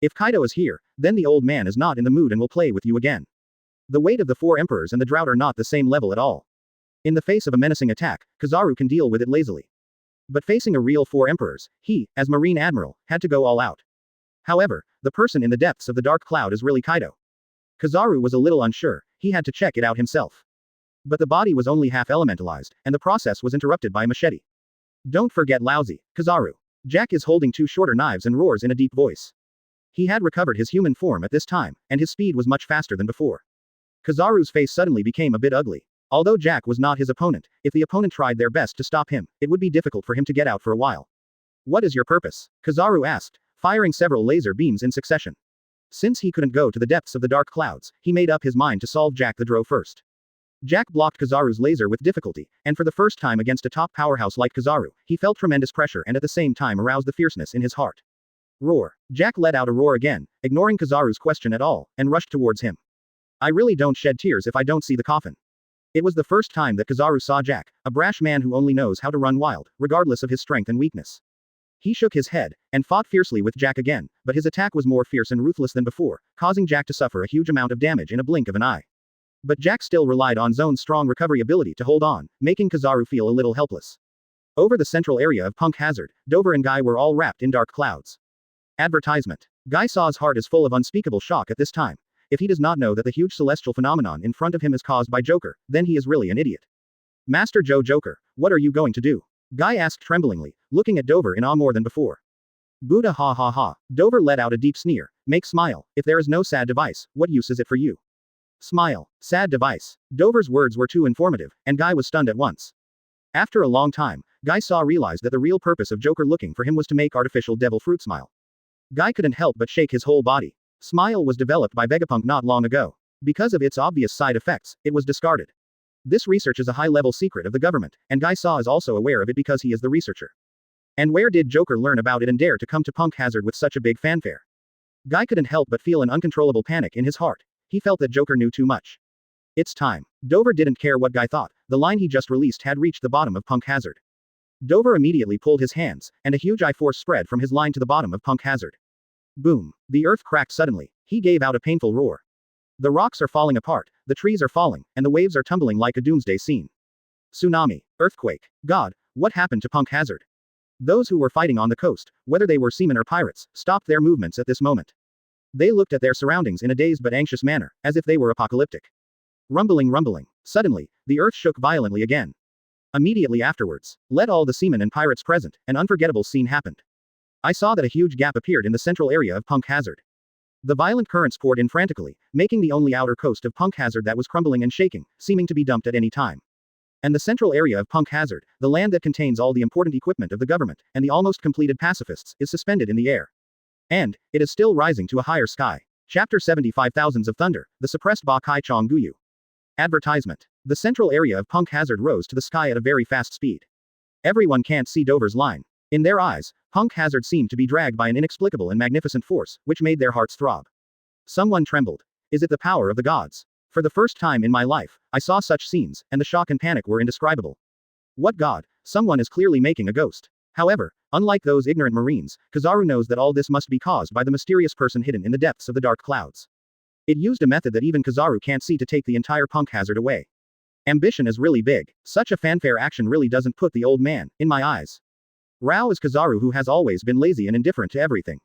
[SPEAKER 2] If Kaido is here, then the old man is not in the mood and will play with you again. The weight of the 4 emperors and the drought are not the same level at all. In the face of a menacing attack, Kizaru can deal with it lazily. But facing a real 4 emperors, he, as Marine Admiral, had to go all out. However, the person in the depths of the dark cloud is really Kaido. Kizaru was a little unsure, he had to check it out himself. But the body was only half elementalized, and the process was interrupted by a machete. Don't forget lousy, Kizaru. Jack is holding 2 shorter knives and roars in a deep voice. He had recovered his human form at this time, and his speed was much faster than before. Kizaru's face suddenly became a bit ugly. Although Jack was not his opponent, if the opponent tried their best to stop him, it would be difficult for him to get out for a while. What is your purpose? Kizaru asked, firing several laser beams in succession. Since he couldn't go to the depths of the dark clouds, he made up his mind to solve Jack the Drow first. Jack blocked Kizaru's laser with difficulty, and for the first time against a top powerhouse like Kizaru, he felt tremendous pressure and at the same time aroused the fierceness in his heart. Roar. Jack let out a roar again, ignoring Kizaru's question at all, and rushed towards him. I really don't shed tears if I don't see the coffin. It was the first time that Kizaru saw Jack, a brash man who only knows how to run wild, regardless of his strength and weakness. He shook his head, and fought fiercely with Jack again, but his attack was more fierce and ruthless than before, causing Jack to suffer a huge amount of damage in a blink of an eye. But Jack still relied on Zone's strong recovery ability to hold on, making Kizaru feel a little helpless. Over the central area of Punk Hazard, Dover and Guy were all wrapped in dark clouds. Advertisement. Guy Saw's heart is full of unspeakable shock at this time. If he does not know that the huge celestial phenomenon in front of him is caused by Joker, then he is really an idiot. Master Joker, what are you going to do? Guy asked tremblingly, looking at Dover in awe more than before. Buddha ha ha ha. Dover let out a deep sneer. Make smile. If there is no sad device, what use is it for you? Smile. Sad device. Dover's words were too informative, and Guy was stunned at once. After a long time, Guy Saw realized that the real purpose of Joker looking for him was to make artificial devil fruit smile. Guy couldn't help but shake his whole body. Smile was developed by Vegapunk not long ago. Because of its obvious side effects, it was discarded. This research is a high-level secret of the government, and Guy Saw is also aware of it because he is the researcher. And where did Joker learn about it and dare to come to Punk Hazard with such a big fanfare? Guy couldn't help but feel an uncontrollable panic in his heart. He felt that Joker knew too much. It's time. Dover didn't care what Guy thought, the line he just released had reached the bottom of Punk Hazard. Dover immediately pulled his hands, and a huge I-force spread from his line to the bottom of Punk Hazard. Boom. The earth cracked suddenly. He gave out a painful roar. The rocks are falling apart, the trees are falling, and the waves are tumbling like a doomsday scene. Tsunami. Earthquake. God, what happened to Punk Hazard? Those who were fighting on the coast, whether they were seamen or pirates, stopped their movements at this moment. They looked at their surroundings in a dazed but anxious manner, as if they were apocalyptic. Rumbling. Suddenly, the earth shook violently again. Immediately afterwards, let all the seamen and pirates present, an unforgettable scene happened. I saw that a huge gap appeared in the central area of Punk Hazard. The violent currents poured in frantically, making the only outer coast of Punk Hazard that was crumbling and shaking, seeming to be dumped at any time. And the central area of Punk Hazard, the land that contains all the important equipment of the government, and the almost completed pacifists, is suspended in the air. And, it is still rising to a higher sky. Chapter 75 Thousands of Thunder, the suppressed Ba Kai Chong Guyu. Advertisement. The central area of Punk Hazard rose to the sky at a very fast speed. Everyone can't see Dover's line. In their eyes, Punk Hazard seemed to be dragged by an inexplicable and magnificent force, which made their hearts throb. Someone trembled. Is it the power of the gods? For the first time in my life, I saw such scenes, and the shock and panic were indescribable. What god? Someone is clearly making a ghost. However, unlike those ignorant Marines, Kizaru knows that all this must be caused by the mysterious person hidden in the depths of the dark clouds. It used a method that even Kizaru can't see to take the entire Punk Hazard away. Ambition is really big. Such a fanfare action really doesn't put the old man, in my eyes. Rao is Kizaru, who has always been lazy and indifferent to everything.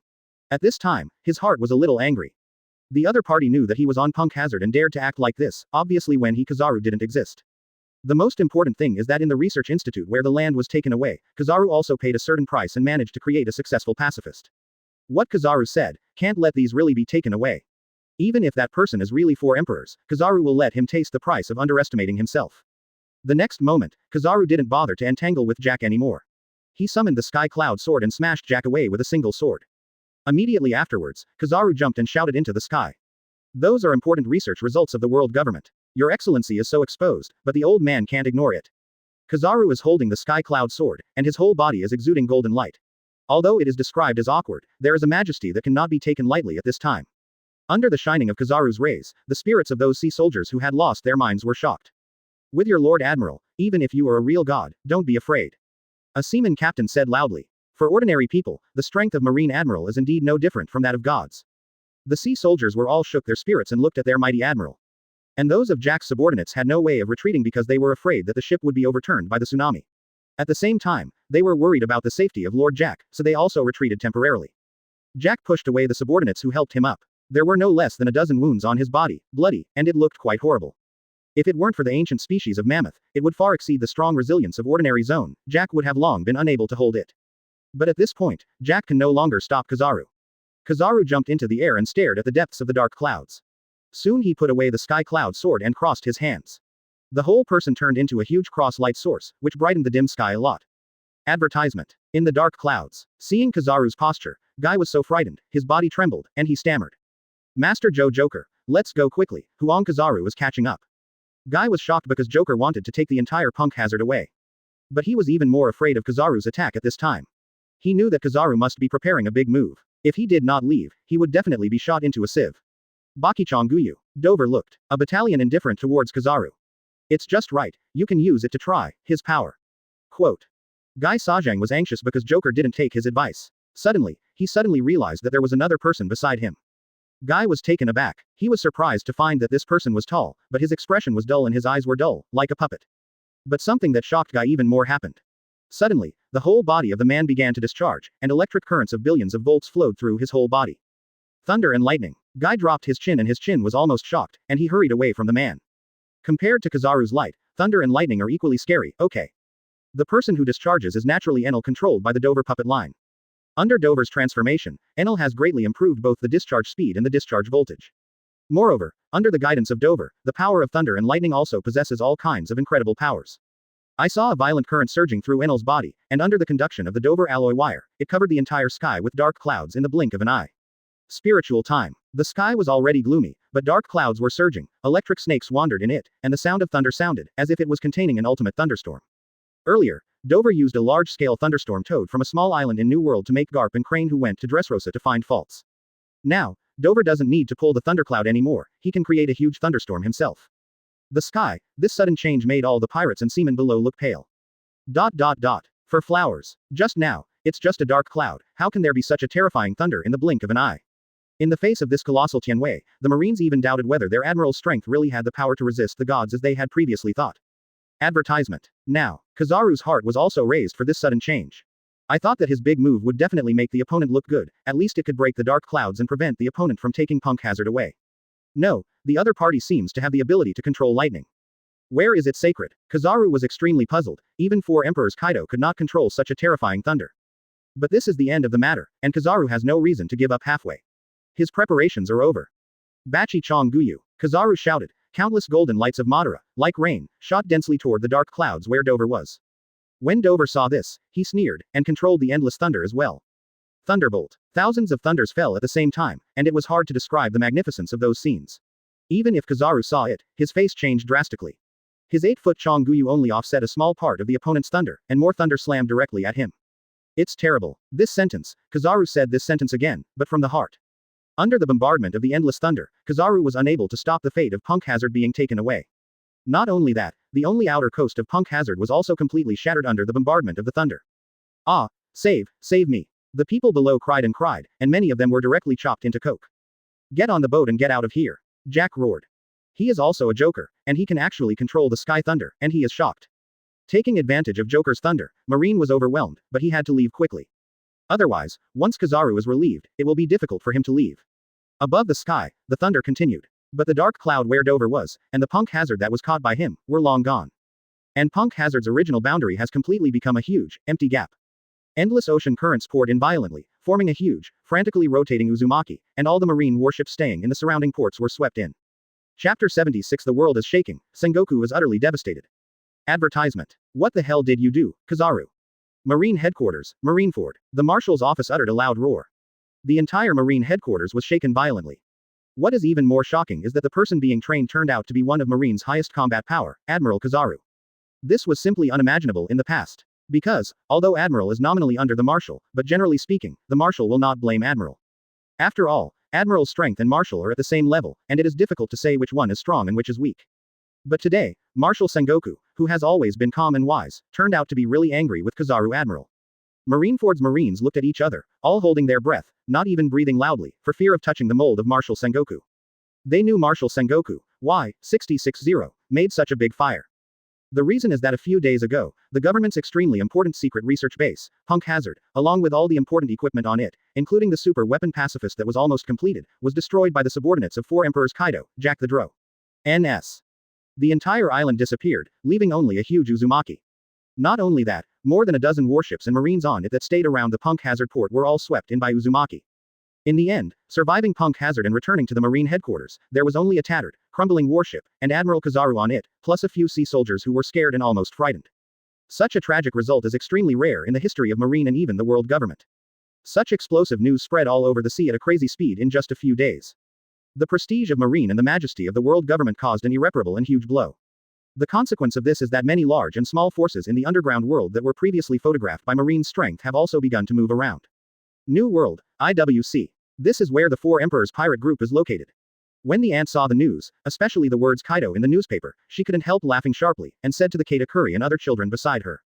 [SPEAKER 2] At this time, his heart was a little angry. The other party knew that he was on Punk Hazard and dared to act like this, obviously when he Kizaru didn't exist. The most important thing is that in the research institute where the land was taken away, Kizaru also paid a certain price and managed to create a successful pacifist. What Kizaru said, can't let these really be taken away. Even if that person is really 4 emperors, Kizaru will let him taste the price of underestimating himself. The next moment, Kizaru didn't bother to entangle with Jack anymore. He summoned the Sky Cloud Sword and smashed Jack away with a single sword. Immediately afterwards, Kizaru jumped and shouted into the sky. Those are important research results of the world government. Your Excellency is so exposed, but the old man can't ignore it. Kizaru is holding the Sky Cloud Sword, and his whole body is exuding golden light. Although it is described as awkward, there is a majesty that cannot be taken lightly at this time. Under the shining of Kizaru's rays, the spirits of those sea soldiers who had lost their minds were shocked. With your Lord Admiral, even if you are a real god, don't be afraid. A seaman captain said loudly. For ordinary people, the strength of Marine Admiral is indeed no different from that of gods. The sea soldiers were all shook their spirits and looked at their mighty admiral. And those of Jack's subordinates had no way of retreating because they were afraid that the ship would be overturned by the tsunami. At the same time, they were worried about the safety of Lord Jack, so they also retreated temporarily. Jack pushed away the subordinates who helped him up. There were no less than a dozen wounds on his body, bloody, and it looked quite horrible. If it weren't for the ancient species of mammoth, it would far exceed the strong resilience of ordinary zone. Jack would have long been unable to hold it. But at this point, Jack can no longer stop Kizaru. Kizaru jumped into the air and stared at the depths of the dark clouds. Soon he put away the Sky Cloud Sword and crossed his hands. The whole person turned into a huge cross light source, which brightened the dim sky a lot. Advertisement. In the dark clouds. Seeing Kizaru's posture, Guy was so frightened, his body trembled, and he stammered. Master Joker, let's go quickly. Huang Kizaru was catching up. Guy was shocked because Joker wanted to take the entire Punk Hazard away. But he was even more afraid of Kizaru's attack at this time. He knew that Kizaru must be preparing a big move. If he did not leave, he would definitely be shot into a sieve. Bakichong Guyu. Dover looked. A battalion indifferent towards Kizaru. It's just right, you can use it to try his power. Quote. Guy Sajang was anxious because Joker didn't take his advice. Suddenly, he realized that there was another person beside him. Guy was taken aback. He was surprised to find that this person was tall, but his expression was dull and his eyes were dull, like a puppet. But something that shocked Guy even more happened. Suddenly, the whole body of the man began to discharge, and electric currents of billions of volts flowed through his whole body. Thunder and lightning. Guy dropped his chin and his chin was almost shocked, and he hurried away from the man. Compared to Kizaru's light, thunder and lightning are equally scary, okay. The person who discharges is naturally Enel controlled by the Dover puppet line. Under Dover's transformation, Enel has greatly improved both the discharge speed and the discharge voltage. Moreover, under the guidance of Dover, the power of thunder and lightning also possesses all kinds of incredible powers. I saw a violent current surging through Enel's body, and under the conduction of the Dover alloy wire, it covered the entire sky with dark clouds in the blink of an eye. Spiritual time. The sky was already gloomy, but dark clouds were surging, electric snakes wandered in it, and the sound of thunder sounded, as if it was containing an ultimate thunderstorm. Earlier, Dover used a large-scale thunderstorm towed from a small island in New World to make Garp and Crane who went to Dressrosa to find faults. Now, Dover doesn't need to pull the thundercloud anymore, he can create a huge thunderstorm himself. The sky, this sudden change made all the pirates and seamen below look pale. For flowers. Just now, it's just a dark cloud, how can there be such a terrifying thunder in the blink of an eye? In the face of this colossal Tianwei, the Marines even doubted whether their admiral's strength really had the power to resist the gods as they had previously thought. Advertisement. Now, Kizaru's heart was also raised for this sudden change. I thought that his big move would definitely make the opponent look good, at least it could break the dark clouds and prevent the opponent from taking Punk Hazard away. No, the other party seems to have the ability to control lightning. Where is it sacred? Kizaru was extremely puzzled, even 4 emperors Kaido could not control such a terrifying thunder. But this is the end of the matter, and Kizaru has no reason to give up halfway. His preparations are over. Bachi Chong Guyu, Kizaru shouted. Countless golden lights of Madara, like rain, shot densely toward the dark clouds where Dover was. When Dover saw this, he sneered, and controlled the endless thunder as well. Thunderbolt. Thousands of thunders fell at the same time, and it was hard to describe the magnificence of those scenes. Even if Kizaru saw it, his face changed drastically. His 8-foot Chong Guyu only offset a small part of the opponent's thunder, and more thunder slammed directly at him. It's terrible. This sentence, Kizaru said this sentence again, but from the heart. Under the bombardment of the endless thunder, Kizaru was unable to stop the fate of Punk Hazard being taken away. Not only that, the only outer coast of Punk Hazard was also completely shattered under the bombardment of the thunder. Ah, save me. The people below cried, and many of them were directly chopped into coke. Get on the boat and get out of here. Jack roared. He is also a Joker, and he can actually control the sky thunder, and he is shocked. Taking advantage of Joker's thunder, Marine was overwhelmed, but he had to leave quickly. Otherwise, once Kizaru is relieved, it will be difficult for him to leave. Above the sky, the thunder continued. But the dark cloud where Dover was, and the Punk Hazard that was caught by him, were long gone. And Punk Hazard's original boundary has completely become a huge, empty gap. Endless ocean currents poured in violently, forming a huge, frantically rotating Uzumaki, and all the marine warships staying in the surrounding ports were swept in. Chapter 76. The world is shaking. Sengoku is utterly devastated. Advertisement. What the hell did you do, Kizaru? Marine Headquarters, Marineford. The Marshal's office uttered a loud roar. The entire Marine Headquarters was shaken violently. What is even more shocking is that the person being trained turned out to be one of Marine's highest combat power, Admiral Kizaru. This was simply unimaginable in the past. Because, although Admiral is nominally under the Marshal, but generally speaking, the Marshal will not blame Admiral. After all, Admiral's strength and Marshal are at the same level, and it is difficult to say which one is strong and which is weak. But today, Marshal Sengoku, who has always been calm and wise, turned out to be really angry with Kizaru Admiral. Marineford's Marines looked at each other, all holding their breath, not even breathing loudly, for fear of touching the mold of Marshal Sengoku. They knew Marshal Sengoku, why, 6060, made such a big fire. The reason is that a few days ago, the government's extremely important secret research base, Punk Hazard, along with all the important equipment on it, including the super weapon pacifist that was almost completed, was destroyed by the subordinates of 4 Emperors Kaido, Jack the Dro. N.S. The entire island disappeared, leaving only a huge Uzumaki. Not only that, more than a dozen warships and marines on it that stayed around the Punk Hazard port were all swept in by Uzumaki. In the end, surviving Punk Hazard and returning to the Marine headquarters, there was only a tattered, crumbling warship, and Admiral Kizaru on it, plus a few sea soldiers who were scared and almost frightened. Such a tragic result is extremely rare in the history of Marine and even the world government. Such explosive news spread all over the sea at a crazy speed in just a few days. The prestige of Marine and the majesty of the world government caused an irreparable and huge blow. The consequence of this is that many large and small forces in the underground world that were previously photographed by Marine strength have also begun to move around. New World, IWC. This is where the 4 Emperors pirate group is located. When the ant saw the news, especially the words Kaido in the newspaper, she couldn't help laughing sharply, and said to the Katakuri and other children beside her.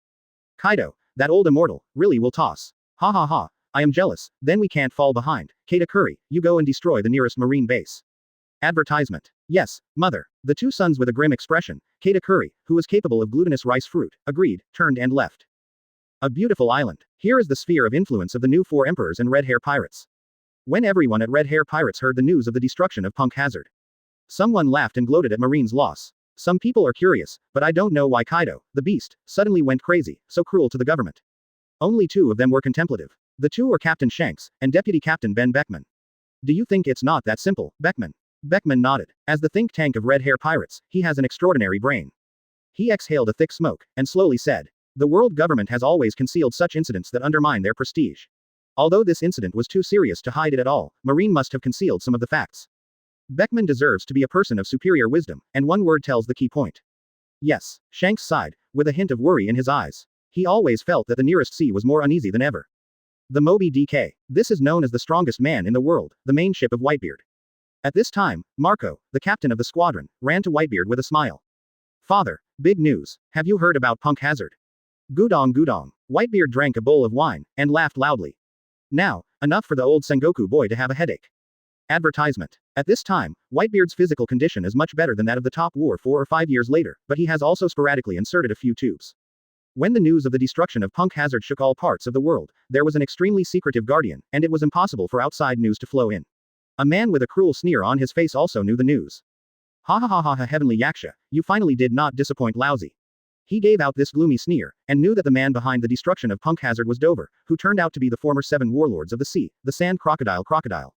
[SPEAKER 2] Kaido, that old immortal, really will toss. Ha ha ha, I am jealous, then we can't fall behind. Katakuri, you go and destroy the nearest marine base. Advertisement. Yes, mother. The 2 sons with a grim expression, Katakuri, who was capable of glutinous rice fruit, agreed, turned and left. A beautiful island. Here is the sphere of influence of the new 4 Emperors and Red Hair Pirates. When everyone at Red Hair Pirates heard the news of the destruction of Punk Hazard, someone laughed and gloated at Marine's loss. Some people are curious, but I don't know why Kaido, the beast, suddenly went crazy, so cruel to the government. Only 2 of them were contemplative. The 2 are Captain Shanks, and Deputy Captain Ben Beckman. Do you think it's not that simple, Beckman? Beckman nodded. As the think tank of Red Hair Pirates, he has an extraordinary brain. He exhaled a thick smoke, and slowly said, the world government has always concealed such incidents that undermine their prestige. Although this incident was too serious to hide it at all, Marine must have concealed some of the facts. Beckman deserves to be a person of superior wisdom, and one word tells the key point. Yes, Shanks sighed, with a hint of worry in his eyes. He always felt that the nearest sea was more uneasy than ever. The Moby DK. This is known as the strongest man in the world, the main ship of Whitebeard. At this time, Marco, the captain of the squadron, ran to Whitebeard with a smile. Father, big news. Have you heard about Punk Hazard? Gudong gudong. Whitebeard drank a bowl of wine, and laughed loudly. Now, enough for the old Sengoku boy to have a headache. Advertisement. At this time, Whitebeard's physical condition is much better than that of the top war 4 or 5 years later, but he has also sporadically inserted a few tubes. When the news of the destruction of Punk Hazard shook all parts of the world, there was an extremely secretive guardian, and it was impossible for outside news to flow in. A man with a cruel sneer on his face also knew the news. Ha ha ha ha ha, heavenly Yaksha, you finally did not disappoint, lousy. He gave out this gloomy sneer, and knew that the man behind the destruction of Punk Hazard was Dover, who turned out to be the former Seven Warlords of the sea, the Sand Crocodile.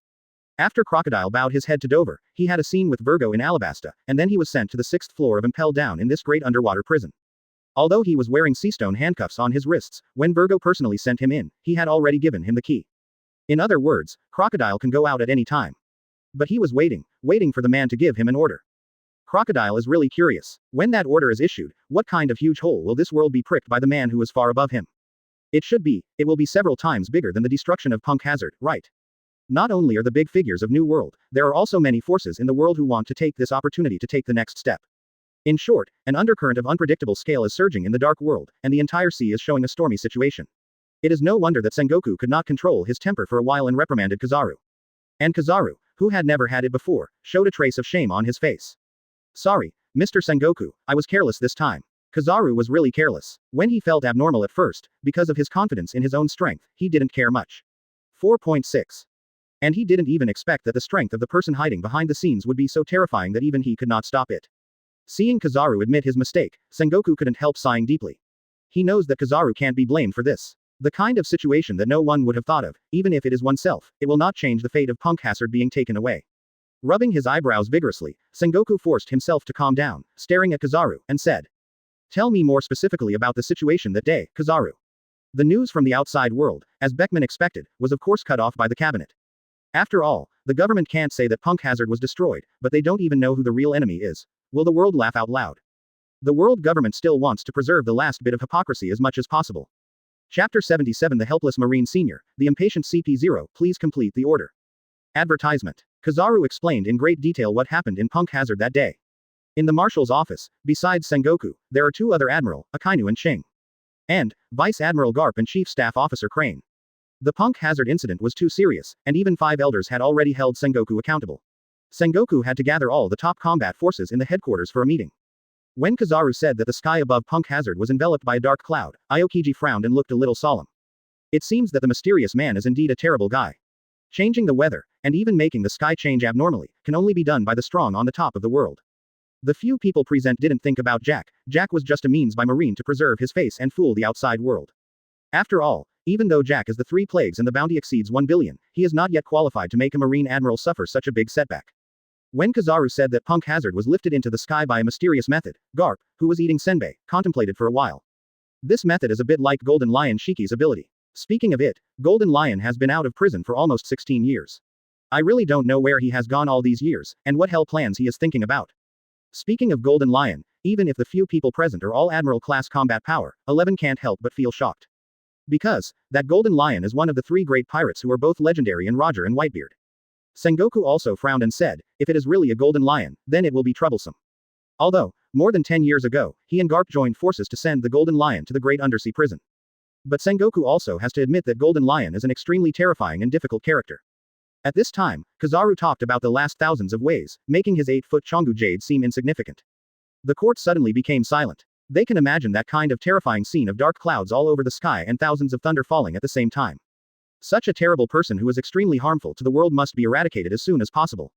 [SPEAKER 2] After Crocodile bowed his head to Dover, he had a scene with Virgo in Alabasta, and then he was sent to the 6th floor of Impel Down in this great underwater prison. Although he was wearing Seastone handcuffs on his wrists, when Virgo personally sent him in, he had already given him the key. In other words, Crocodile can go out at any time. But he was waiting for the man to give him an order. Crocodile is really curious. When that order is issued, what kind of huge hole will this world be pricked by the man who is far above him? It will be several times bigger than the destruction of Punk Hazard, right? Not only are the big figures of New World, there are also many forces in the world who want to take this opportunity to take the next step. In short, an undercurrent of unpredictable scale is surging in the dark world, and the entire sea is showing a stormy situation. It is no wonder that Sengoku could not control his temper for a while and reprimanded Kizaru. And Kizaru, who had never had it before, showed a trace of shame on his face. Sorry, Mr. Sengoku, I was careless this time. Kizaru was really careless. When he felt abnormal at first, because of his confidence in his own strength, he didn't care much. 4.6. And he didn't even expect that the strength of the person hiding behind the scenes would be so terrifying that even he could not stop it. Seeing Kizaru admit his mistake, Sengoku couldn't help sighing deeply. He knows that Kizaru can't be blamed for this. The kind of situation that no one would have thought of, even if it is oneself, it will not change the fate of Punk Hazard being taken away. Rubbing his eyebrows vigorously, Sengoku forced himself to calm down, staring at Kizaru, and said, "Tell me more specifically about the situation that day, Kizaru." The news from the outside world, as Beckman expected, was of course cut off by the cabinet. After all, the government can't say that Punk Hazard was destroyed, but they don't even know who the real enemy is. Will the world laugh out loud? The world government still wants to preserve the last bit of hypocrisy as much as possible. Chapter 77 The Helpless Marine Senior, the impatient CP0, please complete the order. Advertisement. Kizaru explained in great detail what happened in Punk Hazard that day. In the marshal's office, besides Sengoku, there are two other Admiral, Akainu and Shing. And, Vice Admiral Garp and Chief Staff Officer Crane. The Punk Hazard incident was too serious, and even 5 elders had already held Sengoku accountable. Sengoku had to gather all the top combat forces in the headquarters for a meeting. When Kizaru said that the sky above Punk Hazard was enveloped by a dark cloud, Aokiji frowned and looked a little solemn. It seems that the mysterious man is indeed a terrible guy. Changing the weather, and even making the sky change abnormally, can only be done by the strong on the top of the world. The few people present didn't think about Jack. Jack was just a means by Marine to preserve his face and fool the outside world. After all, even though Jack is the 3 plagues and the bounty exceeds 1 billion, he is not yet qualified to make a Marine Admiral suffer such a big setback. When Kizaru said that Punk Hazard was lifted into the sky by a mysterious method, Garp, who was eating senbei, contemplated for a while. This method is a bit like Golden Lion Shiki's ability. Speaking of it, Golden Lion has been out of prison for almost 16 years. I really don't know where he has gone all these years, and what hell plans he is thinking about. Speaking of Golden Lion, even if the few people present are all Admiral-class combat power, 11 can't help but feel shocked. Because, that Golden Lion is one of the 3 great pirates who are both legendary in Roger and Whitebeard. Sengoku also frowned and said, if it is really a Golden Lion, then it will be troublesome. Although, more than 10 years ago, he and Garp joined forces to send the Golden Lion to the great undersea prison. But Sengoku also has to admit that Golden Lion is an extremely terrifying and difficult character. At this time, Kizaru talked about the last thousands of ways, making his 8-foot Chongu Jade seem insignificant. The court suddenly became silent. They can imagine that kind of terrifying scene of dark clouds all over the sky and thousands of thunder falling at the same time. Such a terrible person who is extremely harmful to the world must be eradicated as soon as possible.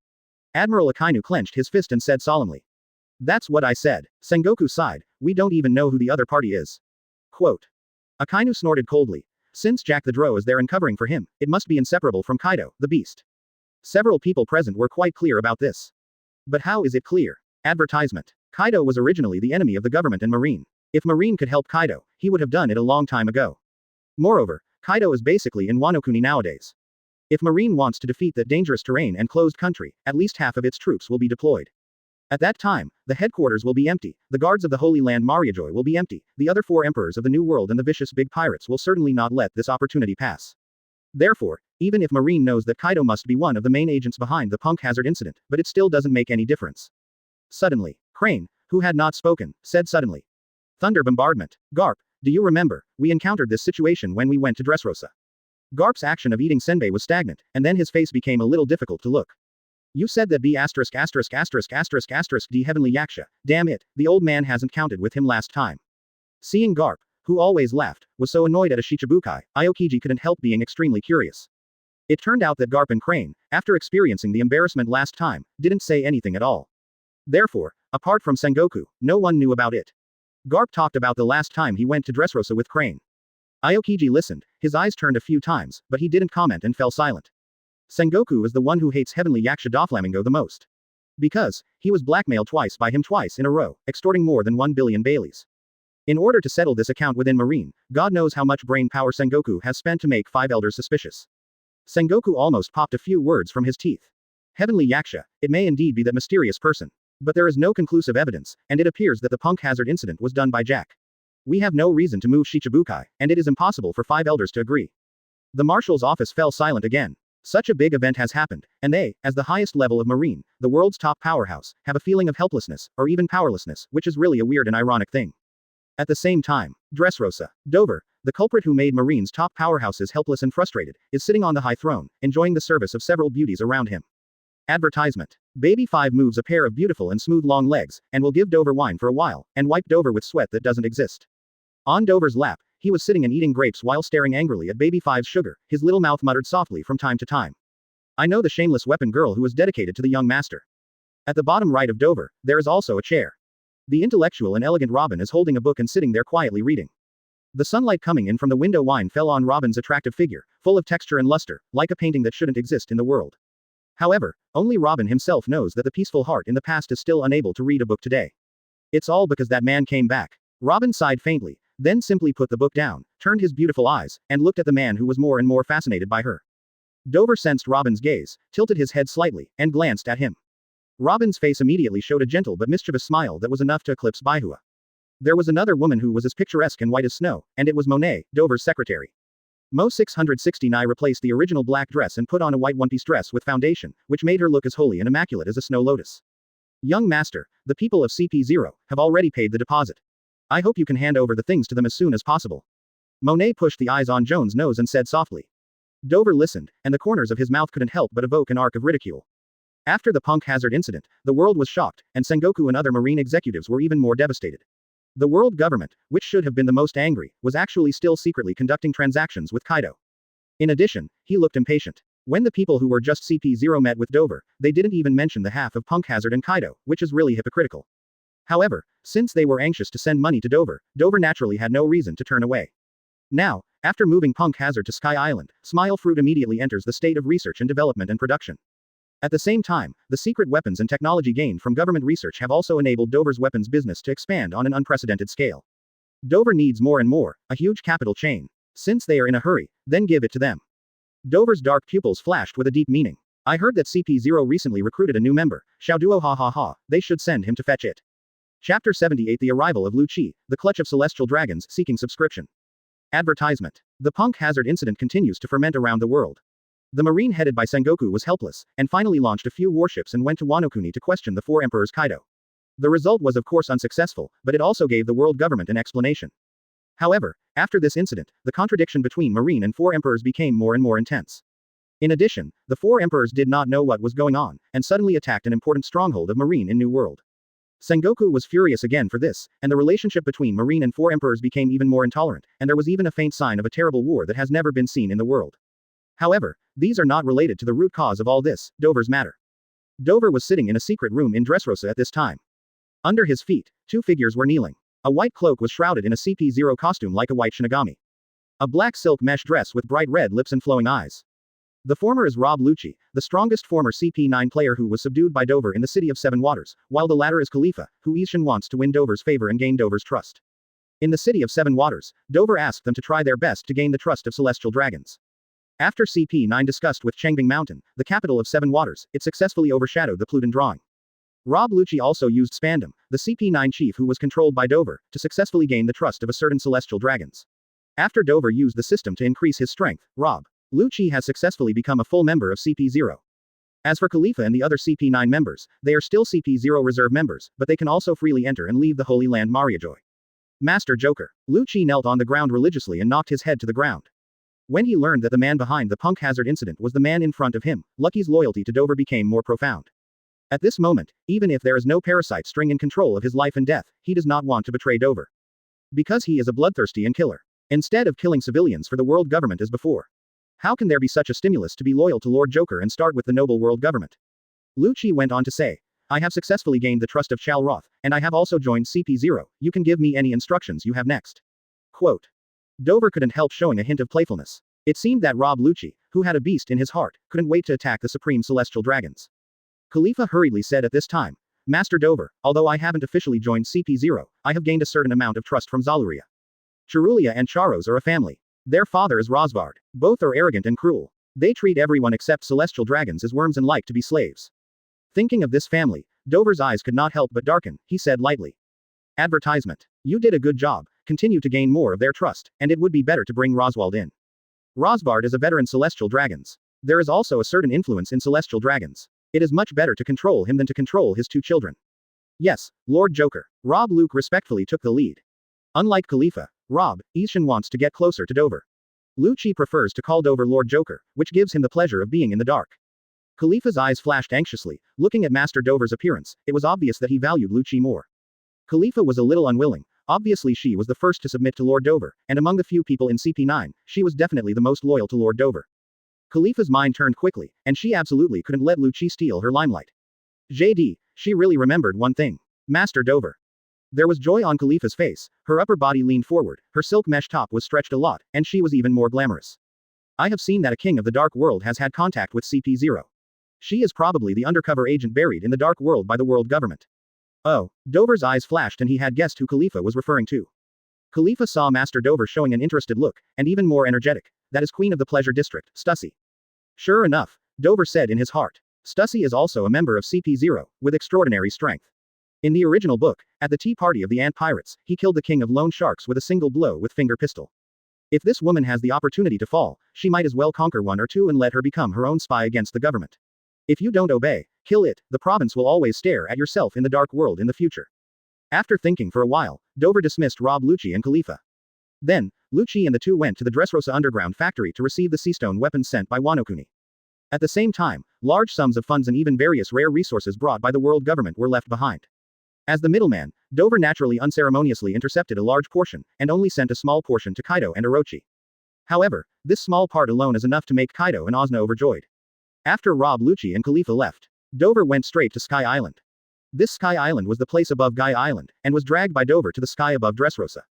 [SPEAKER 2] Admiral Akainu clenched his fist and said solemnly. That's what I said. Sengoku sighed, we don't even know who the other party is. Quote. Akainu snorted coldly. Since Jack the Drow is there and covering for him, it must be inseparable from Kaido, the beast. Several people present were quite clear about this. But how is it clear? Advertisement. Kaido was originally the enemy of the government and Marine. If Marine could help Kaido, he would have done it a long time ago. Moreover, Kaido is basically in Wano Kuni nowadays. If Marine wants to defeat that dangerous terrain and closed country, at least half of its troops will be deployed. At that time, the headquarters will be empty, the guards of the Holy Land Mariajoy will be empty, the other 4 emperors of the New World and the vicious big pirates will certainly not let this opportunity pass. Therefore, even if Marine knows that Kaido must be one of the main agents behind the Punk Hazard incident, but it still doesn't make any difference. Suddenly, Crane, who had not spoken, said suddenly. Thunder bombardment. Garp, do you remember, we encountered this situation when we went to Dressrosa. Garp's action of eating senbei was stagnant, and then his face became a little difficult to look. You said that B*********** D heavenly Yaksha, damn it, the old man hasn't counted with him last time. Seeing Garp, who always laughed, was so annoyed at a Shichibukai, Aokiji couldn't help being extremely curious. It turned out that Garp and Crane, after experiencing the embarrassment last time, didn't say anything at all. Therefore, apart from Sengoku, no one knew about it. Garp talked about the last time he went to Dressrosa with Crane. Aokiji listened, his eyes turned a few times, but he didn't comment and fell silent. Sengoku is the one who hates heavenly Yaksha Doflamingo the most. Because, he was blackmailed twice by him twice in a row, extorting more than 1 billion Baileys. In order to settle this account within Marine, God knows how much brain power Sengoku has spent to make 5 elders suspicious. Sengoku almost popped a few words from his teeth. Heavenly Yaksha, it may indeed be that mysterious person. But there is no conclusive evidence, and it appears that the punk hazard incident was done by Jack. We have no reason to move Shichibukai, and it is impossible for 5 elders to agree. The marshal's office fell silent again. Such a big event has happened, and they, as the highest level of Marine, the world's top powerhouse, have a feeling of helplessness, or even powerlessness, which is really a weird and ironic thing. At the same time, Dressrosa, Dover, the culprit who made Marine's top powerhouses helpless and frustrated, is sitting on the high throne, enjoying the service of several beauties around him. Advertisement. Baby 5 moves a pair of beautiful and smooth long legs, and will give Dover wine for a while, and wipe Dover with sweat that doesn't exist. On Dover's lap, he was sitting and eating grapes while staring angrily at Baby 5's sugar, his little mouth muttered softly from time to time. I know the shameless weapon girl who is dedicated to the young master. At the bottom right of Dover, there is also a chair. The intellectual and elegant Robin is holding a book and sitting there quietly reading. The sunlight coming in from the window wine fell on Robin's attractive figure, full of texture and luster, like a painting that shouldn't exist in the world. However, only Robin himself knows that the peaceful heart in the past is still unable to read a book today. It's all because that man came back. Robin sighed faintly, then simply put the book down, turned his beautiful eyes, and looked at the man who was more and more fascinated by her. Dover sensed Robin's gaze, tilted his head slightly, and glanced at him. Robin's face immediately showed a gentle but mischievous smile that was enough to eclipse Baihua. There was another woman who was as picturesque and white as snow, and it was Monet, Dover's secretary. Mo 669 replaced the original black dress and put on a white one-piece dress with foundation, which made her look as holy and immaculate as a snow lotus. Young master, the people of CP0 have already paid the deposit. I hope you can hand over the things to them as soon as possible. Monet pushed the eyes on Joan's nose and said softly. Dover listened, and the corners of his mouth couldn't help but evoke an arc of ridicule. After the punk hazard incident, the world was shocked, and Sengoku and other Marine executives were even more devastated. The world government, which should have been the most angry, was actually still secretly conducting transactions with Kaido. In addition, he looked impatient. When the people who were just CP0 met with Dover, they didn't even mention the half of Punk Hazard and Kaido, which is really hypocritical. However, since they were anxious to send money to Dover, Dover naturally had no reason to turn away. Now, after moving Punk Hazard to Sky Island, Smile Fruit immediately enters the state of research and development and production. At the same time, the secret weapons and technology gained from government research have also enabled Dover's weapons business to expand on an unprecedented scale. Dover needs more and more, a huge capital chain. Since they are in a hurry, then give it to them. Dover's dark pupils flashed with a deep meaning. I heard that CP0 recently recruited a new member. Xiaoduo ha ha ha, they should send him to fetch it. Chapter 78 The Arrival of Lu Qi, the Clutch of Celestial Dragons, seeking subscription. Advertisement. The Punk Hazard incident continues to ferment around the world. The marine headed by Sengoku was helpless, and finally launched a few warships and went to Wano to question the 4 emperors Kaido. The result was of course unsuccessful, but it also gave the world government an explanation. However, after this incident, the contradiction between Marine and 4 emperors became more and more intense. In addition, the 4 emperors did not know what was going on, and suddenly attacked an important stronghold of Marine in New World. Sengoku was furious again for this, and the relationship between Marine and 4 emperors became even more intolerant, and there was even a faint sign of a terrible war that has never been seen in the world. However, these are not related to the root cause of all this, Dover's matter. Dover was sitting in a secret room in Dressrosa at this time. Under his feet, 2 figures were kneeling. A white cloak was shrouded in a CP0 costume like a white Shinigami. A black silk mesh dress with bright red lips and flowing eyes. The former is Rob Lucci, the strongest former CP9 player who was subdued by Dover in the city of Seven Waters, while the latter is Khalifa, who Ishin wants to win Dover's favor and gain Dover's trust. In the city of Seven Waters, Dover asked them to try their best to gain the trust of celestial dragons. After CP9 discussed with Changbing Mountain, the capital of Seven Waters, it successfully overshadowed the Pluton drawing. Rob Lucci also used Spandam, the CP9 chief who was controlled by Dover, to successfully gain the trust of a certain celestial dragons. After Dover used the system to increase his strength, Rob Lucci has successfully become a full member of CP0. As for Khalifa and the other CP9 members, they are still CP0 reserve members, but they can also freely enter and leave the Holy Land Mariajoy. Master Joker. Lucci knelt on the ground religiously and knocked his head to the ground. When he learned that the man behind the Punk Hazard incident was the man in front of him, Lucky's loyalty to Dover became more profound. At this moment, even if there is no parasite string in control of his life and death, he does not want to betray Dover. Because he is a bloodthirsty and killer. Instead of killing civilians for the world government as before. How can there be such a stimulus to be loyal to Lord Joker and start with the noble world government? Lucci went on to say. I have successfully gained the trust of Chalroth, and I have also joined CP0, you can give me any instructions you have next. Quote. Dover couldn't help showing a hint of playfulness. It seemed that Rob Lucci, who had a beast in his heart, couldn't wait to attack the supreme celestial dragons. Khalifa hurriedly said at this time, Master Dover, although I haven't officially joined CP0, I have gained a certain amount of trust from Zaluria. Charulia and Charos are a family. Their father is Rosvard. Both are arrogant and cruel. They treat everyone except celestial dragons as worms and like to be slaves. Thinking of this family, Dover's eyes could not help but darken, he said lightly. Advertisement. You did a good job, continue to gain more of their trust, and it would be better to bring Roswald in. Rosvard is a veteran celestial dragons. There is also a certain influence in celestial dragons. It is much better to control him than to control his two children. Yes, Lord Joker. Rob Luke respectfully took the lead. Unlike Khalifa, Rob, Ishan wants to get closer to Dover. Lucci prefers to call Dover Lord Joker, which gives him the pleasure of being in the dark. Khalifa's eyes flashed anxiously, looking at Master Dover's appearance, it was obvious that he valued Lucci more. Khalifa was a little unwilling. Obviously she was the first to submit to Lord Dover, and among the few people in CP9, she was definitely the most loyal to Lord Dover. Khalifa's mind turned quickly, and she absolutely couldn't let Lucci steal her limelight. JD, she really remembered one thing. Master Dover. There was joy on Khalifa's face, her upper body leaned forward, her silk mesh top was stretched a lot, and she was even more glamorous. I have seen that a king of the dark world has had contact with CP0. She is probably the undercover agent buried in the dark world by the world government. Oh, Dover's eyes flashed and he had guessed who Khalifa was referring to. Khalifa saw Master Dover showing an interested look, and even more energetic. That is Queen of the Pleasure District, Stussy. Sure enough, Dover said in his heart. Stussy is also a member of CP0, with extraordinary strength. In the original book, at the tea party of the Ant Pirates, he killed the king of Lone Sharks with a single blow with finger pistol. If this woman has the opportunity to fall, she might as well conquer one or two and let her become her own spy against the government. If you don't obey, kill it, the province will always stare at yourself in the dark world in the future. After thinking for a while, Dover dismissed Rob Lucci and Khalifa. Then, Lucci and the two went to the Dressrosa underground factory to receive the Seastone weapons sent by Wano. At the same time, large sums of funds and even various rare resources brought by the world government were left behind. As the middleman, Dover naturally unceremoniously intercepted a large portion, and only sent a small portion to Kaido and Orochi. However, this small part alone is enough to make Kaido and Ozna overjoyed. After Rob Lucci and Khalifa left, Dover went straight to Sky Island. This Sky Island was the place above Guy Island, and was dragged by Dover to the sky above Dressrosa.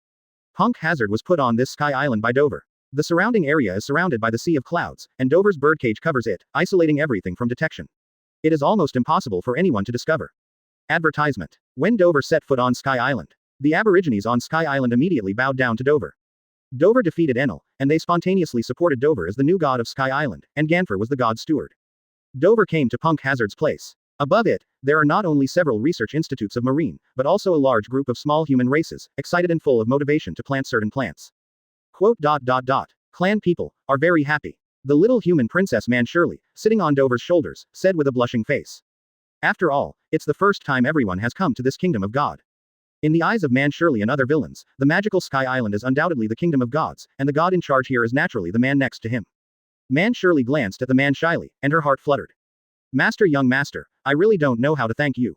[SPEAKER 2] Punk hazard was put on this Sky Island by Dover. The surrounding area is surrounded by the sea of clouds, and Dover's birdcage covers it, isolating everything from detection. It is almost impossible for anyone to discover. Advertisement. When Dover set foot on Sky Island, the Aborigines on Sky Island immediately bowed down to Dover. Dover defeated Enel, and they spontaneously supported Dover as the new god of Sky Island, and Ganfer was the god's steward. Dover came to Punk Hazard's place. Above it, there are not only several research institutes of marine, but also a large group of small human races, excited and full of motivation to plant certain plants. Quote. Clan people are very happy. The little human princess Man Shirley, sitting on Dover's shoulders, said with a blushing face. After all, it's the first time everyone has come to this kingdom of God. In the eyes of Man Shirley and other villains, the magical Sky Island is undoubtedly the kingdom of gods, and the god in charge here is naturally the man next to him. Man Shirley glanced at the man shyly, and her heart fluttered. Master, young master, I really don't know how to thank you.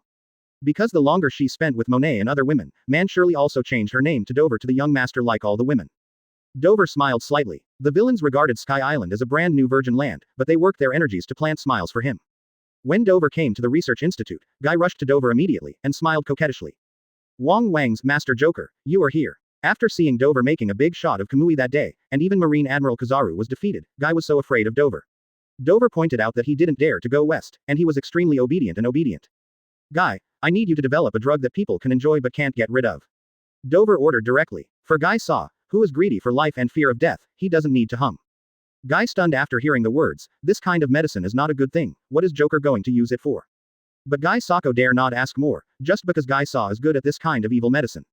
[SPEAKER 2] Because the longer she spent with Monet and other women, Man Shirley also changed her name to Dover to the young master like all the women. Dover smiled slightly. The villains regarded Sky Island as a brand new virgin land, but they worked their energies to plant smiles for him. When Dover came to the research institute, Guy rushed to Dover immediately, and smiled coquettishly. Wang Wang's Master Joker, you are here. After seeing Dover making a big shot of Kamui that day, and even Marine Admiral Kizaru was defeated, Guy was so afraid of Dover. Dover pointed out that he didn't dare to go west, and he was extremely obedient. Guy, I need you to develop a drug that people can enjoy but can't get rid of. Dover ordered directly. For Guy saw, who is greedy for life and fear of death, he doesn't need to hum. Guy stunned after hearing the words, this kind of medicine is not a good thing, what is Joker going to use it for? But Guy Sako dare not ask more, just because Guy Saw is good at this kind of evil medicine.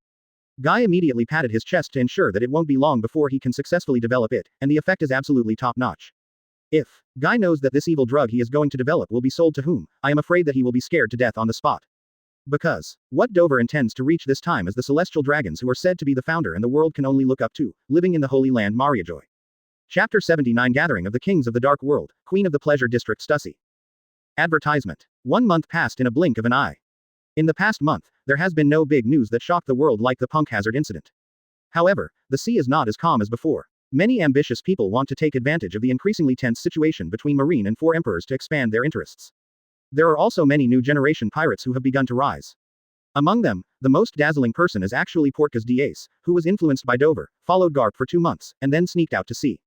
[SPEAKER 2] Guy immediately patted his chest to ensure that it won't be long before he can successfully develop it, and the effect is absolutely top-notch. If Guy knows that this evil drug he is going to develop will be sold to whom, I am afraid that he will be scared to death on the spot. Because what Dover intends to reach this time is the celestial dragons who are said to be the founder and the world can only look up to, living in the Holy Land Mariajoy. Chapter 79 Gathering of the Kings of the Dark World, Queen of the Pleasure District Stussy. Advertisement. 1 month passed in a blink of an eye. In the past month, there has been no big news that shocked the world like the Punk Hazard incident. However, the sea is not as calm as before. Many ambitious people want to take advantage of the increasingly tense situation between Marine and Four Emperors to expand their interests. There are also many new generation pirates who have begun to rise. Among them, the most dazzling person is actually Portkas d'Ace, who was influenced by Dover, followed Garp for 2 months, and then sneaked out to sea.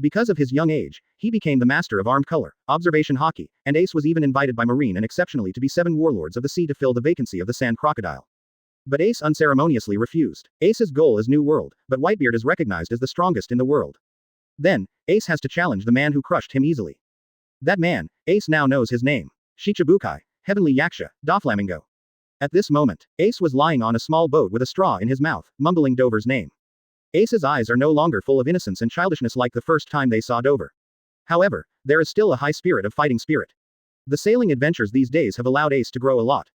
[SPEAKER 2] Because of his young age, he became the master of armed color, observation hockey, and Ace was even invited by Marine and exceptionally to be 7 warlords of the sea to fill the vacancy of the Sand Crocodile. But Ace unceremoniously refused. Ace's goal is New World, but Whitebeard is recognized as the strongest in the world. Then, Ace has to challenge the man who crushed him easily. That man, Ace now knows his name. Shichibukai, Heavenly Yaksha, Doflamingo. At this moment, Ace was lying on a small boat with a straw in his mouth, mumbling Dover's name. Ace's eyes are no longer full of innocence and childishness like the first time they saw Dover. However, there is still a high spirit of fighting spirit. The sailing adventures these days have allowed Ace to grow a lot.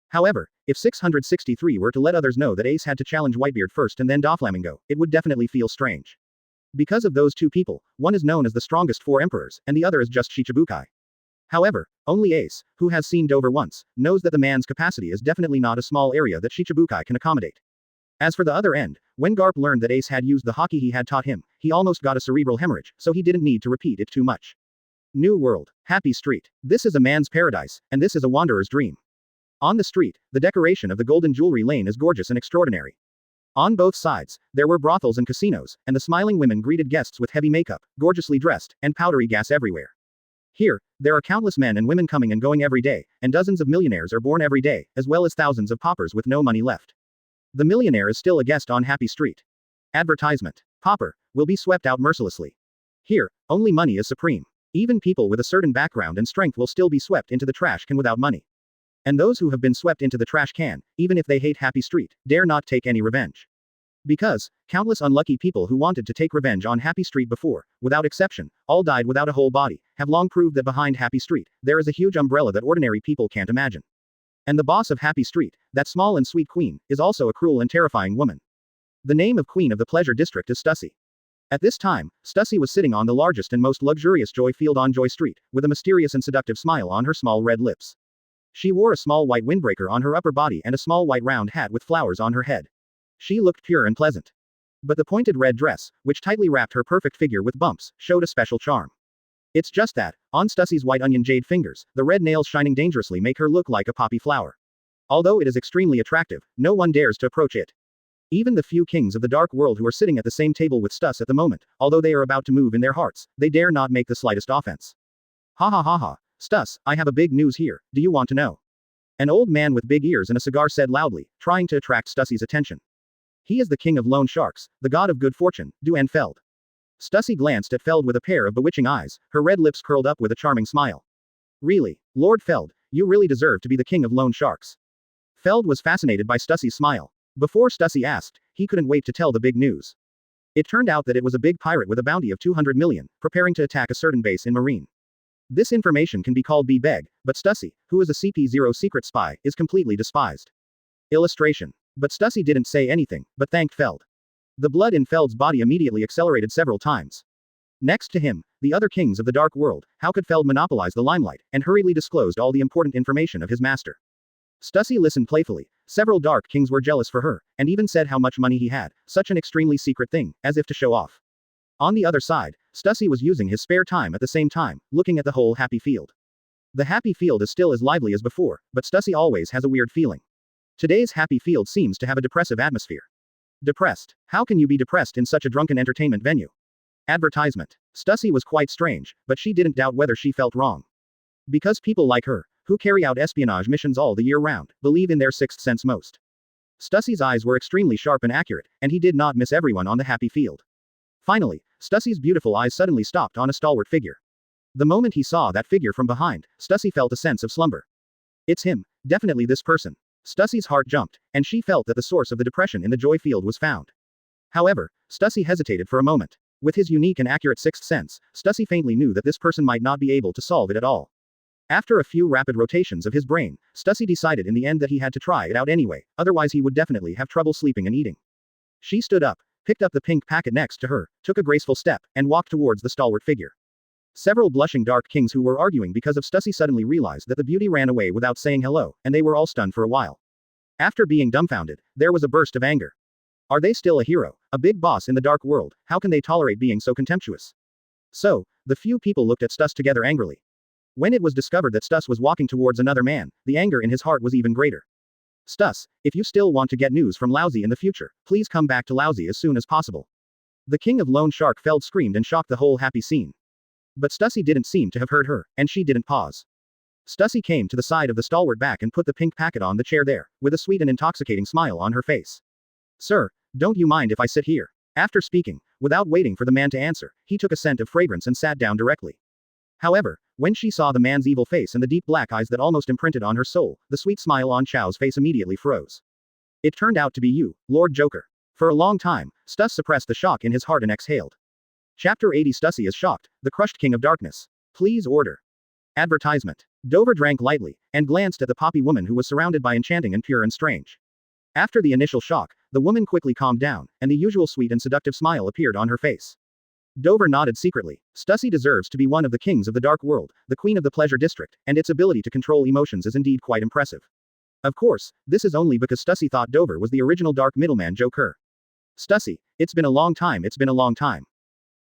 [SPEAKER 2] However, if 663 were to let others know that Ace had to challenge Whitebeard first and then Doflamingo, it would definitely feel strange. Because of those 2 people, one is known as the strongest 4 emperors, and the other is just Shichibukai. However, only Ace, who has seen Dover once, knows that the man's capacity is definitely not a small area that Shichibukai can accommodate. As for the other end, when Garp learned that Ace had used the hockey he had taught him, he almost got a cerebral hemorrhage, so he didn't need to repeat it too much. New World. Happy Street. This is a man's paradise, and this is a wanderer's dream. On the street, the decoration of the golden jewelry lane is gorgeous and extraordinary. On both sides, there were brothels and casinos, and the smiling women greeted guests with heavy makeup, gorgeously dressed, and powdery gas everywhere. Here, there are countless men and women coming and going every day, and dozens of millionaires are born every day, as well as thousands of paupers with no money left. The millionaire is still a guest on Happy Street. Advertisement. Pauper will be swept out mercilessly. Here, only money is supreme. Even people with a certain background and strength will still be swept into the trash can without money. And those who have been swept into the trash can, even if they hate Happy Street, dare not take any revenge. Because, countless unlucky people who wanted to take revenge on Happy Street before, without exception, all died without a whole body, have long proved that behind Happy Street, there is a huge umbrella that ordinary people can't imagine. And the boss of Happy Street, that small and sweet queen, is also a cruel and terrifying woman. The name of Queen of the Pleasure District is Stussy. At this time, Stussy was sitting on the largest and most luxurious Joy Field on Joy Street, with a mysterious and seductive smile on her small red lips. She wore a small white windbreaker on her upper body and a small white round hat with flowers on her head. She looked pure and pleasant. But the pointed red dress, which tightly wrapped her perfect figure with bumps, showed a special charm. It's just that, on Stussy's white onion jade fingers, the red nails shining dangerously make her look like a poppy flower. Although it is extremely attractive, no one dares to approach it. Even the few kings of the dark world who are sitting at the same table with Stuss at the moment, although they are about to move in their hearts, they dare not make the slightest offense. Ha ha ha ha. Stuss, I have a big news here, do you want to know? An old man with big ears and a cigar said loudly, trying to attract Stussy's attention. He is the king of loan sharks, the god of good fortune, Feld. Stussy glanced at Feld with a pair of bewitching eyes, her red lips curled up with a charming smile. Really, Lord Feld, you really deserve to be the king of loan sharks. Feld was fascinated by Stussy's smile. Before Stussy asked, he couldn't wait to tell the big news. It turned out that it was a big pirate with a bounty of 200 million, preparing to attack a certain base in Marine. This information can be called B-Beg, but Stussy, who is a CP0 secret spy, is completely despised. Illustration. But Stussy didn't say anything, but thanked Feld. The blood in Feld's body immediately accelerated several times. Next to him, the other kings of the dark world, how could Feld monopolize the limelight, and hurriedly disclosed all the important information of his master. Stussy listened playfully. Several dark kings were jealous for her, and even said how much money he had, such an extremely secret thing, as if to show off. On the other side, Stussy was using his spare time at the same time, looking at the whole happy field. The happy field is still as lively as before, but Stussy always has a weird feeling. Today's happy field seems to have a depressive atmosphere. Depressed. How can you be depressed in such a drunken entertainment venue? Advertisement. Stussy was quite strange, but she didn't doubt whether she felt wrong. Because people like her, who carry out espionage missions all the year round, believe in their sixth sense most. Stussy's eyes were extremely sharp and accurate, and he did not miss everyone on the happy field. Finally, Stussy's beautiful eyes suddenly stopped on a stalwart figure. The moment he saw that figure from behind, Stussy felt a sense of slumber. It's him, definitely this person. Stussy's heart jumped, and she felt that the source of the depression in the joy field was found. However, Stussy hesitated for a moment. With his unique and accurate sixth sense, Stussy faintly knew that this person might not be able to solve it at all. After a few rapid rotations of his brain, Stussy decided in the end that he had to try it out anyway, otherwise he would definitely have trouble sleeping and eating. She stood up, picked up the pink packet next to her, took a graceful step, and walked towards the stalwart figure. Several blushing dark kings who were arguing because of Stussy suddenly realized that the beauty ran away without saying hello, and they were all stunned for a while. After being dumbfounded, there was a burst of anger. Are they still a hero, a big boss in the dark world? How can they tolerate being so contemptuous? So, the few people looked at Stuss together angrily. When it was discovered that Stuss was walking towards another man, the anger in his heart was even greater. Stuss, if you still want to get news from Lousy in the future, please come back to Lousy as soon as possible. The king of Lone Shark Feld screamed and shocked the whole happy scene. But Stussy didn't seem to have heard her, and she didn't pause. Stussy came to the side of the stalwart back and put the pink packet on the chair there, with a sweet and intoxicating smile on her face. Sir, don't you mind if I sit here? After speaking, without waiting for the man to answer, he took a scent of fragrance and sat down directly. However, when she saw the man's evil face and the deep black eyes that almost imprinted on her soul, the sweet smile on Chow's face immediately froze. It turned out to be you, Lord Joker. For a long time, Stuss suppressed the shock in his heart and exhaled. Chapter 80 Stussy is shocked, the crushed king of darkness. Please order. Advertisement. Dover drank lightly, and glanced at the poppy woman who was surrounded by enchanting and pure and strange. After the initial shock, the woman quickly calmed down, and the usual sweet and seductive smile appeared on her face. Dover nodded secretly. Stussy deserves to be one of the kings of the dark world, the queen of the pleasure district, and its ability to control emotions is indeed quite impressive. Of course, this is only because Stussy thought Dover was the original dark middleman Joker. Stussy, it's been a long time.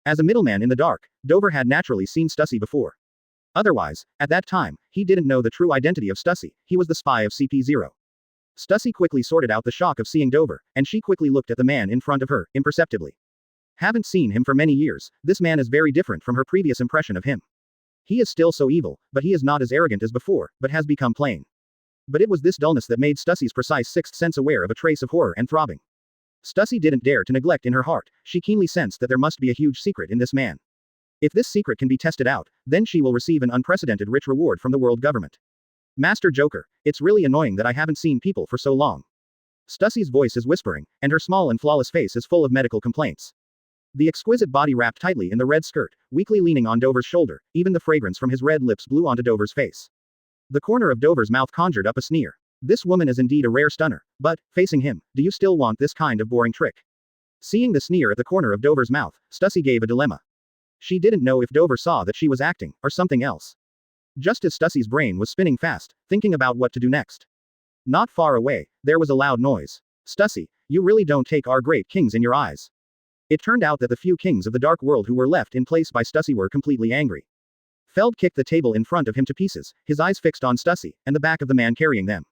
[SPEAKER 2] As a middleman in the dark, Dover had naturally seen Stussy before. Otherwise, at that time, he didn't know the true identity of Stussy, he was the spy of CP0. Stussy quickly sorted out the shock of seeing Dover, and she quickly looked at the man in front of her, imperceptibly. Haven't seen him for many years, this man is very different from her previous impression of him. He is still so evil, but he is not as arrogant as before, but has become plain. But it was this dullness that made Stussy's precise sixth sense aware of a trace of horror and throbbing. Stussy didn't dare to neglect in her heart, she keenly sensed that there must be a huge secret in this man. If this secret can be tested out, then she will receive an unprecedented rich reward from the world government. Master Joker, it's really annoying that I haven't seen people for so long. Stussy's voice is whispering, and her small and flawless face is full of medical complaints. The exquisite body wrapped tightly in the red skirt, weakly leaning on Dover's shoulder, even the fragrance from his red lips blew onto Dover's face. The corner of Dover's mouth conjured up a sneer. This woman is indeed a rare stunner, but, facing him, do you still want this kind of boring trick? Seeing the sneer at the corner of Dover's mouth, Stussy gave a dilemma. She didn't know if Dover saw that she was acting, or something else. Just as Stussy's brain was spinning fast, thinking about what to do next. Not far away, there was a loud noise. Stussy, you really don't take our great kings in your eyes. It turned out that the few kings of the dark world who were left in place by Stussy were completely angry. Feld kicked the table in front of him to pieces, his eyes fixed on Stussy, and the back of the man carrying them.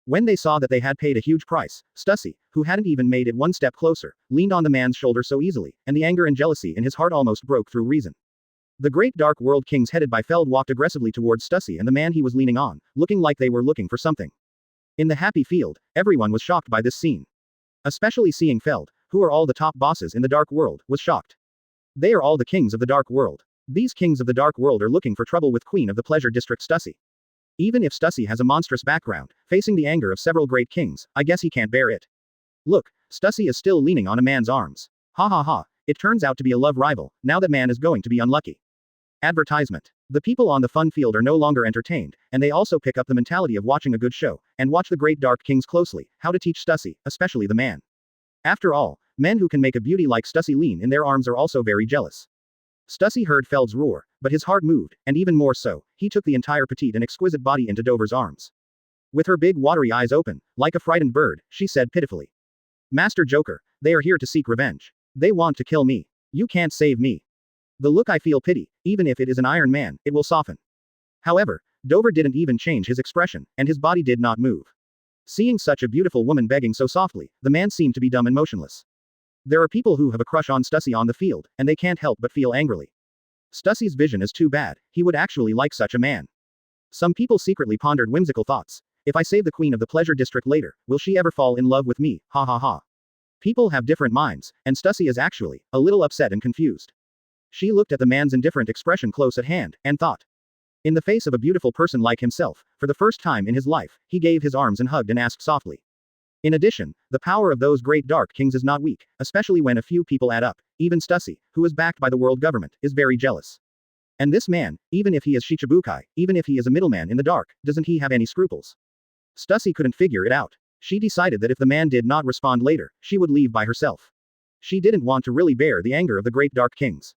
[SPEAKER 2] When they saw that they had paid a huge price, Stussy, who hadn't even made it one step closer, leaned on the man's shoulder so easily, and the anger and jealousy in his heart almost broke through reason. The great dark world kings headed by Feld walked aggressively towards Stussy and the man he was leaning on, looking like they were looking for something. In the happy field, everyone was shocked by this scene. Especially seeing Feld, who are all the top bosses in the dark world, was shocked. They are all the kings of the dark world. These kings of the dark world are looking for trouble with Queen of the Pleasure District Stussy. Even if Stussy has a monstrous background, facing the anger of several great kings, I guess he can't bear it. Look, Stussy is still leaning on a man's arms. Ha ha ha, it turns out to be a love rival, now that man is going to be unlucky. Advertisement. The people on the fun field are no longer entertained, and they also pick up the mentality of watching a good show, and watch the great dark kings closely, how to teach Stussy, especially the man. After all, men who can make a beauty like Stussy lean in their arms are also very jealous. Stussy heard Feld's roar, but his heart moved, and even more so, he took the entire petite and exquisite body into Dover's arms. With her big watery eyes open, like a frightened bird, she said pitifully. Master Joker, they are here to seek revenge. They want to kill me. You can't save me. The look I feel pity, even if it is an Iron Man, it will soften. However, Dover didn't even change his expression, and his body did not move. Seeing such a beautiful woman begging so softly, the man seemed to be dumb and motionless. There are people who have a crush on Stussy on the field, and they can't help but feel angrily. Stussy's vision is too bad, he would actually like such a man. Some people secretly pondered whimsical thoughts. If I save the Queen of the Pleasure District later, will she ever fall in love with me, ha ha ha. People have different minds, and Stussy is actually a little upset and confused. She looked at the man's indifferent expression close at hand, and thought. In the face of a beautiful person like himself, for the first time in his life, he gave his arms and hugged and asked softly. In addition, the power of those great dark kings is not weak, especially when a few people add up. Even Stussy, who is backed by the world government, is very jealous. And this man, even if he is Shichibukai, even if he is a middleman in the dark, doesn't he have any scruples? Stussy couldn't figure it out. She decided that if the man did not respond later, she would leave by herself. She didn't want to really bear the anger of the great dark kings.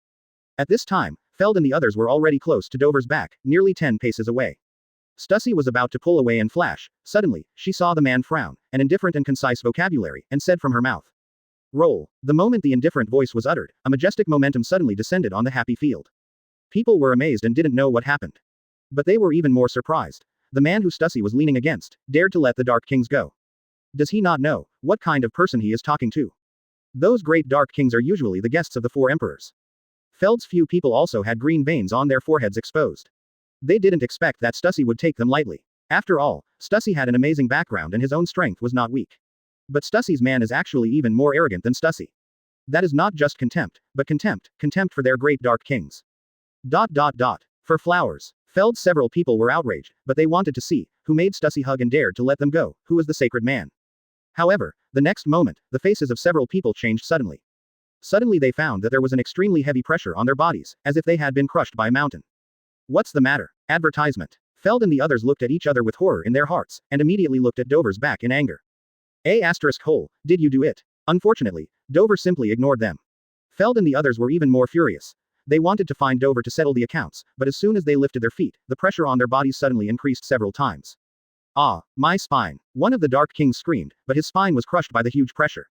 [SPEAKER 2] At this time, Feld and the others were already close to Dover's back, nearly 10 paces away. Stussy was about to pull away and flash. Suddenly, she saw the man frown, an indifferent and concise vocabulary, and said from her mouth. Roll. The moment the indifferent voice was uttered, a majestic momentum suddenly descended on the happy field. People were amazed and didn't know what happened. But they were even more surprised. The man who Stussy was leaning against dared to let the Dark Kings go. Does he not know what kind of person he is talking to? Those great Dark Kings are usually the guests of the four emperors. Feld's few people also had green veins on their foreheads exposed. They didn't expect that Stussy would take them lightly. After all, Stussy had an amazing background and his own strength was not weak. But Stussy's man is actually even more arrogant than Stussy. That is not just contempt, but contempt for their great Dark Kings. For flowers. Feld's several people were outraged, but they wanted to see who made Stussy hug and dared to let them go, who was the sacred man. However, the next moment, the faces of several people changed suddenly. Suddenly they found that there was an extremely heavy pressure on their bodies, as if they had been crushed by a mountain. What's the matter? Advertisement. Feld and the others looked at each other with horror in their hearts, and immediately looked at Dover's back in anger. Did you do it? Unfortunately, Dover simply ignored them. Feld and the others were even more furious. They wanted to find Dover to settle the accounts, but as soon as they lifted their feet, the pressure on their bodies suddenly increased several times. Ah, my spine. One of the Dark Kings screamed, but his spine was crushed by the huge pressure.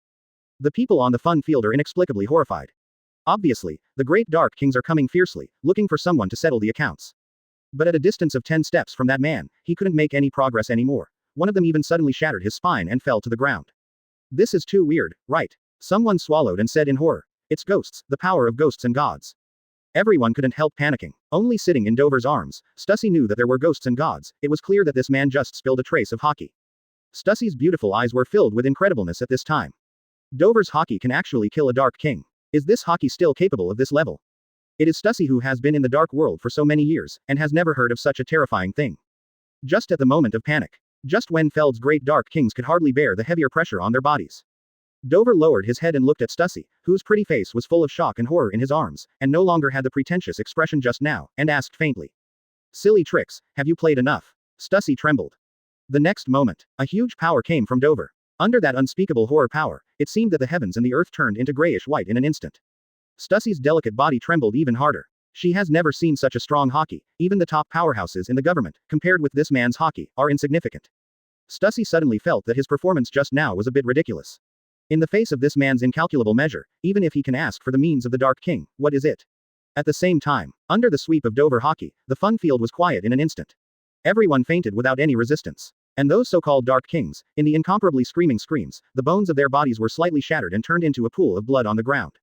[SPEAKER 2] The people on the fun field are inexplicably horrified. Obviously, the great Dark Kings are coming fiercely, looking for someone to settle the accounts. But at a distance of 10 steps from that man, he couldn't make any progress anymore. One of them even suddenly shattered his spine and fell to the ground. This is too weird, right? Someone swallowed and said in horror. It's ghosts, the power of ghosts and gods. Everyone couldn't help panicking. Only sitting in Dover's arms, Stussy knew that there were ghosts and gods. It was clear that this man just spilled a trace of hockey. Stussy's beautiful eyes were filled with incredibleness at this time. Dover's hockey can actually kill a Dark King. Is this hockey still capable of this level? It is Stussy who has been in the Dark World for so many years, and has never heard of such a terrifying thing. Just at the moment of panic. Just when Feld's great Dark Kings could hardly bear the heavier pressure on their bodies. Dover lowered his head and looked at Stussy, whose pretty face was full of shock and horror in his arms, and no longer had the pretentious expression just now, and asked faintly. Silly tricks, have you played enough? Stussy trembled. The next moment, a huge power came from Dover. Under that unspeakable horror power, it seemed that the heavens and the earth turned into grayish white in an instant. Stussy's delicate body trembled even harder. She has never seen such a strong hockey. Even the top powerhouses in the government, compared with this man's hockey, are insignificant. Stussy suddenly felt that his performance just now was a bit ridiculous. In the face of this man's incalculable measure, even if he can ask for the means of the Dark King, what is it? At the same time, under the sweep of Dover hockey, the fun field was quiet in an instant. Everyone fainted without any resistance. And those so-called Dark Kings, in the incomparably screaming screams, the bones of their bodies were slightly shattered and turned into a pool of blood on the ground.